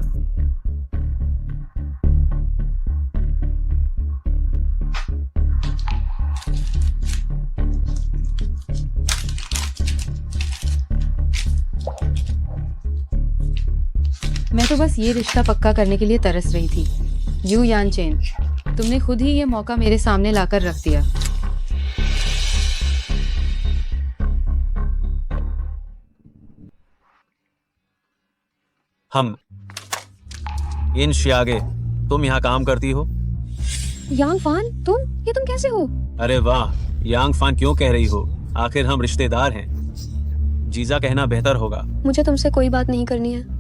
मैं तो बस ये रिश्ता पक्का करने के लिए तरस रही थी। यू यान चेन, तुमने खुद ही ये मौका मेरे सामने लाकर रख दिया। हम इन शियागे, तुम यहाँ काम करती हो? यांग फान, ये तुम कैसे हो? अरे वाह, यांग फान क्यों कह रही हो? आखिर हम रिश्तेदार हैं। जीजा कहना बेहतर होगा। मुझे तुमसे कोई बात नहीं करनी है।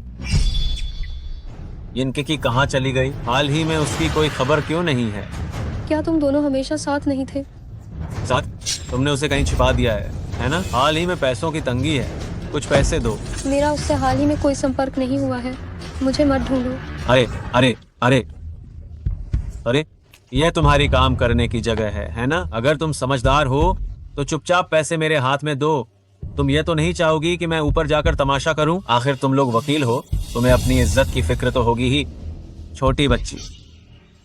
इनके की कहाँ चली गई? हाल ही में उसकी कोई खबर क्यों नहीं है? क्या तुम दोनों हमेशा साथ नहीं थे? साथ? तुमने उसे कहीं छिपा दिया है ना? हाल ही में पैसों की तंगी है, कुछ पैसे दो। मेरा उससे हाल ही में कोई संपर्क नहीं हुआ है, मुझे मत ढूंढो। अरे अरे अरे अरे, यह तुम्हारी काम करने की जगह है ना? अगर तुम समझदार हो तो चुपचाप पैसे मेरे हाथ में दो। तुम ये तो नहीं चाहोगी कि मैं ऊपर जाकर तमाशा करूं? आखिर तुम लोग वकील हो, तुम्हें अपनी इज्जत की फिक्र तो होगी ही। छोटी बच्ची,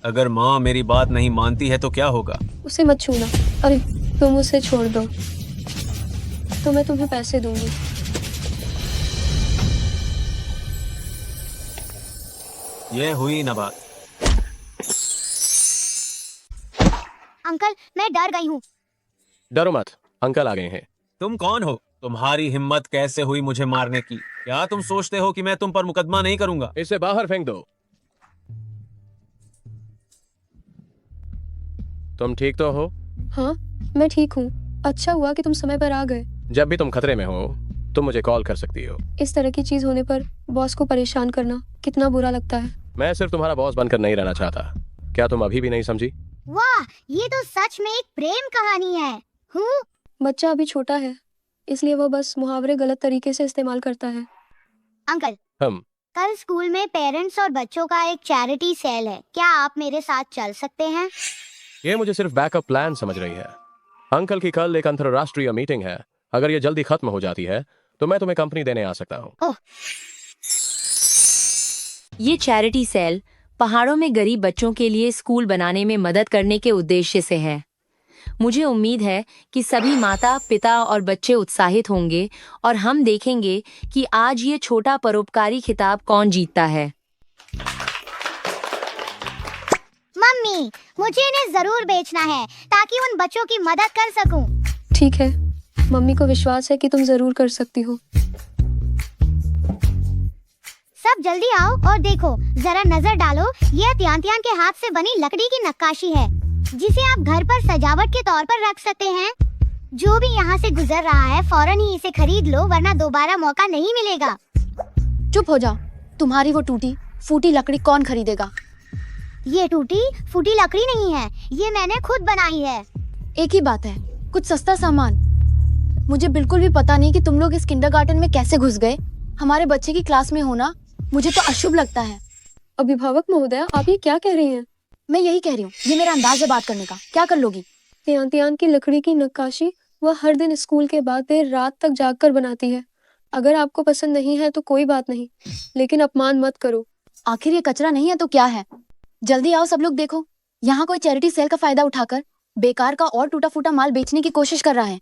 अगर माँ मेरी बात नहीं मानती है तो क्या होगा? उसे मत छूना। अरे तुम उसे छोड़ दो, तो मैं तुम्हें पैसे दूंगी। ये हुई न बात। अंकल, मैं डर गई हूँ। डरो मत, अंकल आ गए हैं। तुम कौन हो? तुम्हारी हिम्मत कैसे हुई मुझे मारने की? क्या तुम सोचते हो कि मैं तुम पर मुकदमा नहीं करूंगा? इसे बाहर फेंक दो। तुम ठीक तो हो? हाँ, मैं ठीक हूँ। अच्छा हुआ कि तुम समय पर आ गए। जब भी तुम खतरे में हो तुम मुझे कॉल कर सकती हो। इस तरह की चीज होने पर बॉस को परेशान करना कितना बुरा लगता है। मैं सिर्फ तुम्हारा बॉस बनकर नहीं रहना चाहता। क्या तुम अभी भी नहीं समझी? वाह, ये तो सच में एक प्रेम कहानी है। बच्चा अभी छोटा है, इसलिए वह बस मुहावरे गलत तरीके से इस्तेमाल करता है। अंकल, हम कल स्कूल में पेरेंट्स और बच्चों का एक चैरिटी सेल है, क्या आप मेरे साथ चल सकते हैं? ये मुझे सिर्फ बैकअप प्लान समझ रही है। अंकल की कल एक अंतरराष्ट्रीय मीटिंग है। अगर ये जल्दी खत्म हो जाती है तो मैं तुम्हें कंपनी देने आ सकता हूँ। ये चैरिटी सेल पहाड़ों में गरीब बच्चों के लिए स्कूल बनाने में मदद करने के उद्देश्य से है। मुझे उम्मीद है कि सभी माता पिता और बच्चे उत्साहित होंगे और हम देखेंगे कि आज ये छोटा परोपकारी खिताब कौन जीतता है। मम्मी, मुझे इन्हें जरूर बेचना है ताकि उन बच्चों की मदद कर सकूं। ठीक है, मम्मी को विश्वास है कि तुम जरूर कर सकती हो। सब जल्दी आओ और देखो, जरा नजर डालो। यह तियान तियान के हाथ से बनी लकड़ी की नक्काशी है जिसे आप घर पर सजावट के तौर पर रख सकते हैं। जो भी यहाँ से गुजर रहा है फौरन ही इसे खरीद लो, वरना दोबारा मौका नहीं मिलेगा। चुप हो जाओ, तुम्हारी वो टूटी फूटी लकड़ी कौन खरीदेगा? ये टूटी फूटी लकड़ी नहीं है, ये मैंने खुद बनाई है। एक ही बात है, कुछ सस्ता सामान। मुझे बिल्कुल भी पता नहीं कि तुम लोग इस किंडरगार्टन में कैसे घुस गए। हमारे बच्चे की क्लास में होना मुझे तो अशुभ लगता है। अभिभावक महोदया, आप ये क्या कह रही हैं? मैं यही कह रही हूँ, ये मेरा अंदाज है बात करने का। क्या कर लोगी? तियान तियान की लकड़ी की नक्काशी वह हर दिन स्कूल के बाद देर रात तक जागकर बनाती है। अगर आपको पसंद नहीं है तो कोई बात नहीं, लेकिन अपमान मत करो। आखिर ये कचरा नहीं है तो क्या है? जल्दी आओ सब लोग, देखो यहाँ कोई चैरिटी सेल का फायदा उठाकर बेकार का और टूटा फूटा माल बेचने की कोशिश कर रहा है।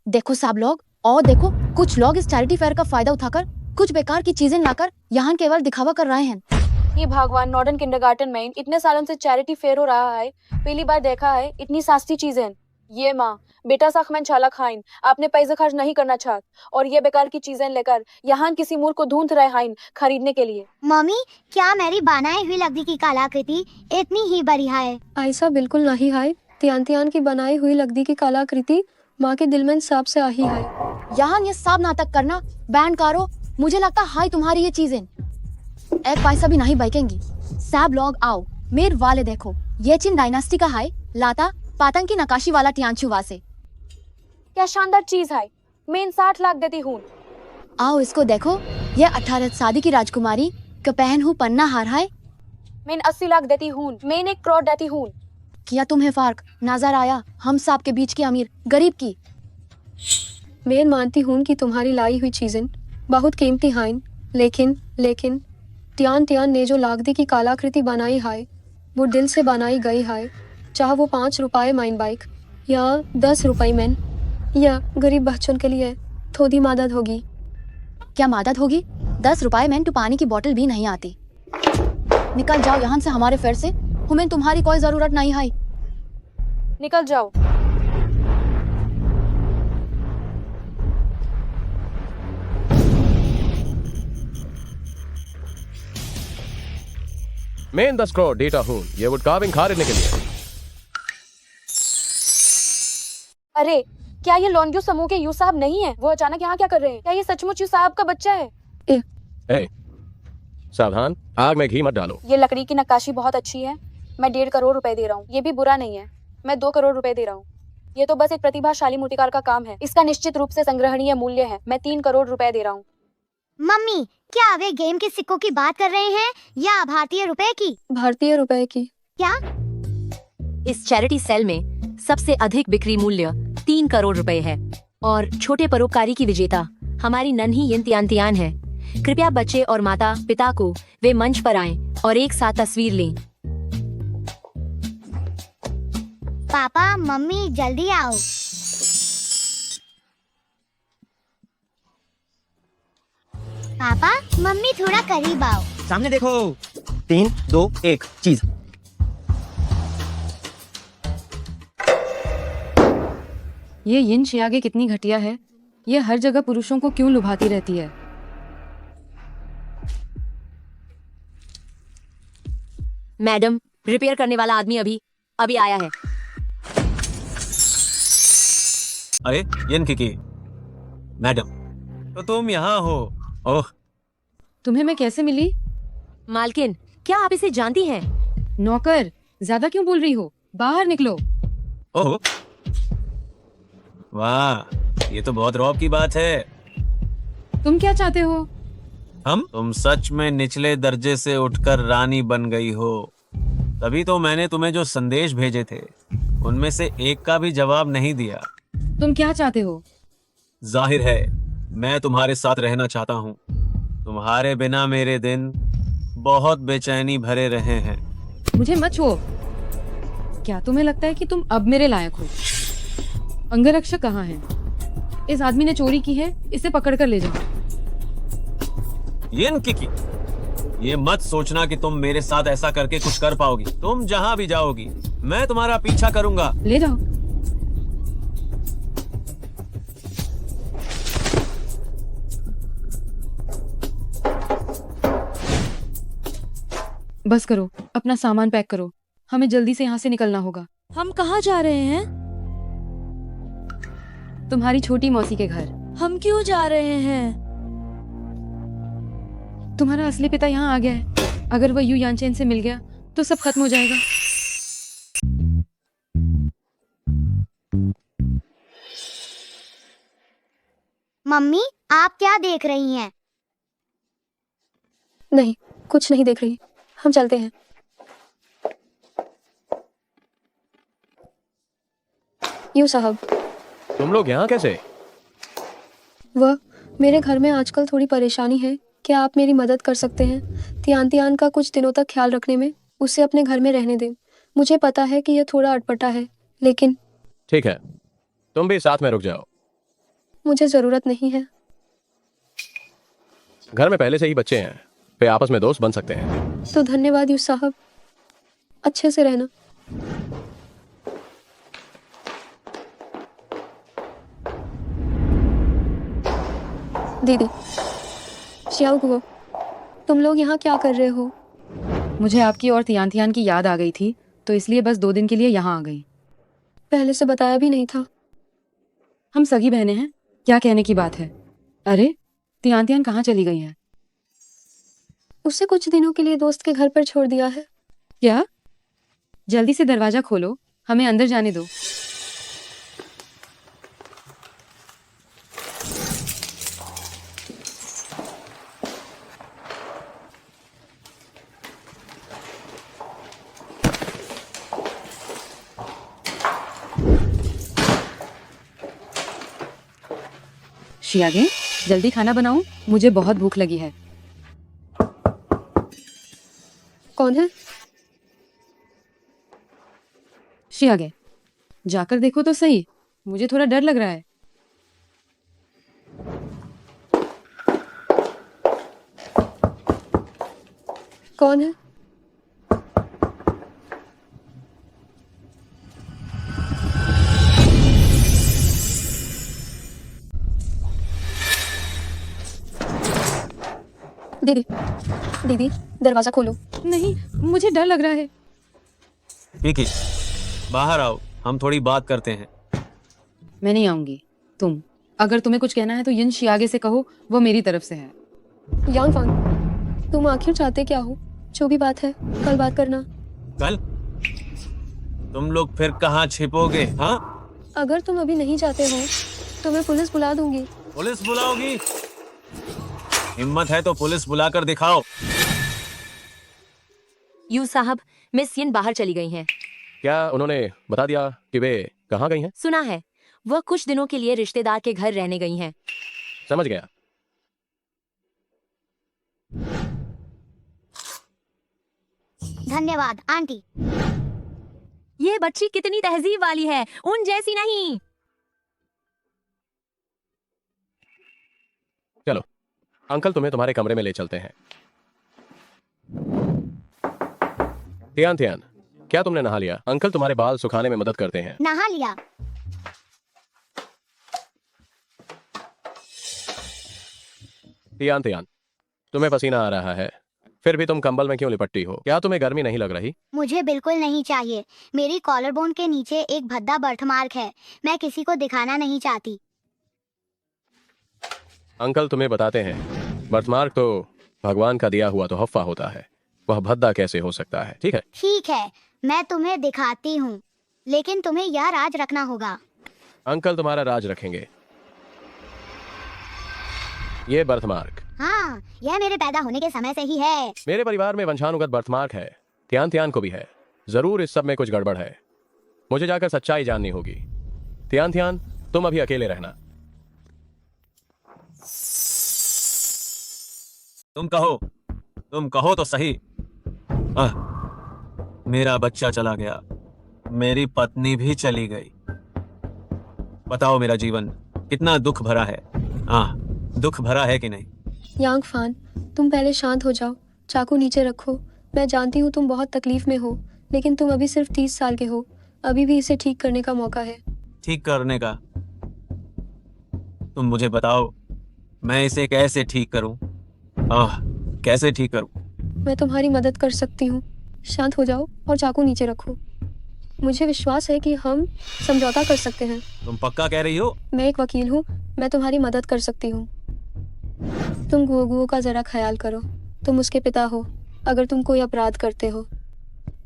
देखो सब लोग, और देखो कुछ लोग इस चैरिटी फेयर का फायदा उठाकर कुछ बेकार की चीजें लाकर यहाँ केवल दिखावा कर रहे हैं। ये भगवान, नॉर्डन किंडरगार्टन में इतने सालों से चैरिटी फेयर हो रहा है, पहली बार देखा है इतनी सस्ती चीजें। ये माँ बेटा सखमन छाला खाइन, आपने पैसे खर्च नहीं करना चाहत और ये बेकार की चीजें लेकर यहाँ किसी मूर्ख को ढूंढ रहे हैं खरीदने के लिए। मम्मी, क्या मेरी बनाई हुई लकड़ी की कलाकृति इतनी ही बढ़िया है? ऐसा बिल्कुल नहीं है। तियान तियान की बनाई हुई लकड़ी की कलाकृति माँ के दिल में इंसाफ से आई है। यहाँ ये सब नाटक करना बैंड करो। मुझे लगता है तुम्हारी ये चीजें एक पैसा भी नहीं बिकेंगी। सब लोग आओ, मेरे वाले देखो, ये चिन डायनास्टी का है, लाता पातंग की नकाशी वाला टियांचू वासे। क्या शानदार चीज है। मैं इन 60 लाख देती हूँ। आओ इसको देखो, ये 18 शादी की राजकुमारी का पहन हूँ पन्ना हार है। मैं इन 80 लाख देती हूँ। मैं इन 1 करोड़ देती हूँ। किया तुम्हें फर्क नजर आया हम सब के बीच की अमीर गरीब की? मैं मानती हूँ कि तुम्हारी लाई हुई चीजें बहुत कीमती हैं, लेकिन त्यान ने जो लागदी की कलाकृति बनाई है वो दिल से बनाई गई है। चाहे वो 5 रुपए माइन बाइक या 10 रुपए मैन, या गरीब बच्चों के लिए थोड़ी मदद होगी। क्या मदद होगी? 10 रुपए में तो पानी की बोतल भी नहीं आती। निकल जाओ यहाँ से हमारे फेर से, हमें तुम्हारी कोई जरूरत नहीं है। निकल जाओ। मैं इन 10 करोड़ देता हूँ ये वुड कार्विंग खरीदने के लिए। अरे क्या ये लॉन्ग्यू समूह के यू साहब नहीं है? वो अचानक यहाँ क्या कर रहे हैं? क्या ये सचमुच यू साहब का बच्चा है? ए, सावधान, आग में घी मत डालो। ये लकड़ी की नक्काशी बहुत अच्छी है। मैं 1.5 करोड़ रुपए दे रहा हूँ। ये भी बुरा नहीं है। मैं 2 करोड़ रुपए दे रहा हूँ। ये तो बस एक प्रतिभाशाली मूर्तिकार का काम है। इसका निश्चित रूप से संग्रहणीय मूल्य है। मैं 3 करोड़ रुपए दे रहा हूँ। मम्मी, क्या वे गेम के सिक्कों की बात कर रहे हैं या भारतीय रुपए की? भारतीय रुपए की। क्या? इस चैरिटी सेल में सबसे अधिक बिक्री मूल्य 3 करोड़ रुपए है और छोटे परोपकारी की विजेता हमारी नन्ही यिन है। कृपया बच्चे और माता पिता को वे मंच पर आएं और एक साथ तस्वीर लें। पापा मम्मी जल्दी आओ। पापा मम्मी थोड़ा करीब आओ। सामने देखो। 3, 2, 1 चीज। ये यिन शियागे कितनी घटिया है। ये हर जगह पुरुषों को क्यों लुभाती रहती है। मैडम, रिपेयर करने वाला आदमी अभी आया है। अरे यिन किकी, मैडम, तो तुम यहाँ हो? ओह, तुम्हें मैं कैसे मिली? मालकिन, क्या आप इसे जानती हैं? नौकर, ज्यादा क्यों बोल रही हो? बाहर निकलो। ओह, वाह, ये तो बहुत रौब की बात है। तुम क्या चाहते हो? तुम सच में निचले दर्जे से उठकर रानी बन गई हो। तभी तो मैंने तुम्हें जो संदेश भेजे थे उनमें से एक का भी जवाब नहीं दिया। तुम क्या चाहते हो? जाहिर है मैं तुम्हारे साथ रहना चाहता हूँ। तुम्हारे बिना मेरे दिन बहुत बेचैनी भरे रहे हैं। मुझे मत छुओ। क्या तुम्हें लगता है कि तुम अब मेरे लायक हो? अंगरक्षक कहाँ है? इस आदमी ने चोरी की है, इसे पकड़ कर ले जाओ। यिन किकी, ये मत सोचना कि तुम मेरे साथ ऐसा करके कुछ कर पाओगी। तुम जहाँ भी जाओगी मैं तुम्हारा पीछा करूंगा। ले जाओ। बस करो, अपना सामान पैक करो। हमें जल्दी से यहाँ से निकलना होगा। हम कहाँ जा रहे हैं? तुम्हारी छोटी मौसी के घर। हम क्यों जा रहे हैं? तुम्हारा असली पिता यहाँ आ गया है। अगर वह यू यानचेन से मिल गया तो सब खत्म हो जाएगा। मम्मी आप क्या देख रही हैं? नहीं, कुछ नहीं देख रही। हम चलते हैं। यू साहब, तुम लोग यहाँ कैसे? वह मेरे घर में आजकल थोड़ी परेशानी है। क्या आप मेरी मदद कर सकते हैं? त्यान का कुछ दिनों तक ख्याल रखने में, उसे अपने घर में रहने दें। मुझे पता है कि यह थोड़ा अटपटा है, लेकिन ठीक है, तुम भी साथ में रुक जाओ। मुझे जरूरत नहीं है। घर में पहले से ही बच्चे हैं, वे आपस में दोस्त बन सकते हैं। तो धन्यवाद यू साहब, अच्छे से रहना। दीदी, श्याओ, तुम लोग यहाँ क्या कर रहे हो? मुझे आपकी और थियान की याद आ गई थी, तो इसलिए बस 2 दिन के लिए यहाँ आ गई। पहले से बताया भी नहीं था। हम सगी बहनें हैं, क्या कहने की बात है? अरे थियान कहाँ चली गई है? उसे कुछ दिनों के लिए दोस्त के घर पर छोड़ दिया है। क्या? जल्दी से दरवाजा खोलो, हमें अंदर जाने दो। शियागे, जल्दी खाना बनाऊं, मुझे बहुत भूख लगी है। कौन है? शियागे, जाकर देखो तो सही, मुझे थोड़ा डर लग रहा है। कौन है? दीदी, दीदी, दरवाजा खोलो। नहीं, मुझे डर लग रहा है। विकी, बाहर आओ, हम थोड़ी बात करते हैं। मैं नहीं आऊंगी। अगर तुम्हें कुछ कहना है तो यिन शियागे से कहो, वो मेरी तरफ से है। यांग फान, तुम आखिर चाहते क्या हो? जो भी बात है, कल बात करना। कल? तुम लोग फिर कहाँ छिपोगे? हाँ, अगर तुम अभी नहीं चाहते हो तो मैं पुलिस बुला दूंगी। पुलिस बुलाओगी? हिम्मत है तो पुलिस बुलाकर दिखाओ। यू साहब, मिस यिन बाहर चली गई हैं। क्या उन्होंने बता दिया कि वे कहाँ गई हैं? सुना है, वह कुछ दिनों के लिए रिश्तेदार के घर रहने गई हैं। समझ गया। धन्यवाद आंटी। ये बच्ची कितनी तहजीब वाली है, उन जैसी नहीं। चलो, अंकल तुम्हें तुम्हारे कमरे में ले चलते हैं। तियान तियान, क्या तुमने नहा लिया? अंकल तुम्हारे बाल सुखाने में मदद करते हैं। नहा लिया। तियान तियान, तुम्हें पसीना आ रहा है, फिर भी तुम कंबल में क्यों लिपटती हो? क्या तुम्हें गर्मी नहीं लग रही? मुझे बिल्कुल नहीं चाहिए। मेरी कॉलर बोन के नीचे एक भद्दा बर्थमार्क है, मैं किसी को दिखाना नहीं चाहती। अंकल तुम्हें बताते हैं, बर्थमार्क तो भगवान का दिया हुआ तोहफा होता है, वह भद्दा कैसे हो सकता है? ठीक है, ठीक है, मैं तुम्हें दिखाती हूँ, लेकिन तुम्हें यह राज रखना होगा। अंकल तुम्हारा राज रखेंगे। ये बर्थमार्क हाँ, यह मेरे पैदा होने के समय से ही है। मेरे परिवार में वंशानुगत बर्थमार्क है, त्यान त्यान को भी है। जरूर इस सब में कुछ गड़बड़ है, मुझे जाकर सच्चाई जाननी होगी। त्यान त्यान, तुम अभी अकेले रहना। तुम कहो तो सही। मेरा बच्चा चला गया, मेरी पत्नी भी चली गई। बताओ मेरा जीवन कितना दुख भरा है। दुख भरा है कि नहीं? यांग फान, तुम पहले शांत हो जाओ, चाकू नीचे रखो। मैं जानती हूँ तुम बहुत तकलीफ में हो, लेकिन तुम अभी सिर्फ 30 साल के हो, अभी भी इसे ठीक करने का मौका है। ठीक करने का? तुम मुझे बताओ, मैं इसे कैसे ठीक करूं? कैसे ठीक करूं? मैं तुम्हारी मदद कर सकती हूँ। शांत हो जाओ और चाकू नीचे रखो। मुझे विश्वास है कि हम समझौता कर सकते हैं। तुम पक्का कह रही हो? मैं एक वकील हूँ, मैं तुम्हारी मदद कर सकती हूँ। तुम गुओ का जरा ख्याल करो। तुम उसके पिता हो, अगर तुम कोई अपराध करते हो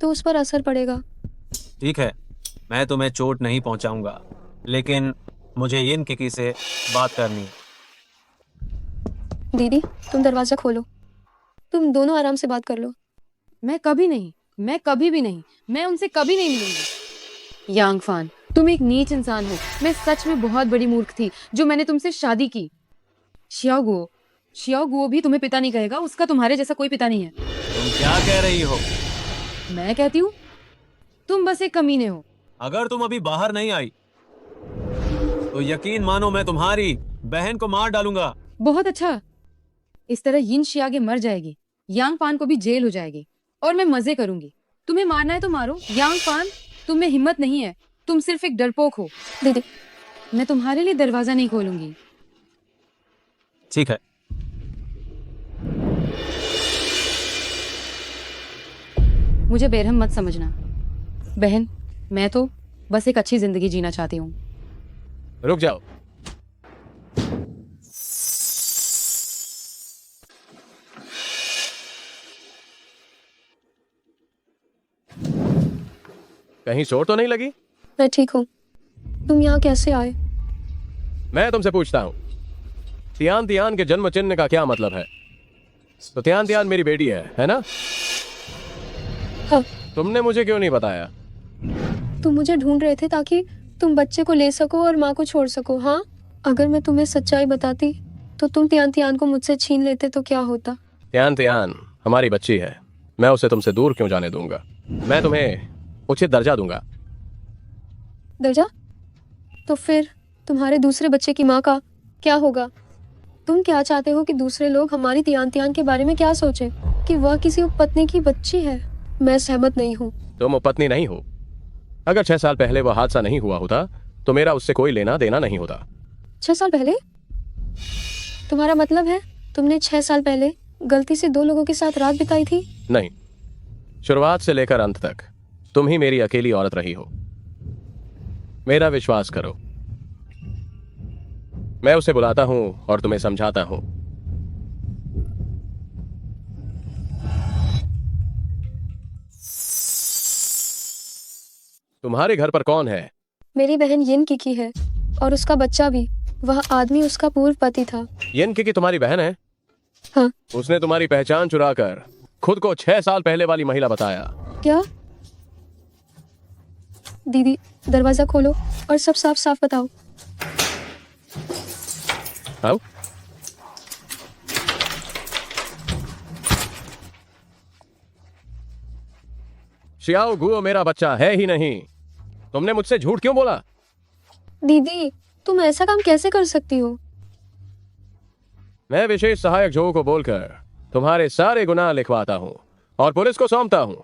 तो उस पर असर पड़ेगा। ठीक है, मैं तुम्हें चोट नहीं पहुंचाऊंगा, लेकिन मुझे यिन किकी से बात करनी है। दीदी, तुम दरवाजा खोलो, तुम दोनों आराम से बात कर लो। मैं कभी नहीं, मैं कभी भी नहीं, मैं उनसे कभी नहीं मिलूंगी। यांग फान, तुम एक नीच इंसान हो। मैं सच में बहुत बड़ी मूर्ख थी जो मैंने तुमसे शादी की। शियाओ गुओ भी तुम्हें पिता नहीं कहेगा, उसका तुम्हारे जैसा कोई पिता नहीं है। तुम क्या कह रही हो? मैं कहती हूँ तुम बस एक कमीने हो। अगर तुम अभी बाहर नहीं आई तो यकीन मानो मैं तुम्हारी बहन को मार डालूंगा। बहुत अच्छा, इस तरह यिन शियागे मर जाएगी, यांग फान को भी जेल हो जाएगी और मैं मजे करूंगी। तुम्हें मारना है तो मारो। यांग फान, तुम में हिम्मत नहीं है, तुम सिर्फ एक डरपोक हो। दीदी, मैं तुम्हारे लिए दरवाजा नहीं खोलूंगी। ठीक है। मुझे बेरहम मत समझना बहन, मैं तो बस एक अच्छी जिंदगी जीना चाहती हूँ। रुक जाओ। कहीं चोट तो नहीं लगी? मैं ठीक हूँ। तुम यहाँ कैसे आए? मैं तुमसे पूछता हूँ, तियान तियान के जन्म चिन्ह का क्या मतलब है? तो तियान तियान मेरी बेटी है ना? हाँ। तुमने मुझे क्यों नहीं बताया? तुम मुझे ढूंढ रहे थे ताकि तुम बच्चे को ले सको और माँ को छोड़ सको। हाँ, अगर मैं तुम्हें सच्चाई बताती तो तुम तियान तियान को मुझसे छीन लेते तो क्या होता? त्यान त्यान हमारी बच्ची है, मैं उसे तुमसे दूर क्यों जाने दूंगा? मैं तुम्हें उचित दर्जा दूंगा। दर्जा? तो फिर तुम्हारे दूसरे बच्चे की माँ का क्या होगा? तुम क्या चाहते हो कि दूसरे लोग हमारी तियान तियान के बारे में क्या सोचें? कि वह किसी उपपत्नी की बच्ची है? मैं सहमत नहीं हूँ। तुम उपपत्नी नहीं हो। अगर 6 साल पहले वह हादसा नहीं हुआ होता तो मेरा उससे कोई लेना देना नहीं होता। 6 साल पहले? तुम्हारा मतलब है तुमने 6 साल पहले गलती से 2 लोगों के साथ रात बिताई थी? नहीं, शुरुआत से लेकर अंत तक तुम ही मेरी अकेली औरत रही हो। मेरा विश्वास करो। मैं उसे बुलाता हूं और तुम्हें समझाता हूं। तुम्हारे घर पर कौन है? मेरी बहन यिन किकी है और उसका बच्चा भी। वह आदमी उसका पूर्व पति था। यिन की तुम्हारी बहन है? हाँ। उसने तुम्हारी पहचान चुराकर खुद को 6 साल पहले वाली महिला बताया। क्या? दीदी दरवाजा खोलो और सब साफ साफ बताओ। आओ। शियाओ गुओ मेरा बच्चा है ही नहीं। तुमने मुझसे झूठ क्यों बोला? दीदी तुम ऐसा काम कैसे कर सकती हो? मैं विशेष सहायक जो को बोलकर तुम्हारे सारे गुनाह लिखवाता हूँ और पुलिस को सौंपता हूँ।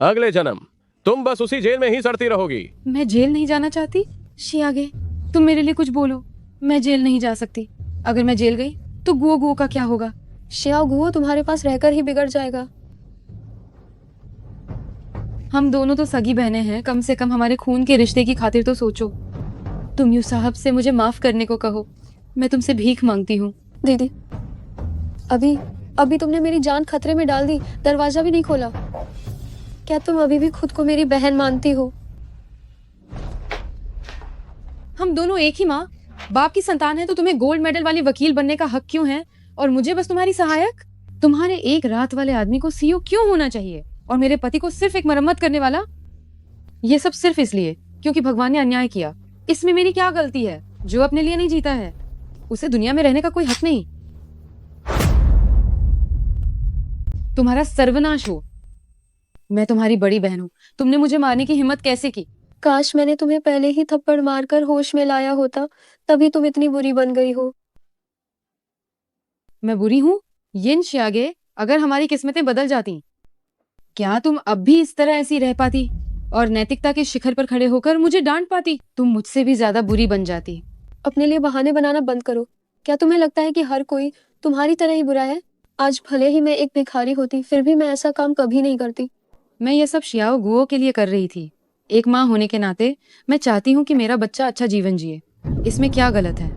अगले जन्म तुम बस उसी जेल में ही सड़ती रहोगी। मैं जेल नहीं जाना चाहती। शियागे, तुम मेरे लिए कुछ बोलो। मैं जेल नहीं जा सकती। अगर मैं जेल गई तो गुओ गुओ का क्या होगा? शियाओ गुओ तुम्हारे पास रहकर ही बिगड़ जाएगा। हम दोनों तो सगी बहनें हैं, कम से कम हमारे खून के रिश्ते की खातिर तो सोचो। तुम यू साहब से मुझे माफ करने को कहो। मैं तुमसे भीख मांगती हूँ। दीदी अभी तुमने मेरी जान खतरे में डाल दी। दरवाजा भी नहीं खोला। क्या तुम अभी भी खुद को मेरी बहन मानती हो? हम दोनों एक ही माँ बाप की संतान है, तो तुम्हें गोल्ड मेडल वाली वकील बनने का हक क्यों है और मुझे बस तुम्हारी सहायक? तुम्हारे एक रात वाले आदमी को सीईओ क्यों होना चाहिए और मेरे पति को सिर्फ एक मरम्मत करने वाला? ये सब सिर्फ इसलिए क्योंकि भगवान ने अन्याय किया। इसमें मेरी क्या गलती है? जो अपने लिए नहीं जीता है उसे दुनिया में रहने का कोई हक नहीं। तुम्हारा सर्वनाश हो। मैं तुम्हारी बड़ी बहन हूँ। तुमने मुझे मारने की हिम्मत कैसे की? काश मैंने तुम्हें पहले ही थप्पड़ मारकर होश में लाया होता, तभी तुम इतनी बुरी बन गई हो। मैं बुरी हूँ? यिन शियागे, अगर हमारी किस्मतें बदल जाती, क्या तुम अब भी इस तरह ऐसी रह पाती और नैतिकता के शिखर पर खड़े होकर मुझे डांट पाती? तुम मुझसे भी ज्यादा बुरी बन जाती। अपने लिए बहाने बनाना बंद करो। क्या तुम्हें लगता है कि हर कोई तुम्हारी तरह ही बुरा है? आज भले ही मैं एक भिखारी होती, फिर भी मैं ऐसा काम कभी नहीं करती। मैं ये सब शियाओ गुओ के लिए कर रही थी। एक माँ होने के नाते मैं चाहती हूँ कि मेरा बच्चा अच्छा जीवन जिए। इसमें क्या गलत है?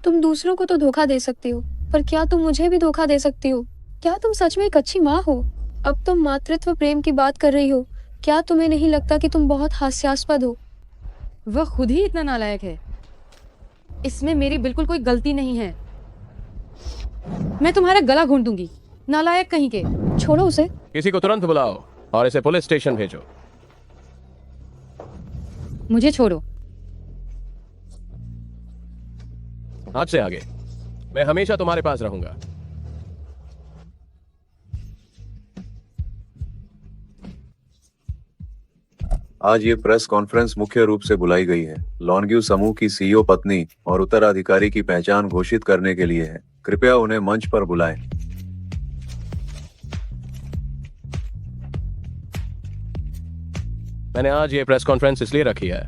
तुम दूसरों को तो धोखा दे सकती हो, पर क्या तुम मुझे भी धोखा दे सकती हो? क्या तुम सच में एक अच्छी माँ हो? अब तुम मातृत्व प्रेम की बात कर रही हो। क्या तुम्हें नहीं लगता कि तुम बहुत हास्यास्पद हो? वह खुद ही इतना नालायक है। इसमें मेरी बिल्कुल कोई गलती नहीं है। मैं तुम्हारा गला घोंट दूंगी, नालायक कहीं के। छोड़ो उसे। किसी को तुरंत बुलाओ और इसे पुलिस स्टेशन भेजो। मुझे छोड़ो। आज से आगे मैं हमेशा तुम्हारे पास रहूंगा। आज ये प्रेस कॉन्फ्रेंस मुख्य रूप से बुलाई गई है लॉन्ग्यू समूह की सीईओ पत्नी और उत्तराधिकारी की पहचान घोषित करने के लिए है। कृपया उन्हें मंच पर बुलाएं। मैंने आज ये प्रेस कॉन्फ्रेंस इसलिए रखी है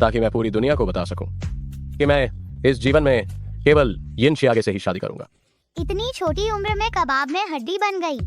ताकि मैं पूरी दुनिया को बता सकूं कि मैं इस जीवन में केवल यिन शियागे से ही शादी करूंगा। इतनी छोटी उम्र में कबाब में हड्डी बन गई।